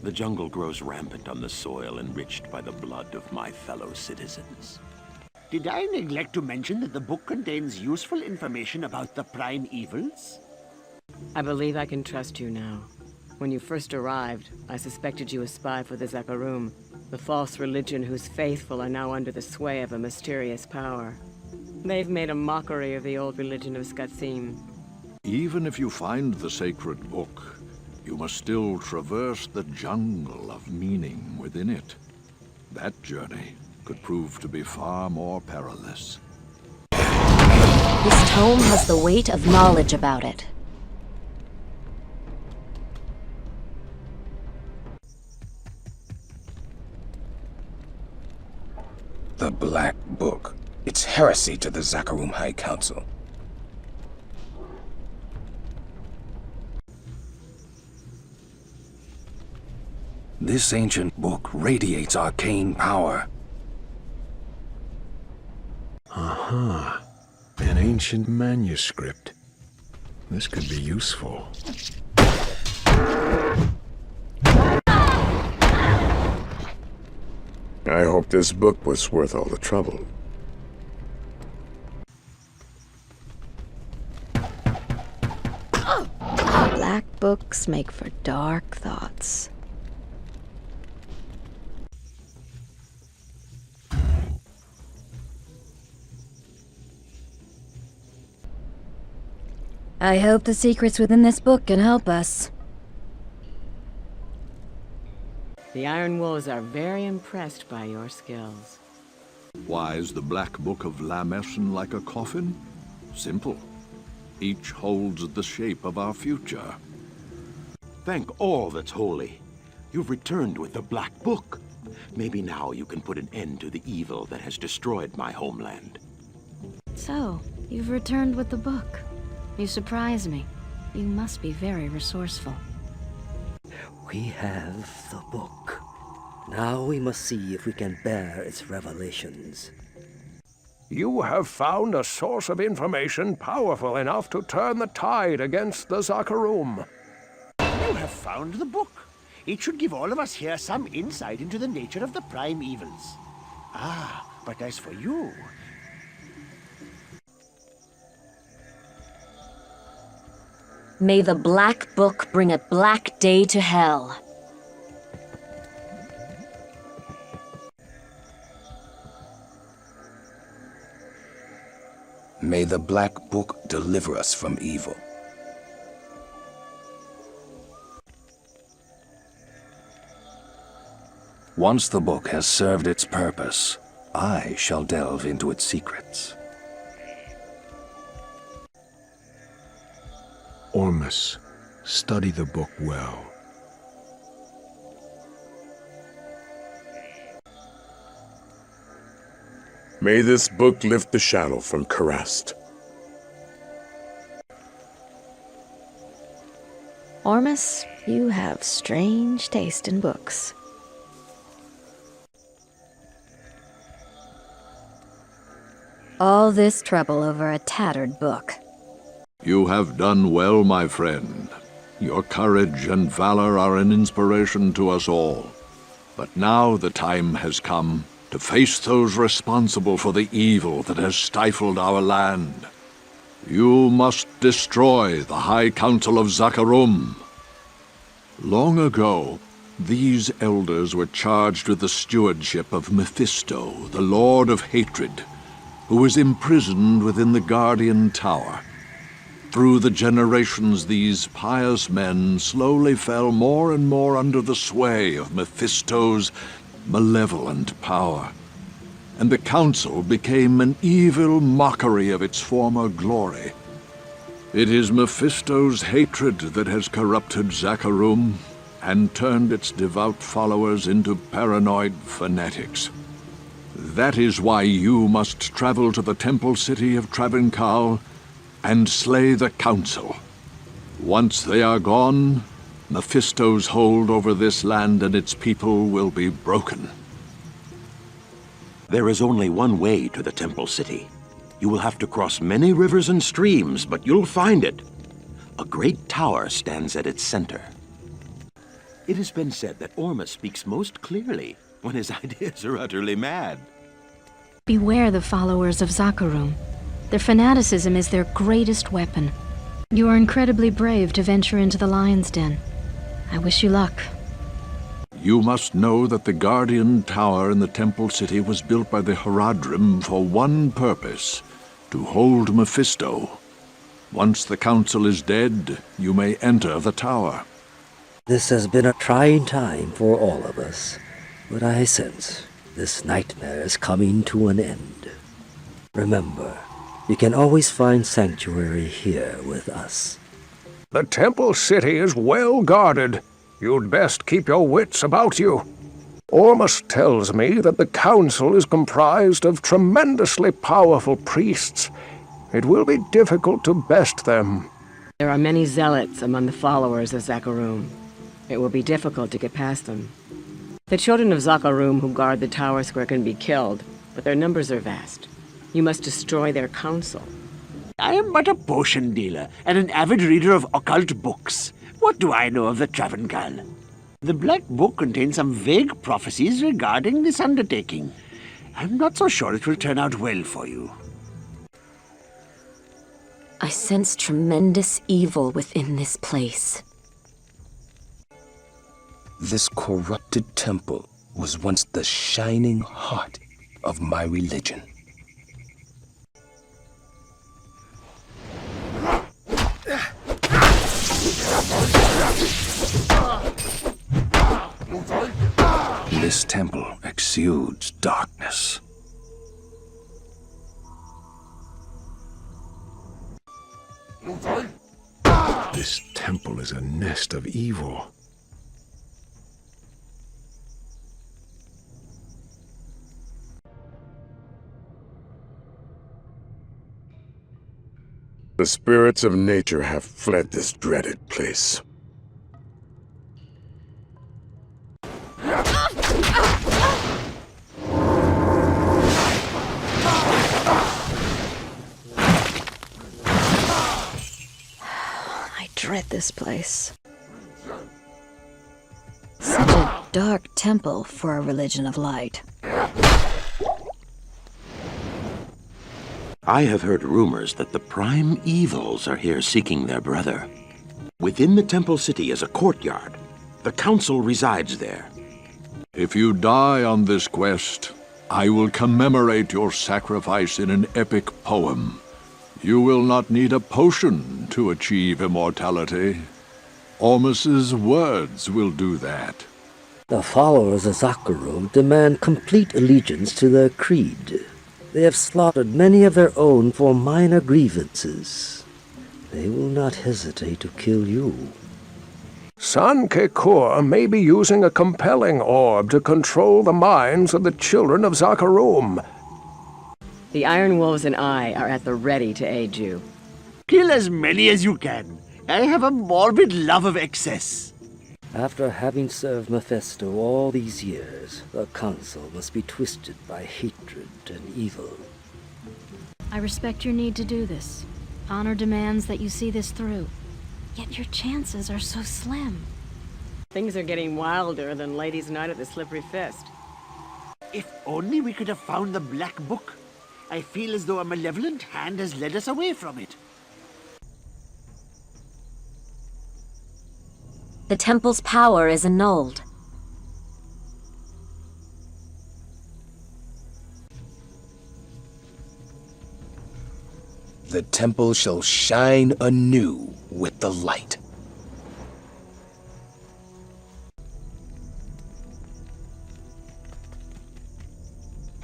The jungle grows rampant on the soil enriched by the blood of my fellow citizens. Did I neglect to mention that the book contains useful information about the prime evils? I believe I can trust you now. When you first arrived, I suspected you a spy for the Zakarum, the false religion whose faithful are now under the sway of a mysterious power. They've made a mockery of the old religion of Skatsim. Even if you find the sacred book, you must still traverse the jungle of meaning within it. That journey could prove to be far more perilous. This tome has the weight of knowledge about it. The Black Book. It's heresy to the Zakarum High Council. This ancient book radiates arcane power. Uh-huh. An ancient manuscript. This could be useful. I hope this book was worth all the trouble. Black books make for dark thoughts. I hope the secrets within this book can help us. The Iron Wolves are very impressed by your skills. Why is the Black Book of Lamessen like a coffin? Simple. Each holds the shape of our future. Thank all that's holy. You've returned with the Black Book. Maybe now you can put an end to the evil that has destroyed my homeland. So, you've returned with the book. You surprise me. You must be very resourceful. We have the book. Now we must see if we can bear its revelations. You have found a source of information powerful enough to turn the tide against the Zakarum. You have found the book. It should give all of us here some insight into the nature of the prime evils. Ah, but as for you... May the Black Book bring a black day to hell. May the Black Book deliver us from evil. Once the book has served its purpose, I shall delve into its secrets. Ormus, study the book well. May this book lift the shadow from Karest. Ormus, you have strange taste in books. All this trouble over a tattered book. You have done well, my friend. Your courage and valor are an inspiration to us all. But now the time has come to face those responsible for the evil that has stifled our land. You must destroy the High Council of Zakarum. Long ago, these elders were charged with the stewardship of Mephisto, the Lord of Hatred, who was imprisoned within the Guardian Tower. Through the generations, these pious men slowly fell more and more under the sway of Mephisto's malevolent power, and the Council became an evil mockery of its former glory. It is Mephisto's hatred that has corrupted Zakarum and turned its devout followers into paranoid fanatics. That is why you must travel to the temple city of Travancal and slay the Council. Once they are gone, Mephisto's hold over this land and its people will be broken. There is only one way to the temple city. You will have to cross many rivers and streams, but you'll find it. A great tower stands at its center. It has been said that Ormus speaks most clearly when his ideas are utterly mad. Beware the followers of Zakarum. Their fanaticism is their greatest weapon. You are incredibly brave to venture into the Lion's Den. I wish you luck. You must know that the Guardian Tower in the Temple City was built by the Haradrim for one purpose: to hold Mephisto. Once the Council is dead, you may enter the tower. This has been a trying time for all of us, but I sense this nightmare is coming to an end. Remember, you can always find sanctuary here with us. The temple city is well guarded. You'd best keep your wits about you. Ormus tells me that the council is comprised of tremendously powerful priests. It will be difficult to best them. There are many zealots among the followers of Zakarum. It will be difficult to get past them. The children of Zakarum who guard the tower square can be killed, but their numbers are vast. You must destroy their council. I am but a potion dealer and an avid reader of occult books. What do I know of the Travangal? The Black Book contains some vague prophecies regarding this undertaking. I'm not so sure it will turn out well for you. I sense tremendous evil within this place. This corrupted temple was once the shining heart of my religion. This temple exudes darkness. This temple is a nest of evil. The spirits of nature have fled this dreaded place. I dread this place. Such a dark temple for a religion of light. I have heard rumors that the prime evils are here seeking their brother. Within the temple city is a courtyard. The council resides there. If you die on this quest, I will commemorate your sacrifice in an epic poem. You will not need a potion to achieve immortality. Ormus's words will do that. The followers of Zakarum demand complete allegiance to their creed. They have slaughtered many of their own for minor grievances. They will not hesitate to kill you. San Kekur may be using a compelling orb to control the minds of the children of Zakarum. The Iron Wolves and I are at the ready to aid you. Kill as many as you can. I have a morbid love of excess. After having served Mephisto all these years, the council must be twisted by hatred and evil. I respect your need to do this. Honor demands that you see this through. Yet your chances are so slim. Things are getting wilder than Ladies' Night at the Slippery Fist. If only we could have found the Black Book. I feel as though a malevolent hand has led us away from it. The temple's power is annulled. The temple shall shine anew with the light.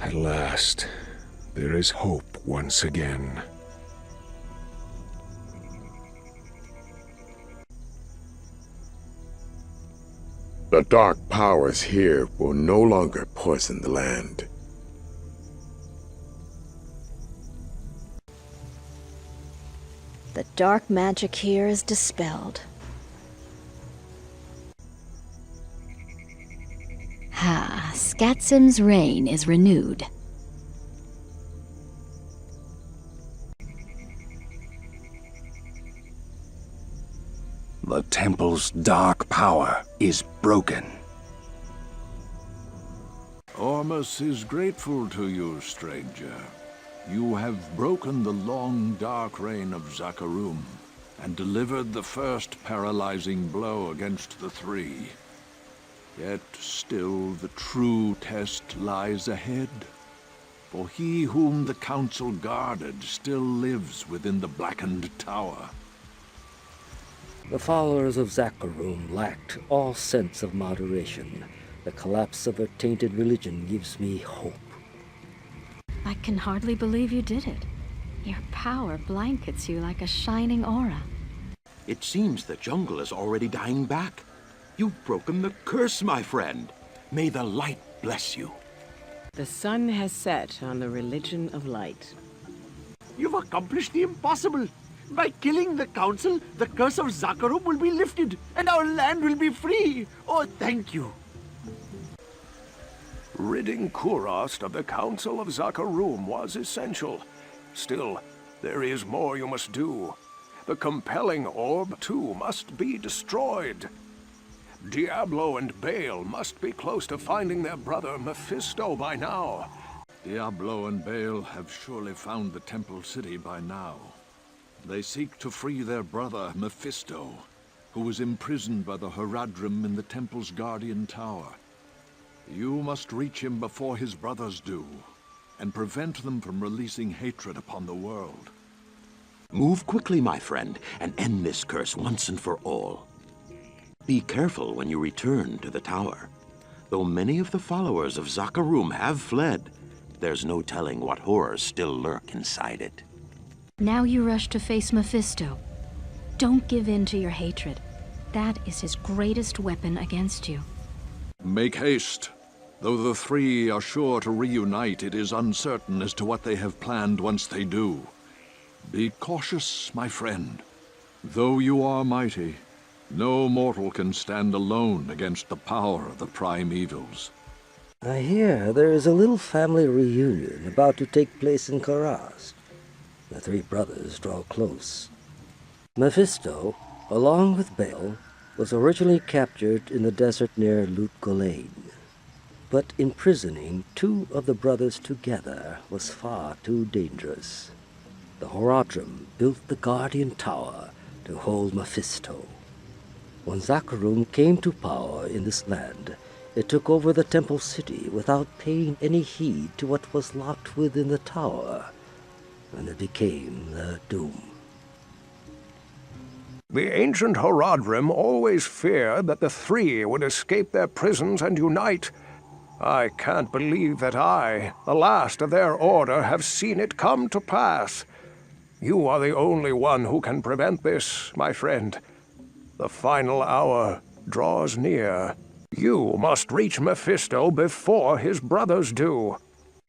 At last, there is hope once again. The dark powers here will no longer poison the land. The dark magic here is dispelled. Ha, Skatsim's reign is renewed. The temple's dark power is broken. Ormus is grateful to you, stranger. You have broken the long, dark reign of Zakarum and delivered the first paralyzing blow against the three. Yet still the true test lies ahead. For he whom the council guarded still lives within the blackened tower. The followers of Zakarum lacked all sense of moderation. The collapse of her tainted religion gives me hope. I can hardly believe you did it. Your power blankets you like a shining aura. It seems the jungle is already dying back. You've broken the curse, my friend. May the light bless you. The sun has set on the religion of light. You've accomplished the impossible. By killing the council, the curse of Zakarum will be lifted, and our land will be free. Oh, thank you. Ridding Kurast of the Council of Zakarum was essential. Still, there is more you must do. The compelling orb, too, must be destroyed. Diablo and Baal must be close to finding their brother Mephisto by now. Diablo and Baal have surely found the Temple City by now. They seek to free their brother Mephisto, who was imprisoned by the Horadrim in the Temple's Guardian Tower. You must reach him before his brothers do, and prevent them from releasing hatred upon the world. Move quickly, my friend, and end this curse once and for all. Be careful when you return to the tower. Though many of the followers of Zakarum have fled, there's no telling what horrors still lurk inside it. Now you rush to face Mephisto. Don't give in to your hatred. That is his greatest weapon against you. Make haste. Though the three are sure to reunite, it is uncertain as to what they have planned once they do. Be cautious, my friend. Though you are mighty, no mortal can stand alone against the power of the prime evils. I hear there is a little family reunion about to take place in Kurast. The three brothers draw close. Mephisto, along with Baal, was originally captured in the desert near Lut Gholein. But imprisoning two of the brothers together was far too dangerous. The Horadrim built the Guardian Tower to hold Mephisto. When Zakarum came to power in this land, it took over the Temple City without paying any heed to what was locked within the tower, and it became their doom. The ancient Horadrim always feared that the three would escape their prisons and unite. I can't believe that I, the last of their order, have seen it come to pass. You are the only one who can prevent this, my friend. The final hour draws near. You must reach Mephisto before his brothers do.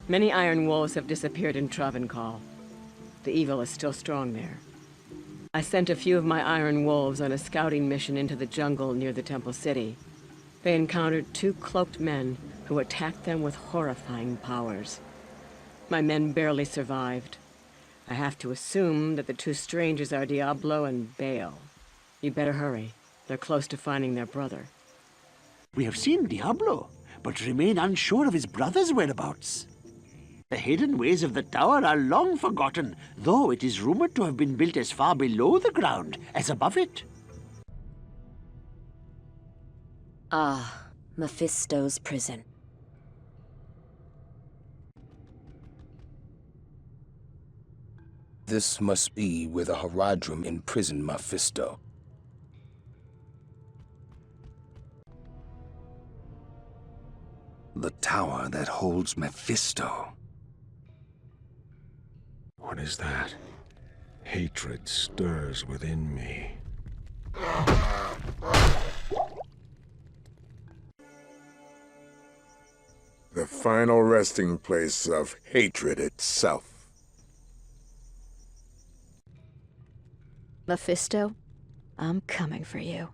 Many Iron Wolves have disappeared in Travancore. The evil is still strong there. I sent a few of my Iron Wolves on a scouting mission into the jungle near the Temple City. They encountered two cloaked men who attacked them with horrifying powers. My men barely survived. I have to assume that the two strangers are Diablo and Baal. You better hurry. They're close to finding their brother. We have seen Diablo, but remain unsure of his brother's whereabouts. The hidden ways of the tower are long forgotten, though it is rumored to have been built as far below the ground as above it. Ah, Mephisto's prison. This must be where the Horadrim imprisoned Mephisto. The tower that holds Mephisto. What is that? Hatred stirs within me. The final resting place of hatred itself. Mephisto, I'm coming for you.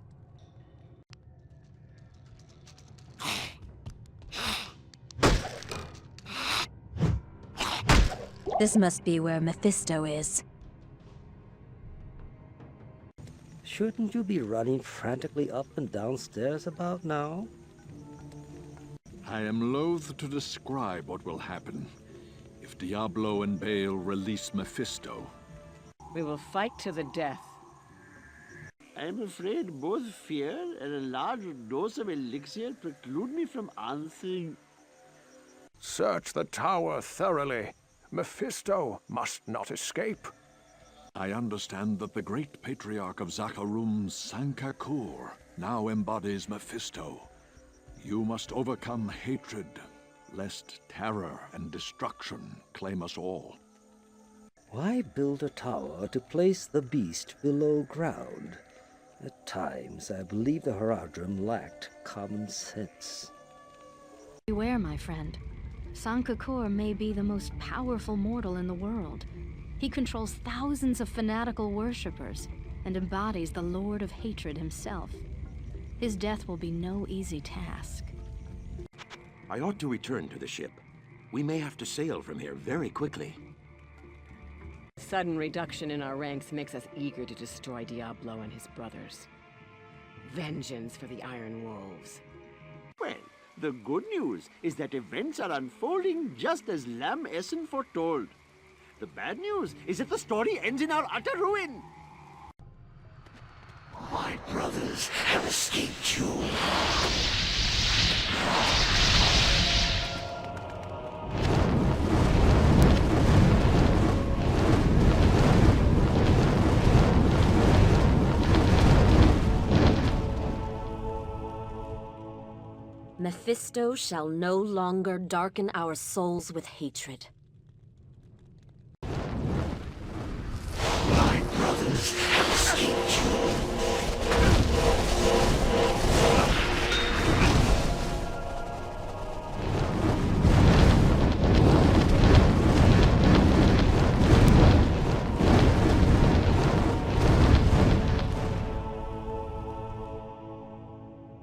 This must be where Mephisto is. Shouldn't you be running frantically up and down stairs about now? I am loath to describe what will happen if Diablo and Baal release Mephisto. We will fight to the death. I'm afraid both fear and a large dose of elixir preclude me from answering. Search the tower thoroughly. Mephisto must not escape. I understand that the great patriarch of Zakarum, Sankakur, now embodies Mephisto. You must overcome hatred, lest terror and destruction claim us all. Why build a tower to place the beast below ground? At times, I believe the Horadrim lacked common sense. Beware, my friend. Sankakur may be the most powerful mortal in the world. He controls thousands of fanatical worshippers and embodies the Lord of Hatred himself. His death will be no easy task. I ought to return to the ship. We may have to sail from here very quickly. Sudden reduction in our ranks makes us eager to destroy Diablo and his brothers. Vengeance for the Iron Wolves. Well, the good news is that events are unfolding just as Lam Essen foretold. The bad news is that the story ends in our utter ruin. My brothers have escaped you. Mephisto shall no longer darken our souls with hatred. My brothers have escaped you.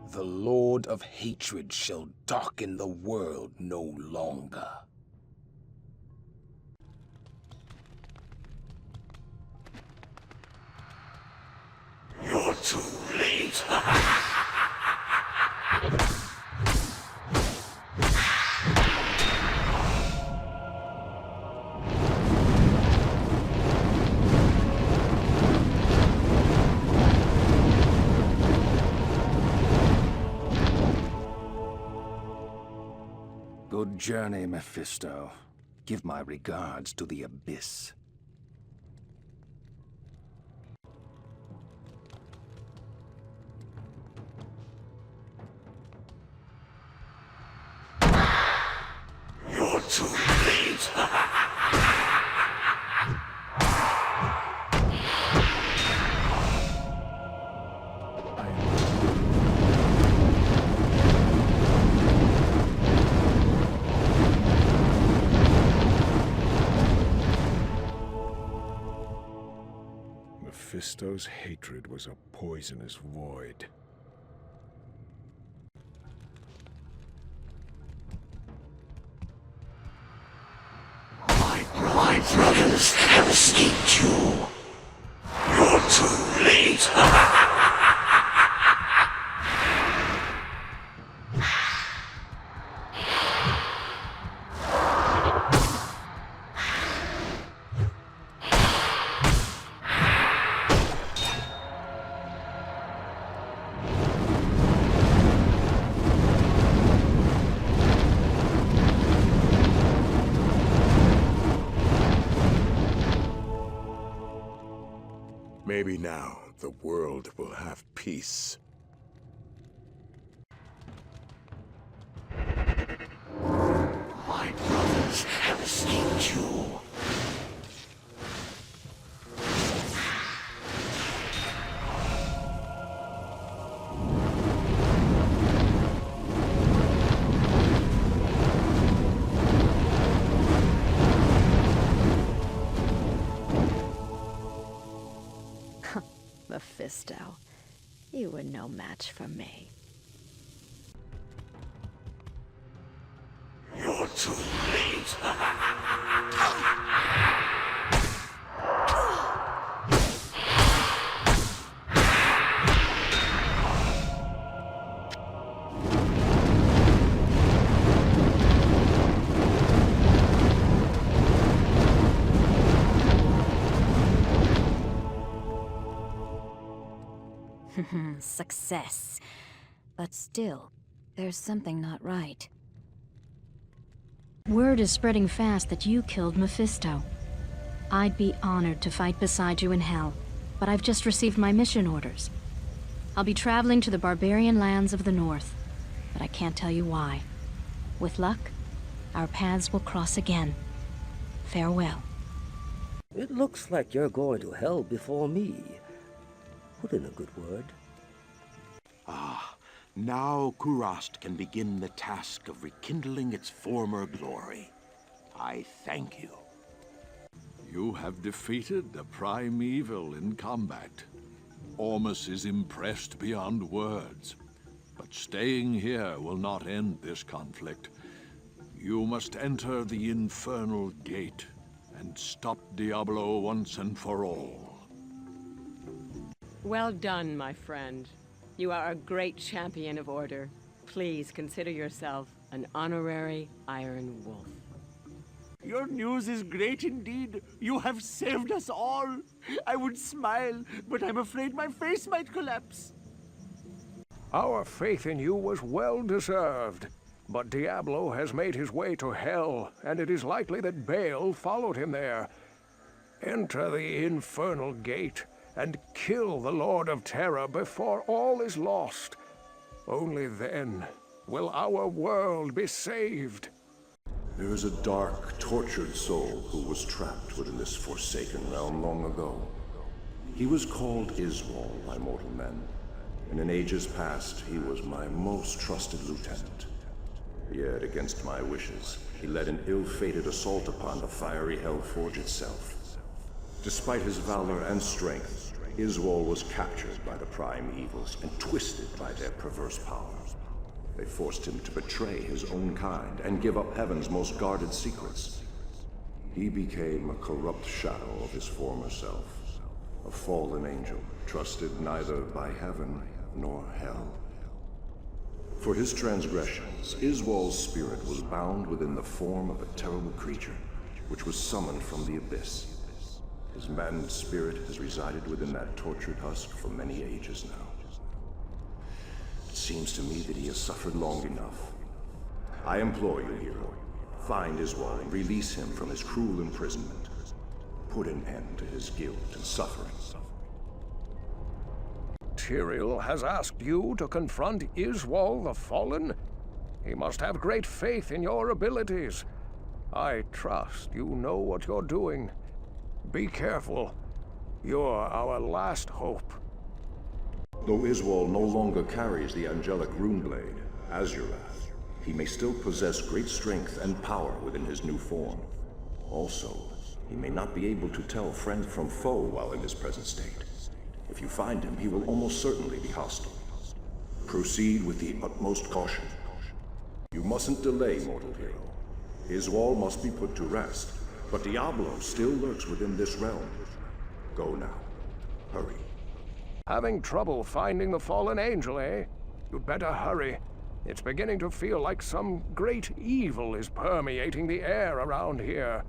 The Lord of Hatred shall darken the world no longer. You're too late. Good journey, Mephisto. Give my regards to the Abyss. You're too late. Mephisto's hatred was a poisonous void. My brothers have escaped you. You're too late. Maybe now the world will have peace. My brothers have escaped you. Mephisto, you were no match for me. You're too late. Success. But still, there's something not right. Word is spreading fast that you killed Mephisto. I'd be honored to fight beside you in hell, but I've just received my mission orders. I'll be traveling to the barbarian lands of the north, but I can't tell you why. With luck, our paths will cross again. Farewell. It looks like you're going to hell before me. Put in a good word. Ah, now Kurast can begin the task of rekindling its former glory. I thank you. You have defeated the primeval in combat. Ormus is impressed beyond words. But staying here will not end this conflict. You must enter the infernal gate and stop Diablo once and for all. Well done, my friend. You are a great champion of order. Please consider yourself an honorary Iron Wolf. Your news is great indeed. You have saved us all. I would smile, but I'm afraid my face might collapse. Our faith in you was well deserved. But Diablo has made his way to hell, and it is likely that Baal followed him there. Enter the infernal gate and kill the Lord of Terror before all is lost. Only then will our world be saved. There is a dark, tortured soul who was trapped within this forsaken realm long ago. He was called Iswal by mortal men, and in ages past he was my most trusted lieutenant. Yet, against my wishes, he led an ill-fated assault upon the fiery Hellforge itself. Despite his valor and strength, Iswal was captured by the Prime Evils and twisted by their perverse power. They forced him to betray his own kind and give up Heaven's most guarded secrets. He became a corrupt shadow of his former self, a fallen angel, trusted neither by Heaven nor Hell. For his transgressions, Iswal's spirit was bound within the form of a terrible creature, which was summoned from the abyss. His maddened spirit has resided within that tortured husk for many ages now. It seems to me that he has suffered long enough. I implore you, hero, find Iswal and release him from his cruel imprisonment. Put an end to his guilt and suffering. Tyrael has asked you to confront Iswal the Fallen? He must have great faith in your abilities. I trust you know what you're doing. Be careful. You're our last hope. Though Iswal no longer carries the angelic runeblade, Azurath, he may still possess great strength and power within his new form. Also, he may not be able to tell friend from foe while in his present state. If you find him, he will almost certainly be hostile. Proceed with the utmost caution. You mustn't delay, mortal hero. Iswal must be put to rest, but Diablo still lurks within this realm. Go now. Hurry. Having trouble finding the fallen angel, eh? You'd better hurry. It's beginning to feel like some great evil is permeating the air around here.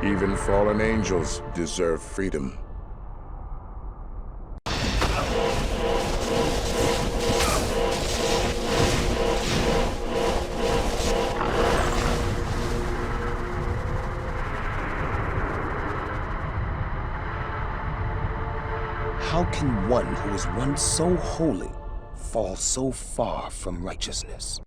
Even fallen angels deserve freedom. How can one who was once so holy fall so far from righteousness?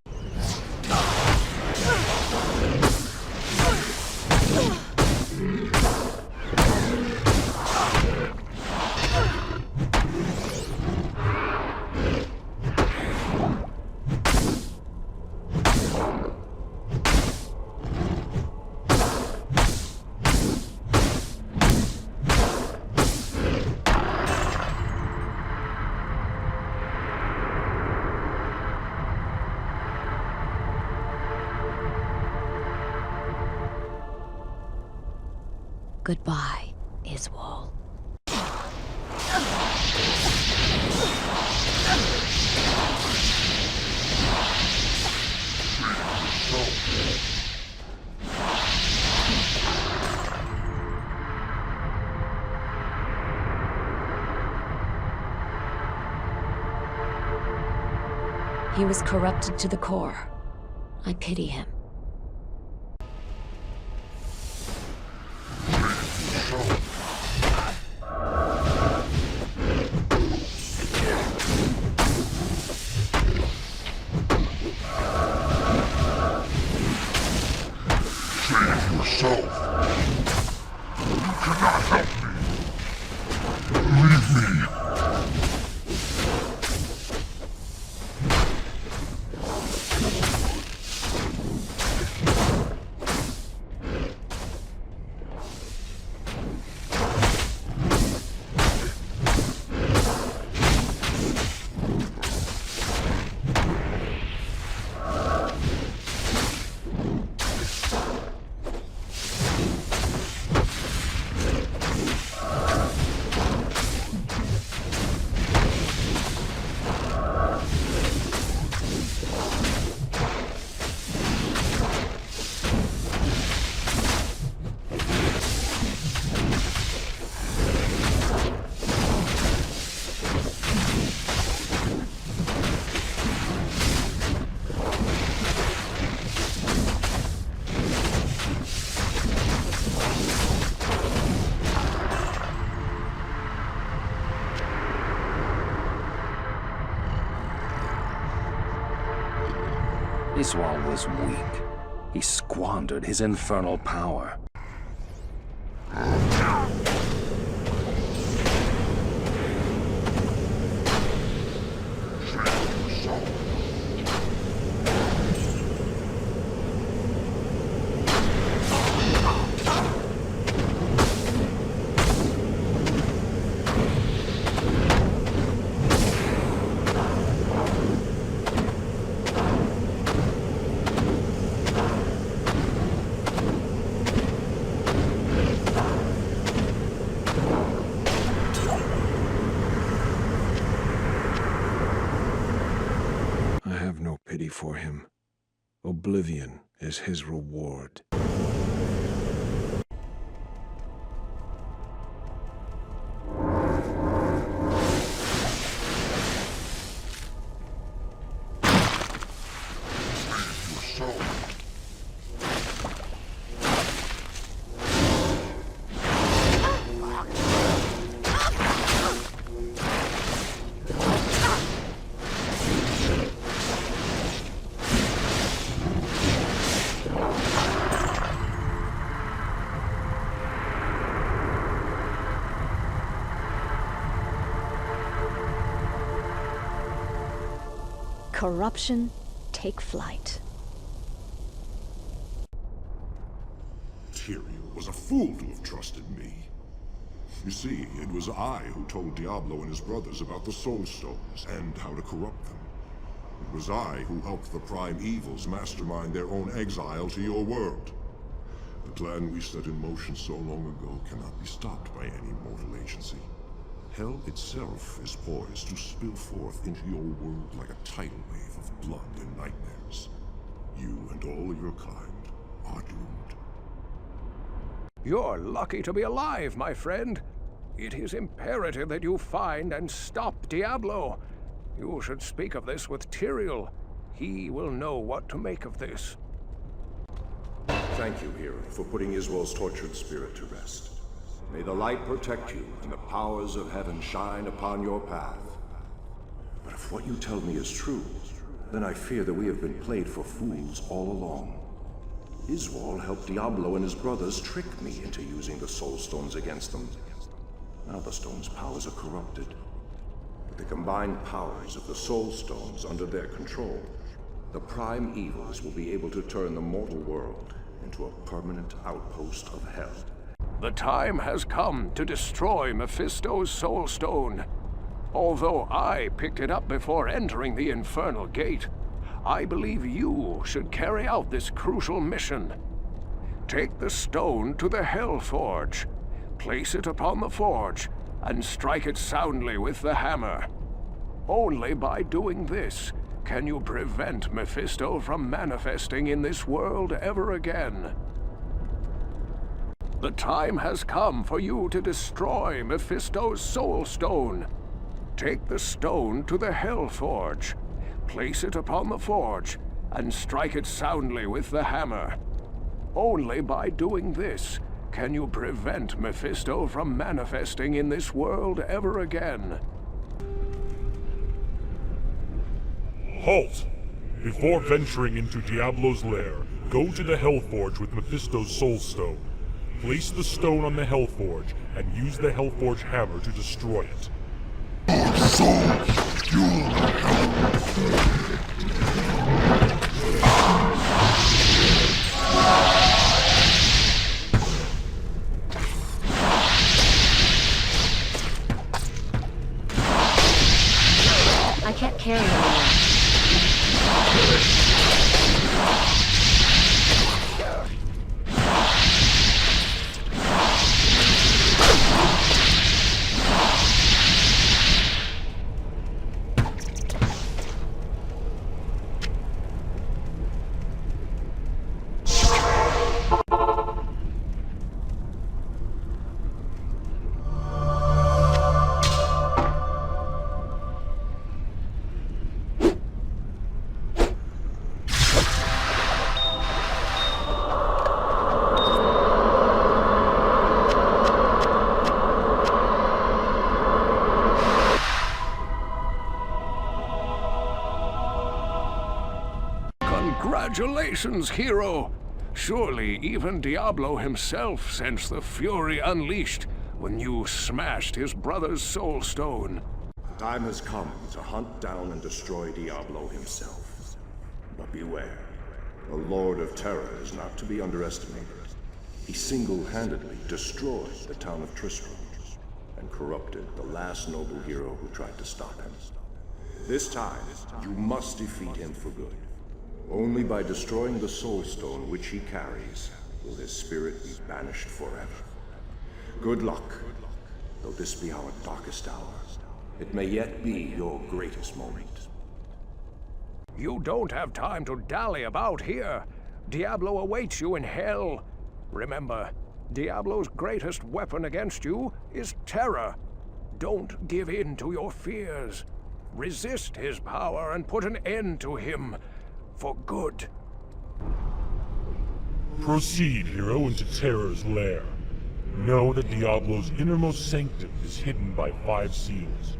Goodbye, Iswal. He was corrupted to the core. I pity him. Save yourself. cannot help me. Leave me. Iswal was weak. He squandered his infernal power. For him. Oblivion is his reward. Corruption, take flight. Tyrael was a fool to have trusted me. You see, it was I who told Diablo and his brothers about the Soul Stones and how to corrupt them. It was I who helped the Prime Evils mastermind their own exile to your world. The plan we set in motion so long ago cannot be stopped by any mortal agency. Hell itself is poised to spill forth into your world like a tidal wave of blood and nightmares. You and all your kind are doomed. You're lucky to be alive, my friend. It is imperative that you find and stop Diablo. You should speak of this with Tyrael. He will know what to make of this. Thank you, hero, for putting Iswal's tortured spirit to rest. May the light protect you and the powers of heaven shine upon your path. But if what you tell me is true, then I fear that we have been played for fools all along. Iswal helped Diablo and his brothers trick me into using the Soul Stones against them. Now the Stones' powers are corrupted. With the combined powers of the Soul Stones under their control, the Prime Evils will be able to turn the mortal world into a permanent outpost of hell. The time has come to destroy Mephisto's Soul Stone. Although I picked it up before entering the Infernal Gate, I believe you should carry out this crucial mission. Take the stone to the Hell Forge, place it upon the forge, and strike it soundly with the hammer. Only by doing this can you prevent Mephisto from manifesting in this world ever again. The time has come for you to destroy Mephisto's Soul Stone. Take the stone to the Hell Forge, place it upon the forge, and strike it soundly with the hammer. Only by doing this can you prevent Mephisto from manifesting in this world ever again. Halt! Before venturing into Diablo's lair, go to the Hellforge with Mephisto's Soul Stone. Place the stone on the Hellforge and use the Hellforge hammer to destroy it. Your soul fuel the I can't carry anymore. Congratulations, hero! Surely even Diablo himself sensed the fury unleashed when you smashed his brother's soul stone. The time has come to hunt down and destroy Diablo himself. But beware, the Lord of Terror is not to be underestimated. He single-handedly destroyed the town of Tristram and corrupted the last noble hero who tried to stop him. This time, you must defeat him for good. Only by destroying the Soul Stone which he carries will his spirit be banished forever. Good luck, though this be our darkest hour. It may yet be your greatest moment. You don't have time to dally about here. Diablo awaits you in hell. Remember, Diablo's greatest weapon against you is terror. Don't give in to your fears. Resist his power and put an end to him. For good. Proceed, hero, into Terror's lair. Know that Diablo's innermost sanctum is hidden by 5 seals.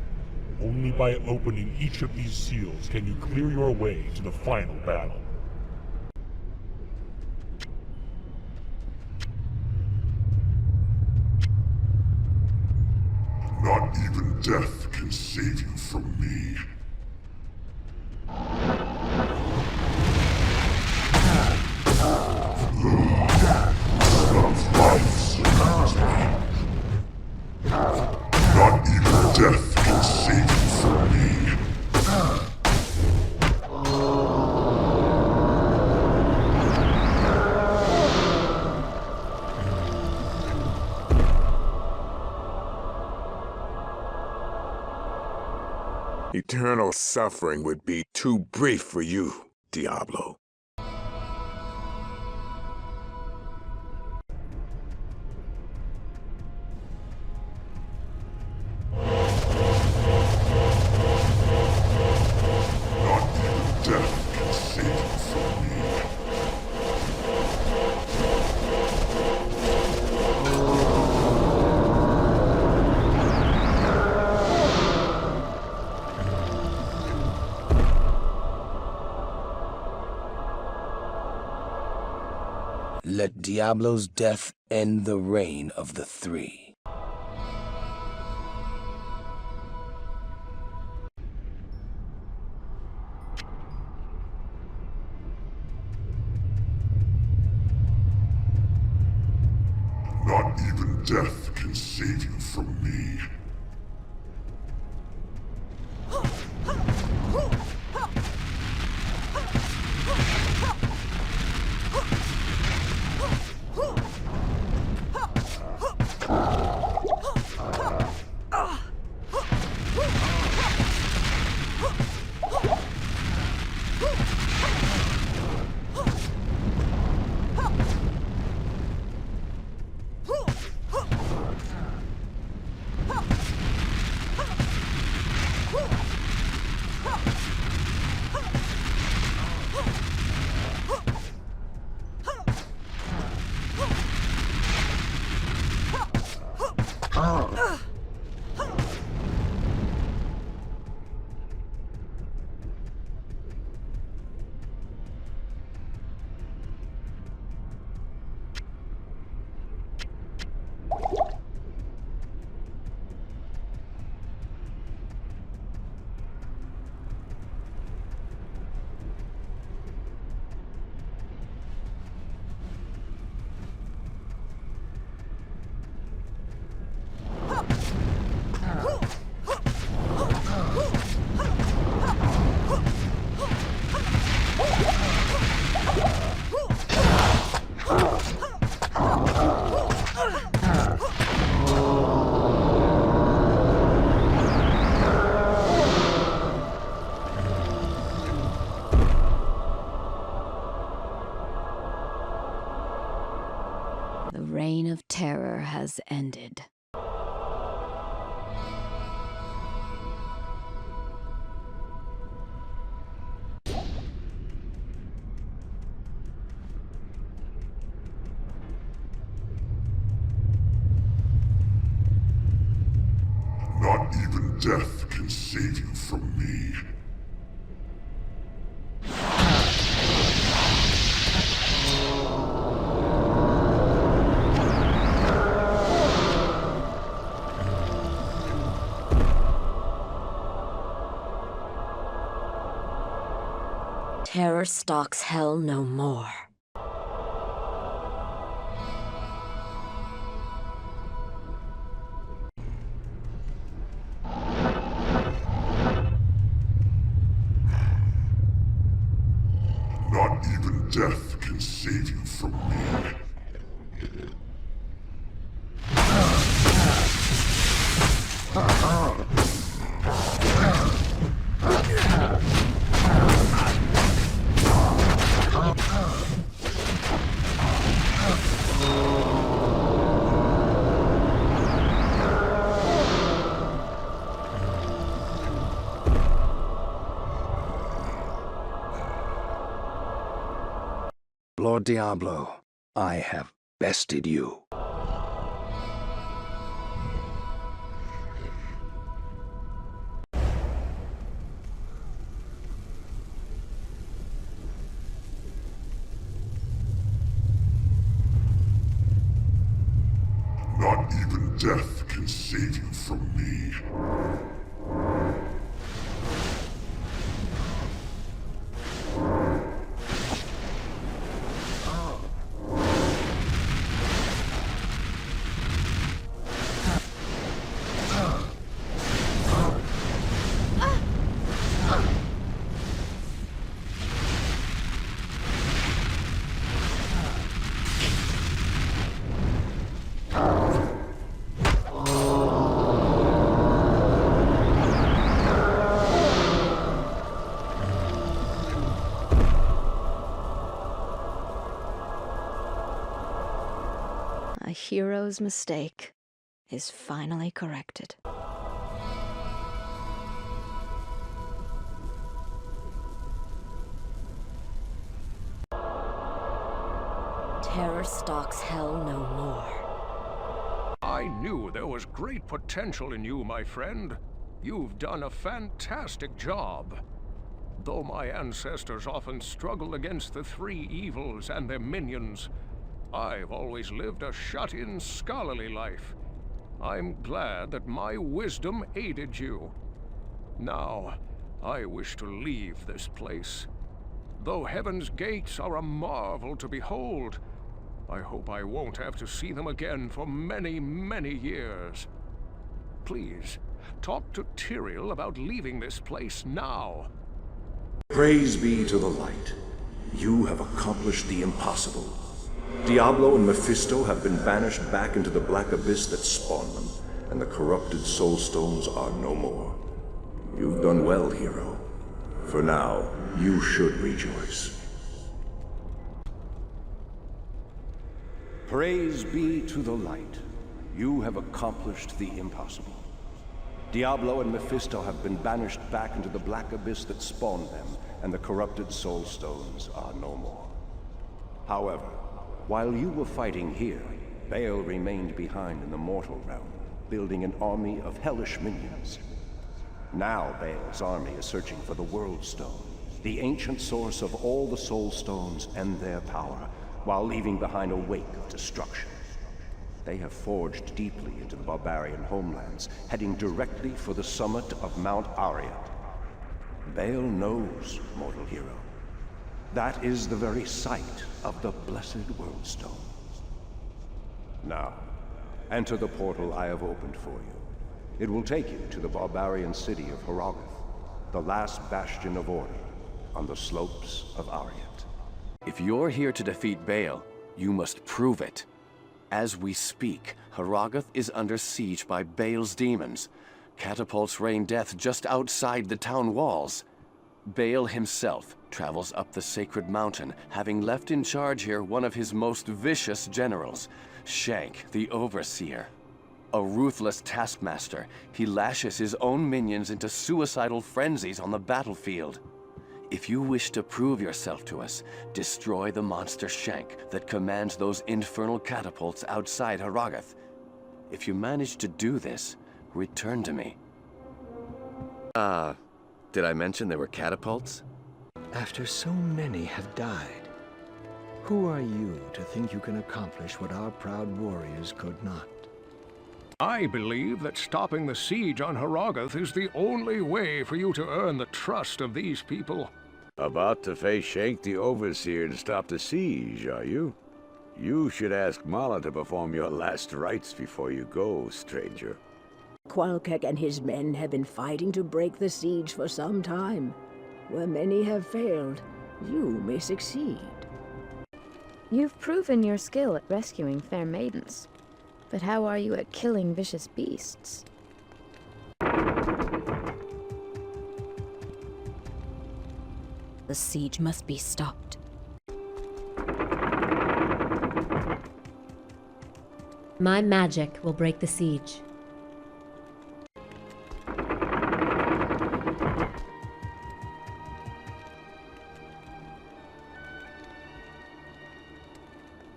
Only by opening each of these seals can you clear your way to the final battle. Not even death can save you from me. Not even death can save you from me. Eternal suffering would be too brief for you, Diablo. Let Diablo's death end the reign of the Three. Not even death can save you from me. The reign of terror has ended. Not even death can save you from me. Terror stalks hell no more. Not even death can save you from me. Lord Diablo, I have bested you. Not even death can save you from me. A hero's mistake is finally corrected. Terror stalks hell no more. I knew there was great potential in you, my friend. You've done a fantastic job. Though my ancestors often struggled against the three evils and their minions, I've always lived a shut-in, scholarly life. I'm glad that my wisdom aided you. Now, I wish to leave this place. Though heaven's gates are a marvel to behold, I hope I won't have to see them again for many, many years. Please, talk to Tyrael about leaving this place now. Praise be to the light. You have accomplished the impossible. Diablo and Mephisto have been banished back into the black abyss that spawned them, and the corrupted soul stones are no more. You've done well, hero. For now, you should rejoice. Praise be to the light. You have accomplished the impossible. Diablo and Mephisto have been banished back into the black abyss that spawned them, and the corrupted soul stones are no more. However, while you were fighting here, Baal remained behind in the mortal realm, building an army of hellish minions. Now Baal's army is searching for the World Stone, the ancient source of all the soul stones and their power, while leaving behind a wake of destruction. They have forged deeply into the barbarian homelands, heading directly for the summit of Mount Ariyat. Baal knows, mortal hero. That is the very site of the blessed World Stone. Now, enter the portal I have opened for you. It will take you to the barbarian city of Harrogath, the last bastion of order on the slopes of Ariyat. If you're here to defeat Baal, you must prove it. As we speak, Harrogath is under siege by Baal's demons. Catapults rain death just outside the town walls. Baal himself travels up the sacred mountain, having left in charge here one of his most vicious generals, Shank, the Overseer. A ruthless taskmaster, he lashes his own minions into suicidal frenzies on the battlefield. If you wish to prove yourself to us, destroy the monster Shank that commands those infernal catapults outside Harrogath. If you manage to do this, return to me. Did I mention there were catapults? After so many have died, who are you to think you can accomplish what our proud warriors could not? I believe that stopping the siege on Harrogath is the only way for you to earn the trust of these people. About to face Shank the Overseer and stop the siege, are you? You should ask Mala to perform your last rites before you go, stranger. Qualkek and his men have been fighting to break the siege for some time. Where many have failed, you may succeed. You've proven your skill at rescuing fair maidens. But how are you at killing vicious beasts? The siege must be stopped. My magic will break the siege.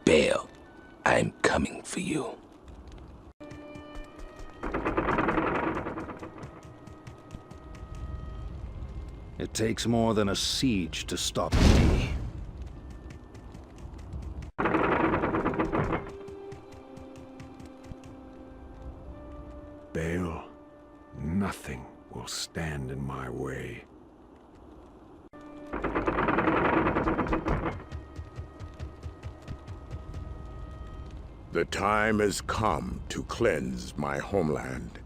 Baal, I'm coming for you. It takes more than a siege to stop me. Baal, nothing will stand in my way. The time has come to cleanse my homeland.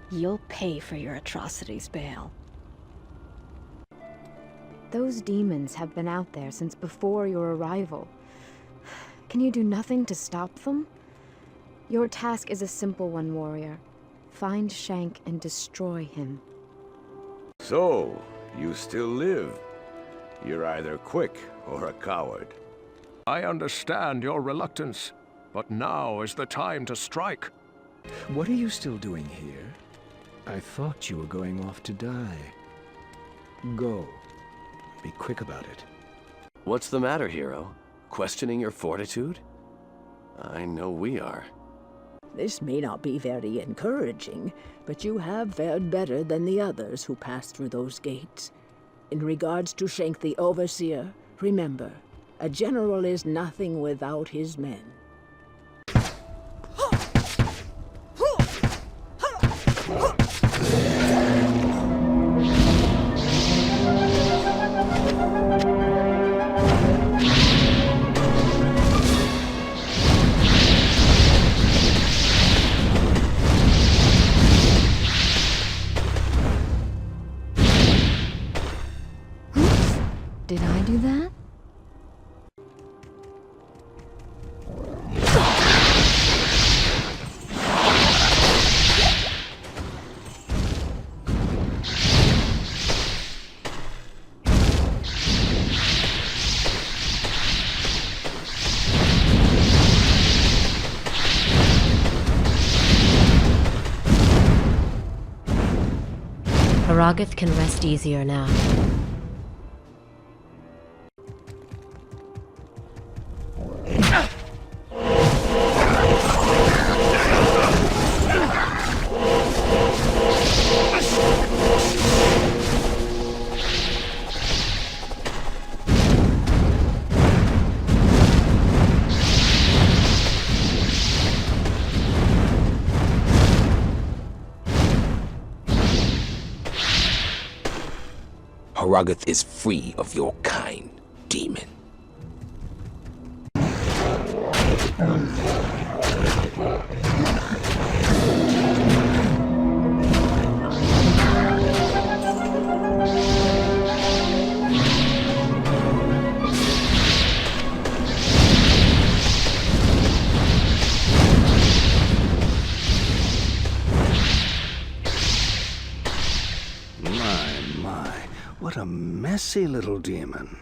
You'll pay for your atrocities, Baal. Those demons have been out there since before your arrival. Can you do nothing to stop them? Your task is a simple one, warrior. Find Shank and destroy him. So, you still live. You're either quick or a coward. I understand your reluctance, but now is the time to strike. What are you still doing here? I thought you were going off to die. Go. Be quick about it. What's the matter, hero? Questioning your fortitude? I know we are. This may not be very encouraging, but you have fared better than the others who passed through those gates. In regards to Shank the Overseer, remember, a general is nothing without his men. Did I do that? Harrogath can rest easier now. Harrogath is free of your kind, demon. What a messy little demon.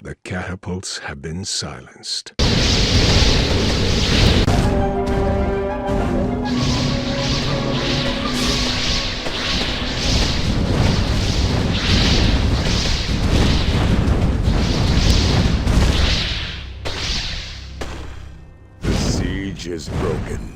The catapults have been silenced. The siege is broken.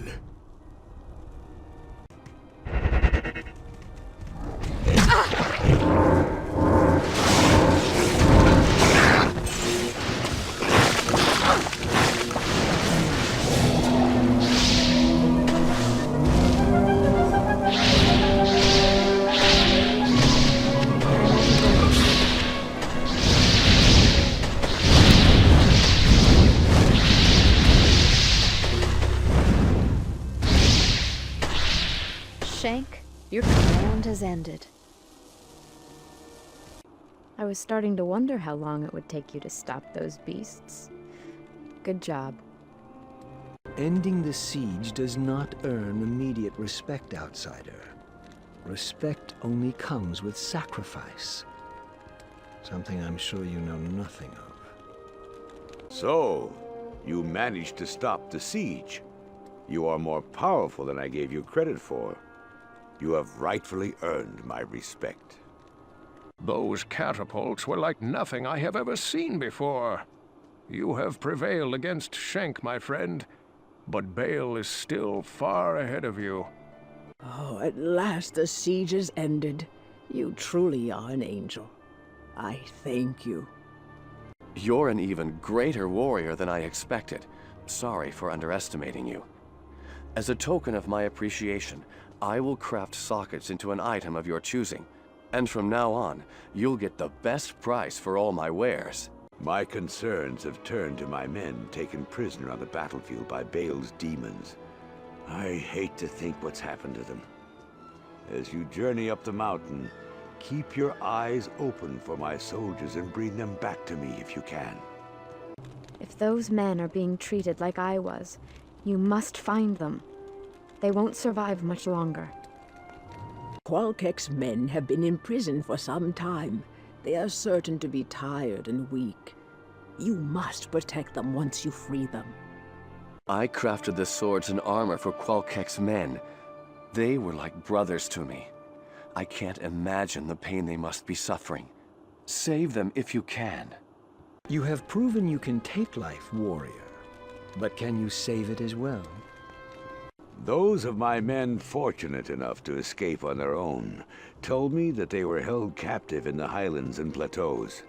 Shank, your command has ended. I was starting to wonder how long it would take you to stop those beasts. Good job. Ending the siege does not earn immediate respect, outsider. Respect only comes with sacrifice. Something I'm sure you know nothing of. So, you managed to stop the siege. You are more powerful than I gave you credit for. You have rightfully earned my respect. Those catapults were like nothing I have ever seen before. You have prevailed against Shank, my friend, but Bale is still far ahead of you. Oh, at last the siege is ended. You truly are an angel. I thank you. You're an even greater warrior than I expected. Sorry for underestimating you. As a token of my appreciation, I will craft sockets into an item of your choosing. And from now on, you'll get the best price for all my wares. My concerns have turned to my men taken prisoner on the battlefield by Bale's demons. I hate to think what's happened to them. As you journey up the mountain, keep your eyes open for my soldiers and bring them back to me if you can. If those men are being treated like I was, you must find them. They won't survive much longer. Qualkek's men have been in prison for some time. They are certain to be tired and weak. You must protect them once you free them. I crafted the swords and armor for Qualkek's men. They were like brothers to me. I can't imagine the pain they must be suffering. Save them if you can. You have proven you can take life, warrior. But can you save it as well? Those of my men fortunate enough to escape on their own told me that they were held captive in the highlands and plateaus.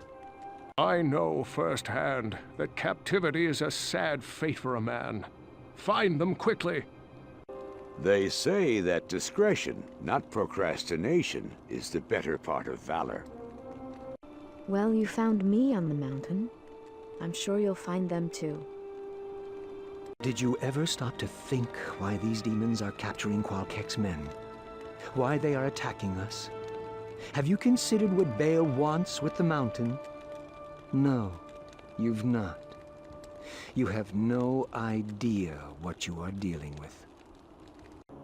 I know firsthand that captivity is a sad fate for a man. Find them quickly. They say that discretion, not procrastination, is the better part of valor. Well, you found me on the mountain. I'm sure you'll find them too. Did you ever stop to think why these demons are capturing Qualkek's men? Why they are attacking us? Have you considered what Bale wants with the mountain? No, you've not. You have no idea what you are dealing with.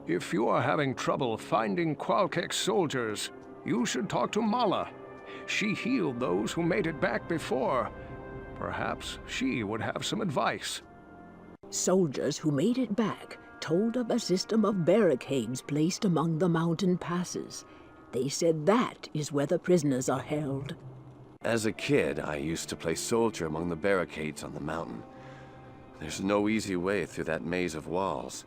If you are having trouble finding Qualkek's soldiers, you should talk to Mala. She healed those who made it back before. Perhaps she would have some advice. Soldiers who made it back told of a system of barricades placed among the mountain passes. They said that is where the prisoners are held. As a kid, I used to play soldier among the barricades on the mountain. There's no easy way through that maze of walls.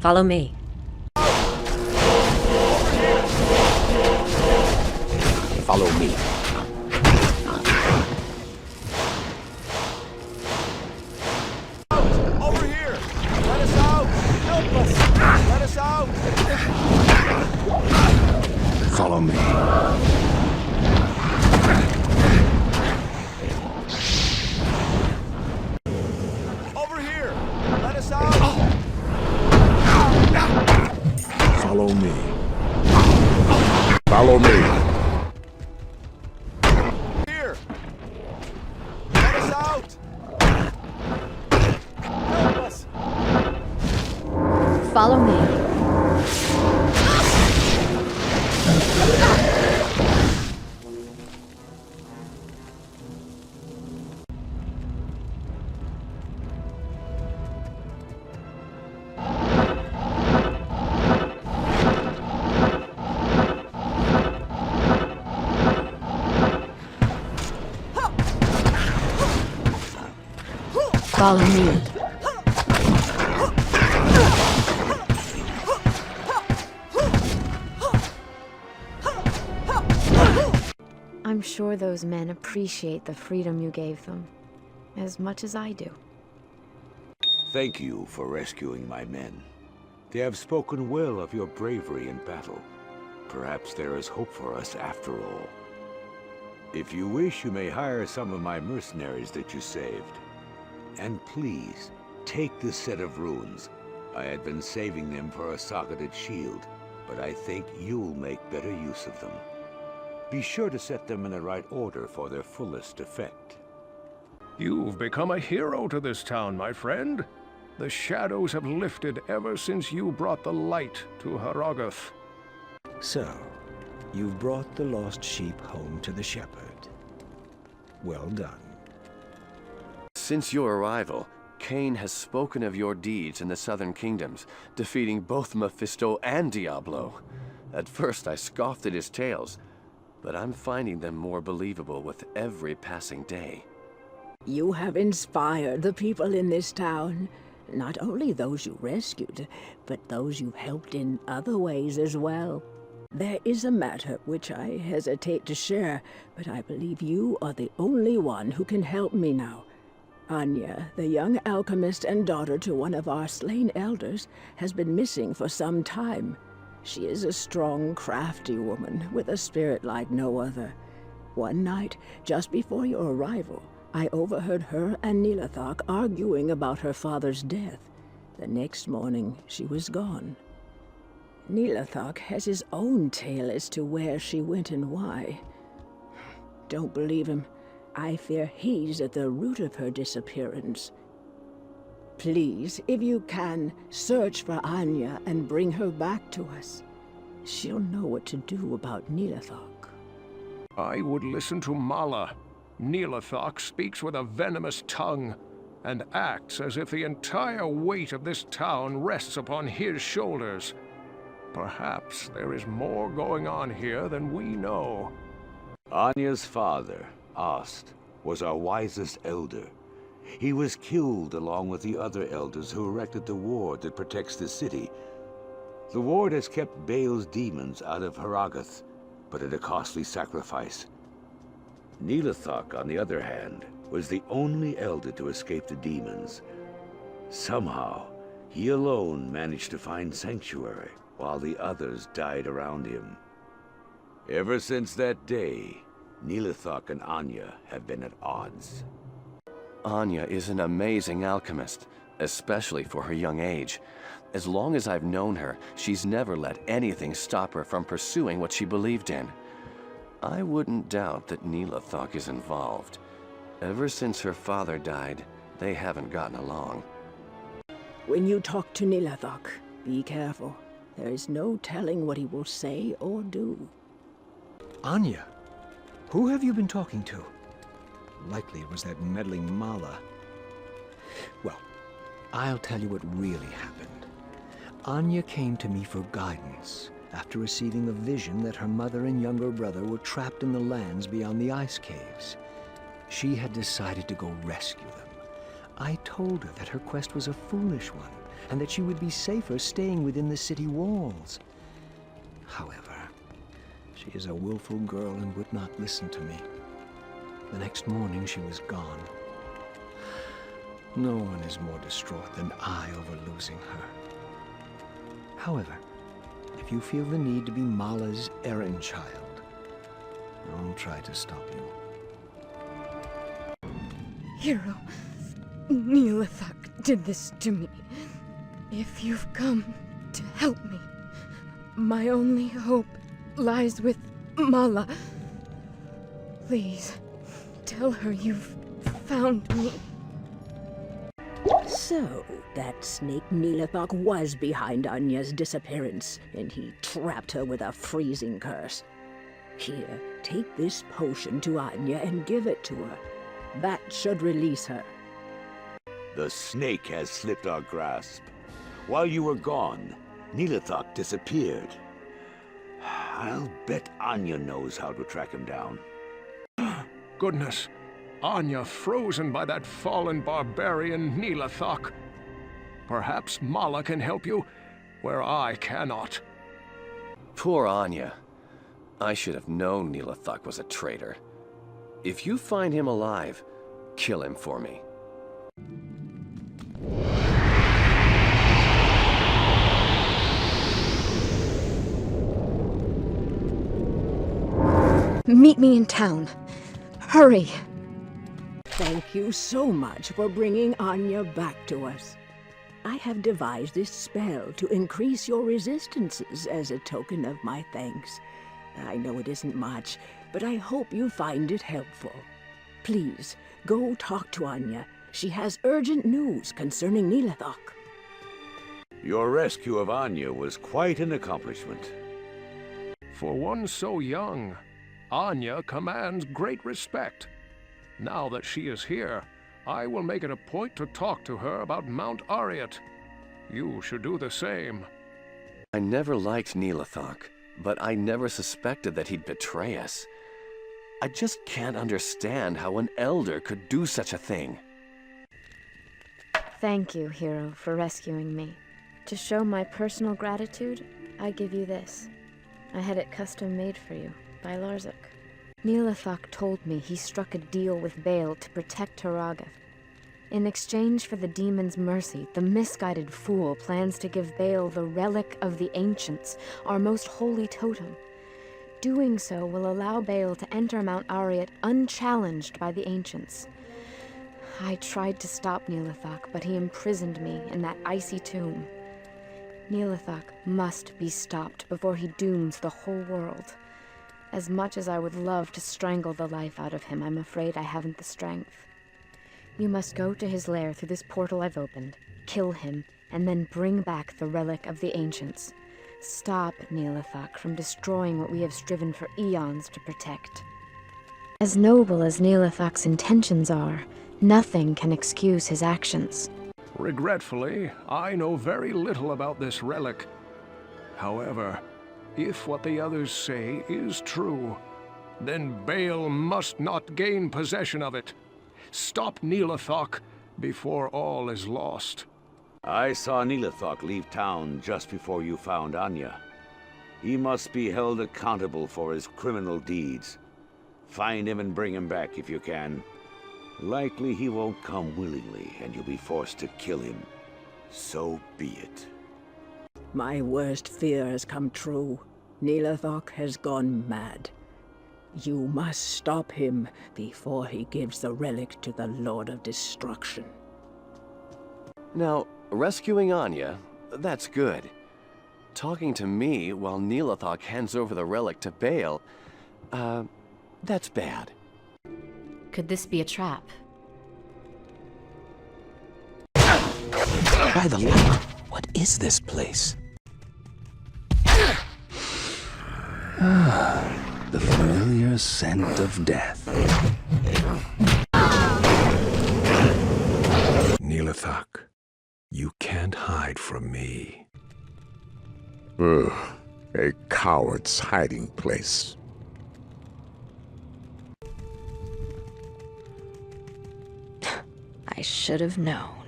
Follow me. Follow me. Over here! Let us out! Help us! Let us out! Follow me. Over here! Let us out! Follow me. Follow me. Here! Let us out! Follow me. Follow me. I'm sure those men appreciate the freedom you gave them, as much as I do. Thank you for rescuing my men. They have spoken well of your bravery in battle. Perhaps there is hope for us after all. If you wish, you may hire some of my mercenaries that you saved. And please, take this set of runes. I had been saving them for a socketed shield, but I think you'll make better use of them. Be sure to set them in the right order for their fullest effect. You've become a hero to this town, my friend. The shadows have lifted ever since you brought the light to Haragoth. So, you've brought the lost sheep home to the shepherd. Well done. Since your arrival, Cain has spoken of your deeds in the southern kingdoms, defeating both Mephisto and Diablo. At first I scoffed at his tales, but I'm finding them more believable with every passing day. You have inspired the people in this town. Not only those you rescued, but those you helped in other ways as well. There is a matter which I hesitate to share, but I believe you are the only one who can help me now. Anya, the young alchemist and daughter to one of our slain elders, has been missing for some time. She is a strong, crafty woman with a spirit like no other. One night, just before your arrival, I overheard her and Nilathak arguing about her father's death. The next morning, she was gone. Nilathak has his own tale as to where she went and why. Don't believe him. I fear he's at the root of her disappearance. Please, if you can, search for Anya and bring her back to us. She'll know what to do about Nilathak. I would listen to Mala. Nilathak speaks with a venomous tongue and acts as if the entire weight of this town rests upon his shoulders. Perhaps there is more going on here than we know. Anya's father, Ast, was our wisest elder. He was killed along with the other elders who erected the ward that protects the city. The ward has kept Baal's demons out of Haragoth, but at a costly sacrifice. Nilathak, on the other hand, was the only elder to escape the demons. Somehow, he alone managed to find sanctuary, while the others died around him. Ever since that day, Nilathak and Anya have been at odds. Anya is an amazing alchemist, especially for her young age. As long as I've known her, she's never let anything stop her from pursuing what she believed in. I wouldn't doubt that Nilathak is involved. Ever since her father died, they haven't gotten along. When you talk to Nilathak, be careful. There is no telling what he will say or do. Anya? Who have you been talking to? Likely it was that meddling Mala. Well, I'll tell you what really happened. Anya came to me for guidance after receiving a vision that her mother and younger brother were trapped in the lands beyond the ice caves. She had decided to go rescue them. I told her that her quest was a foolish one, and that she would be safer staying within the city walls. However, she is a willful girl and would not listen to me. The next morning she was gone. No one is more distraught than I over losing her. However, if you feel the need to be Mala's errand child, I'll try to stop you. Hero, Nilathak did this to me. If you've come to help me, my only hope lies with Mala. Please, tell her you've found me. So, that snake Neelathok was behind Anya's disappearance, and he trapped her with a freezing curse. Here, take this potion to Anya and give it to her. That should release her. The snake has slipped our grasp. While you were gone, Neelathok disappeared. I'll bet Anya knows how to track him down. Goodness, Anya frozen by that fallen barbarian Neelathok. Perhaps Mala can help you, where I cannot. Poor Anya. I should have known Neelathok was a traitor. If you find him alive, kill him for me. Meet me in town. Hurry! Thank you so much for bringing Anya back to us. I have devised this spell to increase your resistances as a token of my thanks. I know it isn't much, but I hope you find it helpful. Please, go talk to Anya. She has urgent news concerning Neelathok. Your rescue of Anya was quite an accomplishment. For one so young, Anya commands great respect. Now that she is here, I will make it a point to talk to her about Mount Arreat. You should do the same. I never liked Neelathok, but I never suspected that he'd betray us. I just can't understand how an elder could do such a thing. Thank you, hero, for rescuing me. To show my personal gratitude, I give you this. I had it custom made for you, by Larzik. Neelathok told me he struck a deal with Baal to protect Haragath. In exchange for the demon's mercy, the misguided fool plans to give Baal the relic of the ancients, our most holy totem. Doing so will allow Baal to enter Mount Arreat unchallenged by the ancients. I tried to stop Neelathok, but he imprisoned me in that icy tomb. Neelathok must be stopped before he dooms the whole world. As much as I would love to strangle the life out of him, I'm afraid I haven't the strength. You must go to his lair through this portal I've opened, kill him, and then bring back the relic of the ancients. Stop Neelathok from destroying what we have striven for eons to protect. As noble as Neelathok's intentions are, nothing can excuse his actions. Regretfully, I know very little about this relic. However, if what the others say is true, then Baal must not gain possession of it. Stop Neelathok before all is lost. I saw Neelathok leave town just before you found Anya. He must be held accountable for his criminal deeds. Find him and bring him back if you can. Likely he won't come willingly, and you'll be forced to kill him. So be it. My worst fear has come true. Neelathok has gone mad. You must stop him before he gives the relic to the Lord of Destruction. Now, rescuing Anya, that's good. Talking to me while Neelathok hands over the relic to Baal, that's bad. Could this be a trap? By the light, what is this place? The familiar scent of death. Neelathok, you can't hide from me. Ugh, a coward's hiding place. I should have known.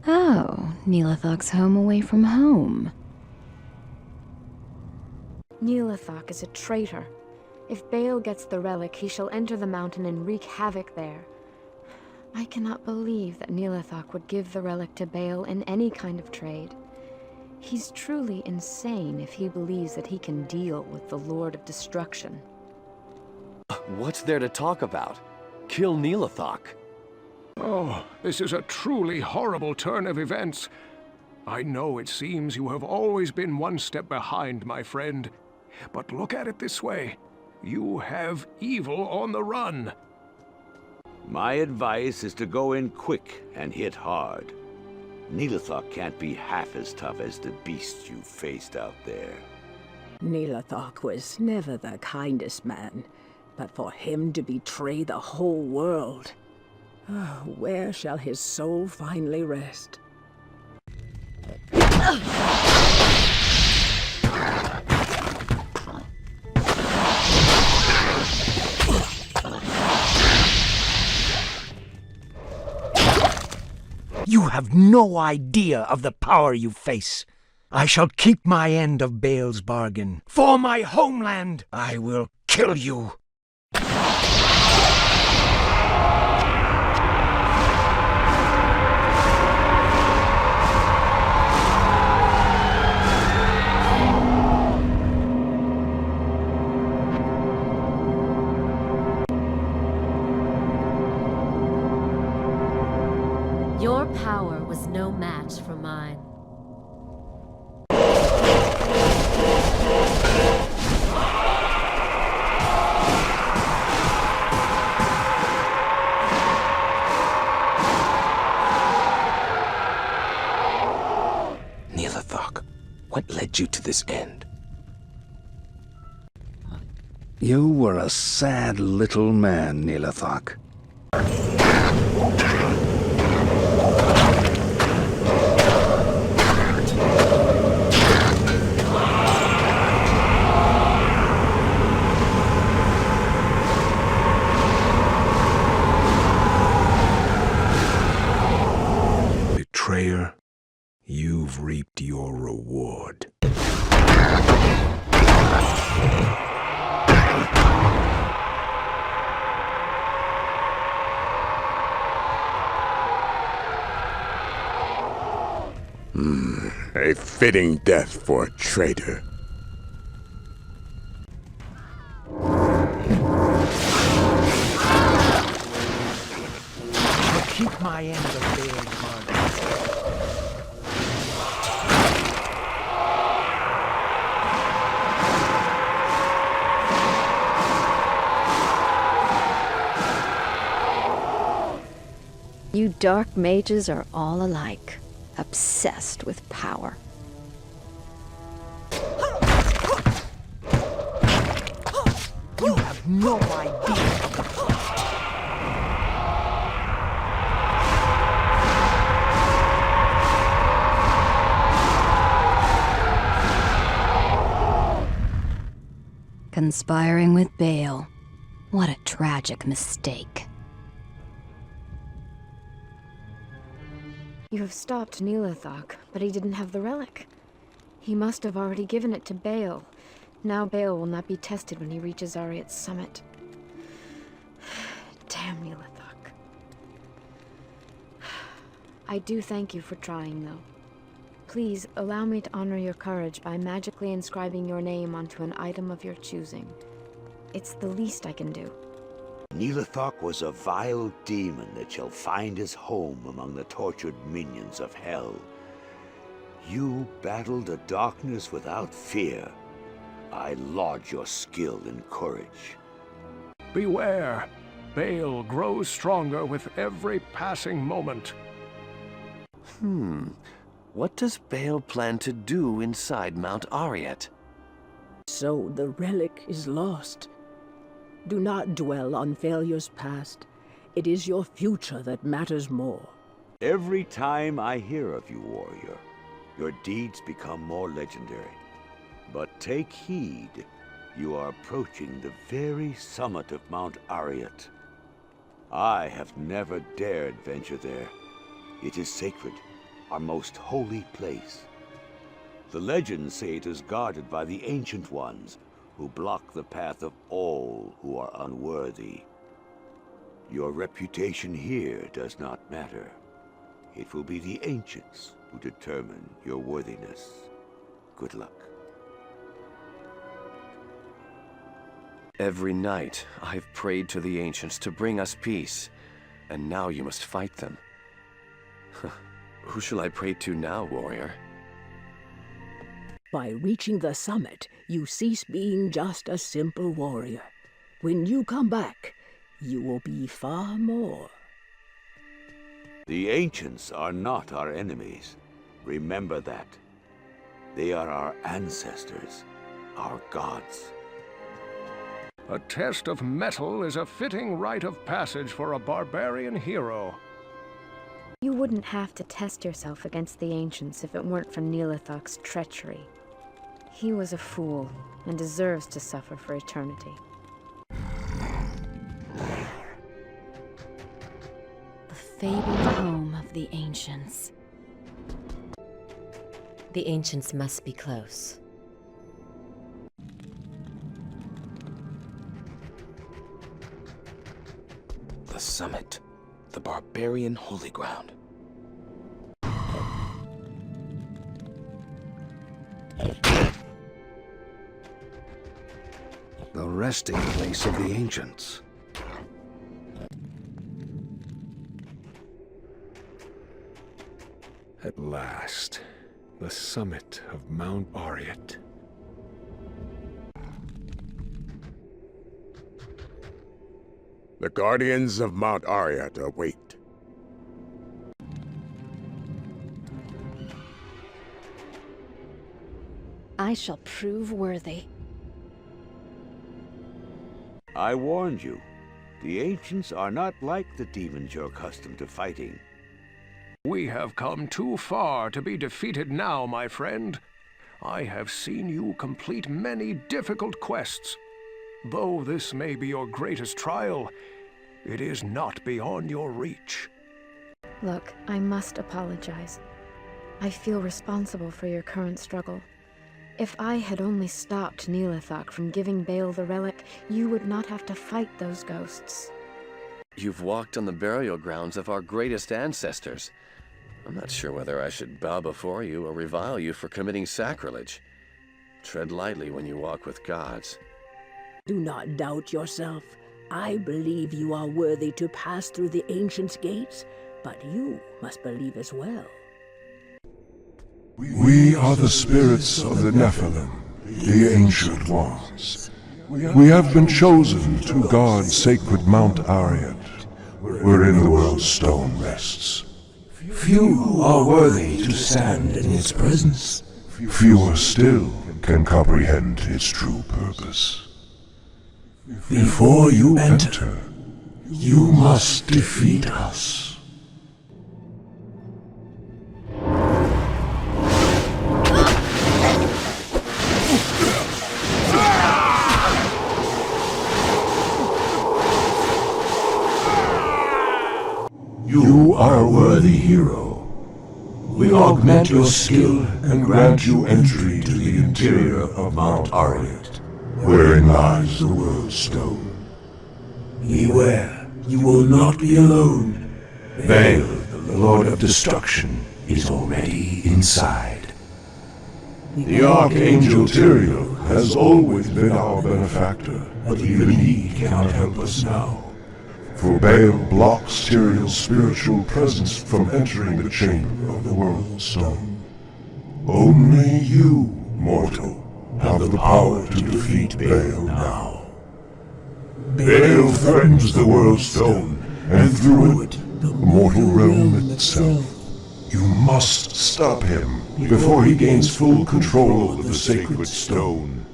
Oh, Neelathok's home away from home. Neelathok is a traitor. If Baal gets the relic, he shall enter the mountain and wreak havoc there. I cannot believe that Neelathok would give the relic to Baal in any kind of trade. He's truly insane if he believes that he can deal with the Lord of Destruction. What's there to talk about? Kill Neelathok. Oh, this is a truly horrible turn of events. I know it seems you have always been one step behind, my friend. But look at it this way. You have evil on the run. My advice is to go in quick and hit hard. Neelathok can't be half as tough as the beasts you faced out there. Neelathok was never the kindest man, but for him to betray the whole world, where shall his soul finally rest? You have no idea of the power you face. I shall keep my end of Baal's bargain. For my homeland, I will kill you. Your power was no match for mine. Neelathok, what led you to this end? You were a sad little man, Neelathok. Betrayer, you've reaped your reward. A fitting death for a traitor. I'll keep my end of Baal's bargain. You dark mages are all alike, obsessed with power. You have no idea. Conspiring with Baal. What a tragic mistake. You have stopped Neelathok, but he didn't have the relic. He must have already given it to Baal. Now Baal will not be tested when he reaches Ariat's summit. Damn Neelathok. I do thank you for trying, though. Please, allow me to honor your courage by magically inscribing your name onto an item of your choosing. It's the least I can do. Neelathok was a vile demon that shall find his home among the tortured minions of hell. You battled the darkness without fear. I laud your skill and courage. Beware. Baal grows stronger with every passing moment. What does Baal plan to do inside Mount Ariat? So the relic is lost. Do not dwell on failures past. It is your future that matters more. Every time I hear of you, warrior, your deeds become more legendary. But take heed. You are approaching the very summit of Mount Ariat. I have never dared venture there. It is sacred, our most holy place. The legends say it is guarded by the Ancient Ones, who block the path of all who are unworthy. Your reputation here does not matter. It will be the Ancients who determine your worthiness. Good luck. Every night, I've prayed to the Ancients to bring us peace, and now you must fight them. Who shall I pray to now, warrior? By reaching the summit, you cease being just a simple warrior. When you come back, you will be far more. The ancients are not our enemies. Remember that. They are our ancestors, our gods. A test of mettle is a fitting rite of passage for a barbarian hero. You wouldn't have to test yourself against the ancients if it weren't for Neelithok's treachery. He was a fool, and deserves to suffer for eternity. The fabled home of the ancients. The ancients must be close. The summit. The barbarian holy ground. The resting place of the ancients. At last, the summit of Mount Ariat. The guardians of Mount Ariat await. I shall prove worthy. I warned you. The ancients are not like the demons you're accustomed to fighting. We have come too far to be defeated now, my friend. I have seen you complete many difficult quests. Though this may be your greatest trial, it is not beyond your reach. Look, I must apologize. I feel responsible for your current struggle. If I had only stopped Neelithok from giving Baal the relic, you would not have to fight those ghosts. You've walked on the burial grounds of our greatest ancestors. I'm not sure whether I should bow before you or revile you for committing sacrilege. Tread lightly when you walk with gods. Do not doubt yourself. I believe you are worthy to pass through the ancients' gates, but you must believe as well. We are the spirits of the Nephilim, the Ancient Ones. We have been chosen to guard sacred Mount Ariat, wherein the world's stone rests. Few are worthy to stand in its presence. Fewer still can comprehend its true purpose. Before you enter, you must defeat us. You are a worthy hero. We augment your skill and grant you entry to the interior of Mount Ariat, wherein lies the world's stone. Beware, you will not be alone. Baal, the Lord of Destruction, is already inside. The Archangel Tyrael has always been our benefactor, but even he cannot help us now. For Baal blocks Tyrael's spiritual presence from entering the chamber of the World Stone. Only you, mortal, have the power to defeat Baal now. Baal threatens the World Stone, and through it, the mortal realm itself. You must stop him before he gains full control of the sacred stone.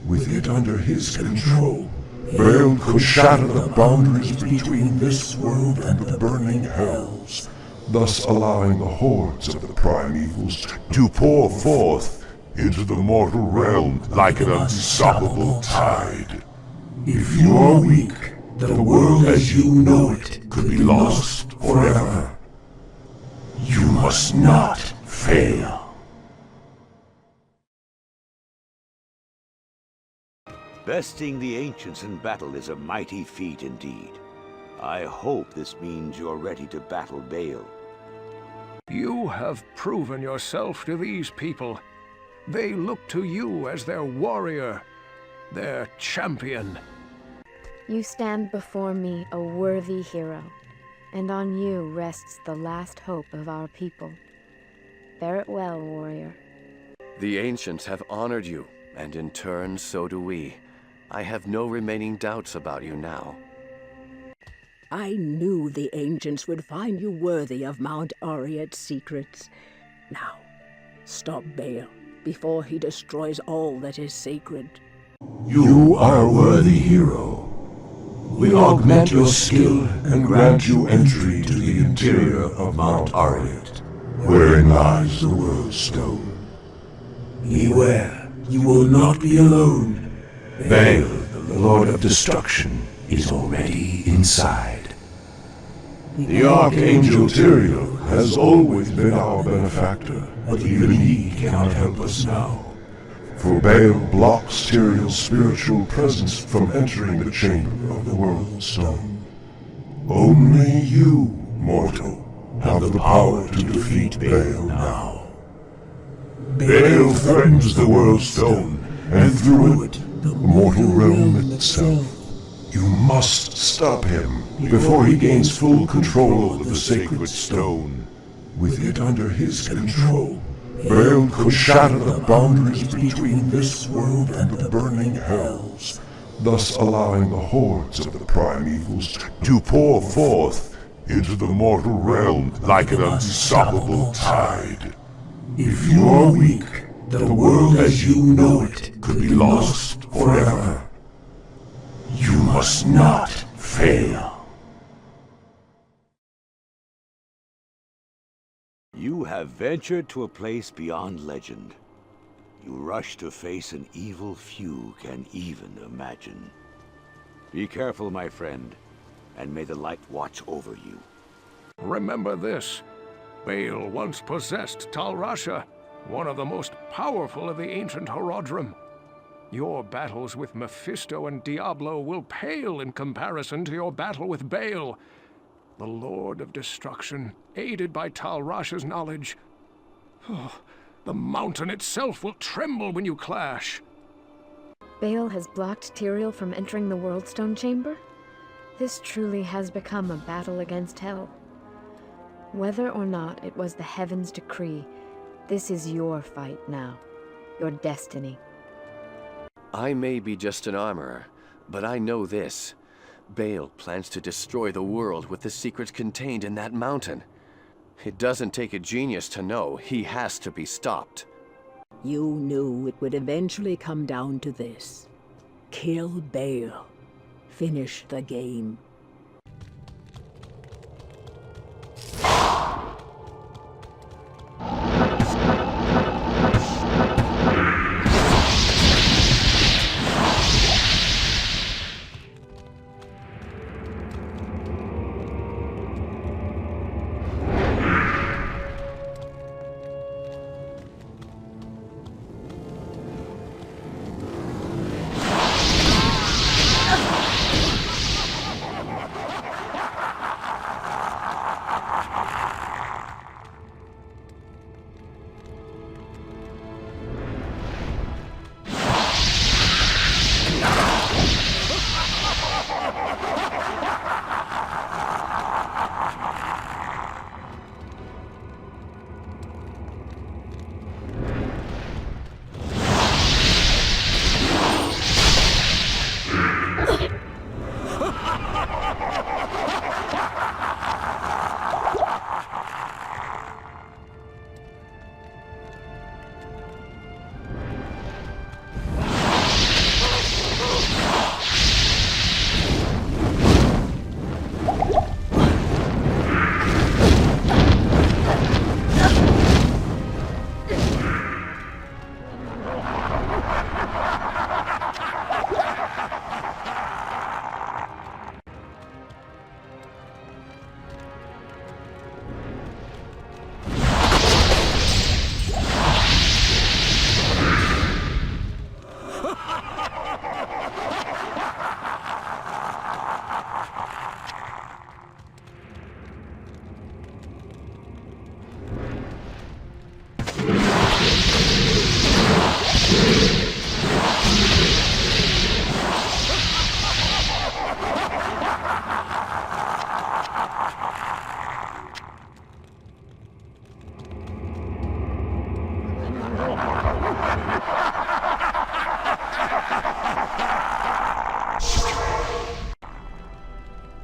With it under his control, Baal could shatter the boundaries between this world and the burning hells, thus allowing the hordes of the primevals to pour forth into the mortal realm like an unstoppable tide. If you are weak, the world as you know it could be lost forever. You must not fail. Besting the ancients in battle is a mighty feat indeed. I hope this means you're ready to battle Baal. You have proven yourself to these people. They look to you as their warrior, their champion. You stand before me a worthy hero, and on you rests the last hope of our people. Bear it well, warrior. The ancients have honored you, and in turn, so do we. I have no remaining doubts about you now. I knew the ancients would find you worthy of Mount Oriet's secrets. Now, stop Baal before he destroys all that is sacred. You are a worthy hero. We augment your skill and grant you entry to the interior of Mount Oriet, wherein lies the World Stone. Beware, you will not be alone. Baal, the Lord of Destruction, is already inside. The Archangel Tyrael has always been our benefactor, but even he cannot help us now. For Baal blocks Tyrael's spiritual presence from entering the chamber of the World Stone. Only you, mortal, have the power to defeat Baal now. Baal threatens the World Stone, and through it, the mortal realm itself. You must stop him before he gains full control over the sacred stone. With it under his control, Baal could shatter the boundaries between this world and the burning hells, thus allowing the hordes of the primevals to pour forth into the mortal realm like an unstoppable tide. If you are weak, the world as you know it could be lost forever. You must not fail. You have ventured to a place beyond legend. You rush to face an evil few can even imagine. Be careful, my friend, and may the light watch over you. Remember this. Baal once possessed Tal Rasha, one of the most powerful of the ancient Horodrim. Your battles with Mephisto and Diablo will pale in comparison to your battle with Baal, the Lord of Destruction, aided by Tal Rasha's knowledge. Oh, the mountain itself will tremble when you clash. Baal has blocked Tyrael from entering the Worldstone Chamber? This truly has become a battle against hell. Whether or not it was the heavens' decree, this is your fight now. Your destiny. I may be just an armorer, but I know this. Baal plans to destroy the world with the secrets contained in that mountain. It doesn't take a genius to know he has to be stopped. You knew it would eventually come down to this. Kill Baal. Finish the game.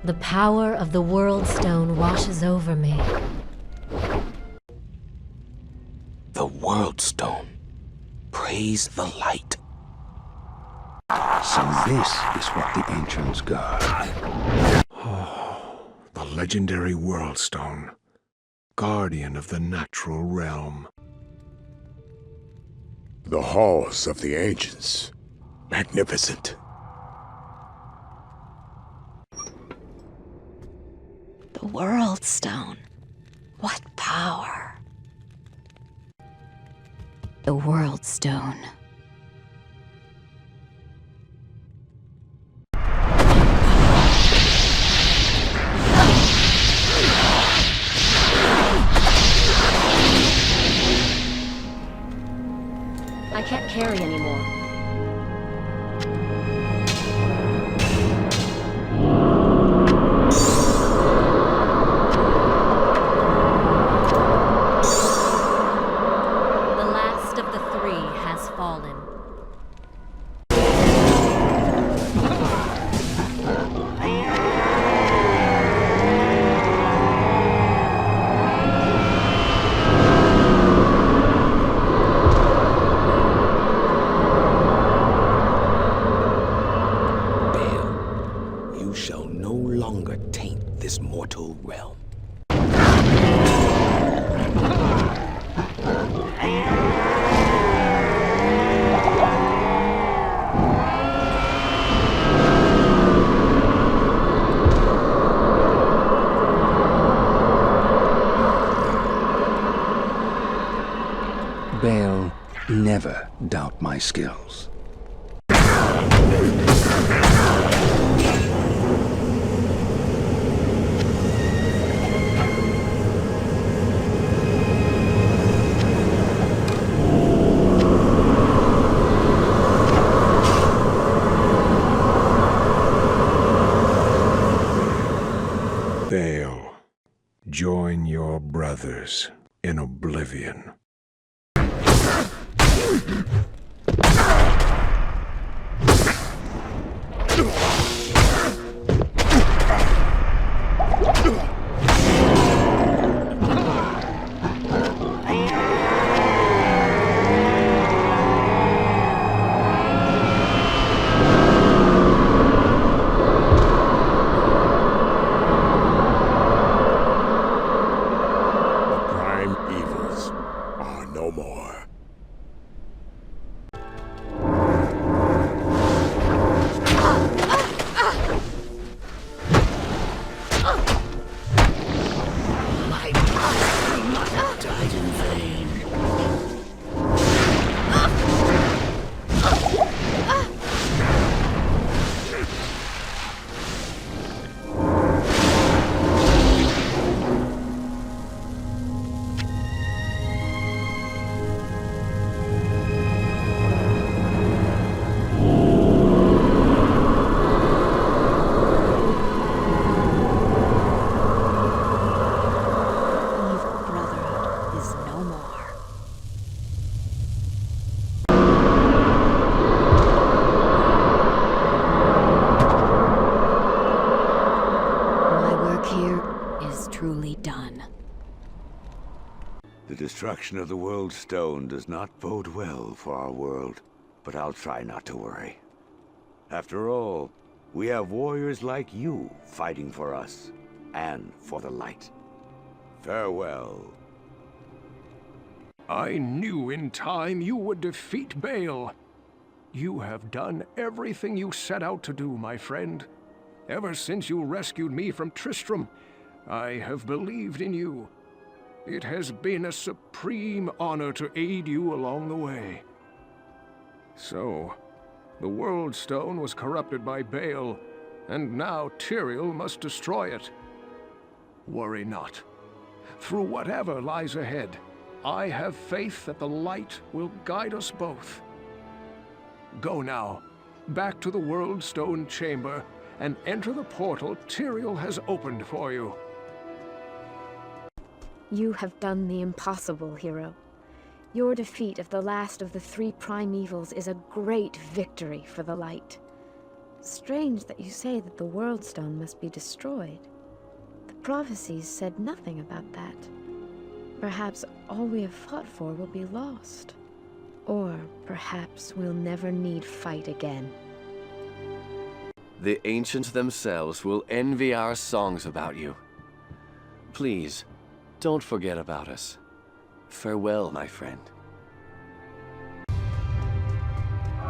The power of the World Stone washes over me. The World Stone. Praise the light. So this is what the ancients guard. Oh, the legendary World Stone, guardian of the natural realm. The halls of the ancients. Magnificent. The World Stone. What power. The World Stone. I can't carry anymore. The last of the three has fallen. You shall no longer taint this mortal realm. Baal, never doubt my skills. Baal, join your brothers in oblivion. Prime evils are no more. My brother must have died in vain. Evil Brotherhood is no more. My work here is truly done. The destruction of the World Stone does not bode well for our world, but I'll try not to worry. After all, we have warriors like you fighting for us, and for the light. Farewell. I knew in time you would defeat Baal. You have done everything you set out to do, my friend. Ever since you rescued me from Tristram, I have believed in you. It has been a supreme honor to aid you along the way. So, the World Stone was corrupted by Baal, and now Tyrael must destroy it. Worry not. Through whatever lies ahead, I have faith that the light will guide us both. Go now, back to the World Stone Chamber, and enter the portal Tyrael has opened for you. You have done the impossible, hero. Your defeat of the last of the three primevals is a great victory for the light. Strange that you say that the World Stone must be destroyed. The prophecies said nothing about that. Perhaps all we have fought for will be lost. Or perhaps we'll never need fight again. The ancients themselves will envy our songs about you. Please, don't forget about us. Farewell, my friend.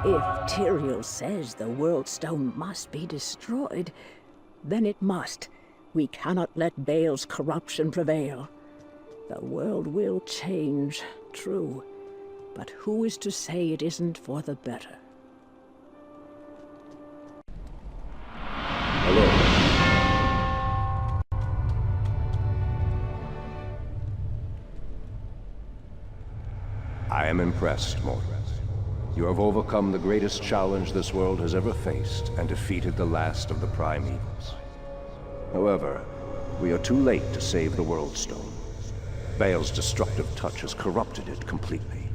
If Tyrael says the World Stone must be destroyed, then it must. We cannot let Baal's corruption prevail. The world will change, true. But who is to say it isn't for the better? Hello. I am impressed, mortal. You have overcome the greatest challenge this world has ever faced and defeated the last of the prime evils. However, we are too late to save the World Stone. Baal's destructive touch has corrupted it completely.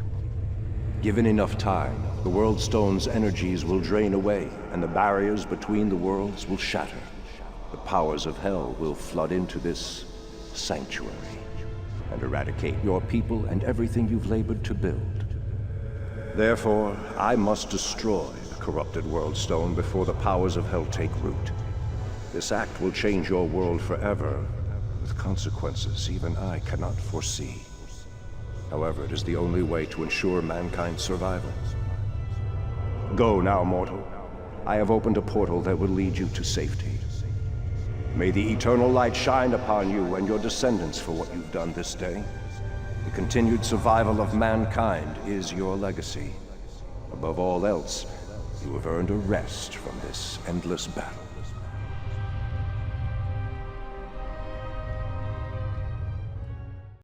Given enough time, the World Stone's energies will drain away, and the barriers between the worlds will shatter. The powers of hell will flood into this sanctuary and eradicate your people and everything you've labored to build. Therefore, I must destroy the corrupted World Stone before the powers of hell take root. This act will change your world forever, with consequences even I cannot foresee. However, it is the only way to ensure mankind's survival. Go now, mortal. I have opened a portal that will lead you to safety. May the eternal light shine upon you and your descendants for what you've done this day. The continued survival of mankind is your legacy. Above all else, you have earned a rest from this endless battle.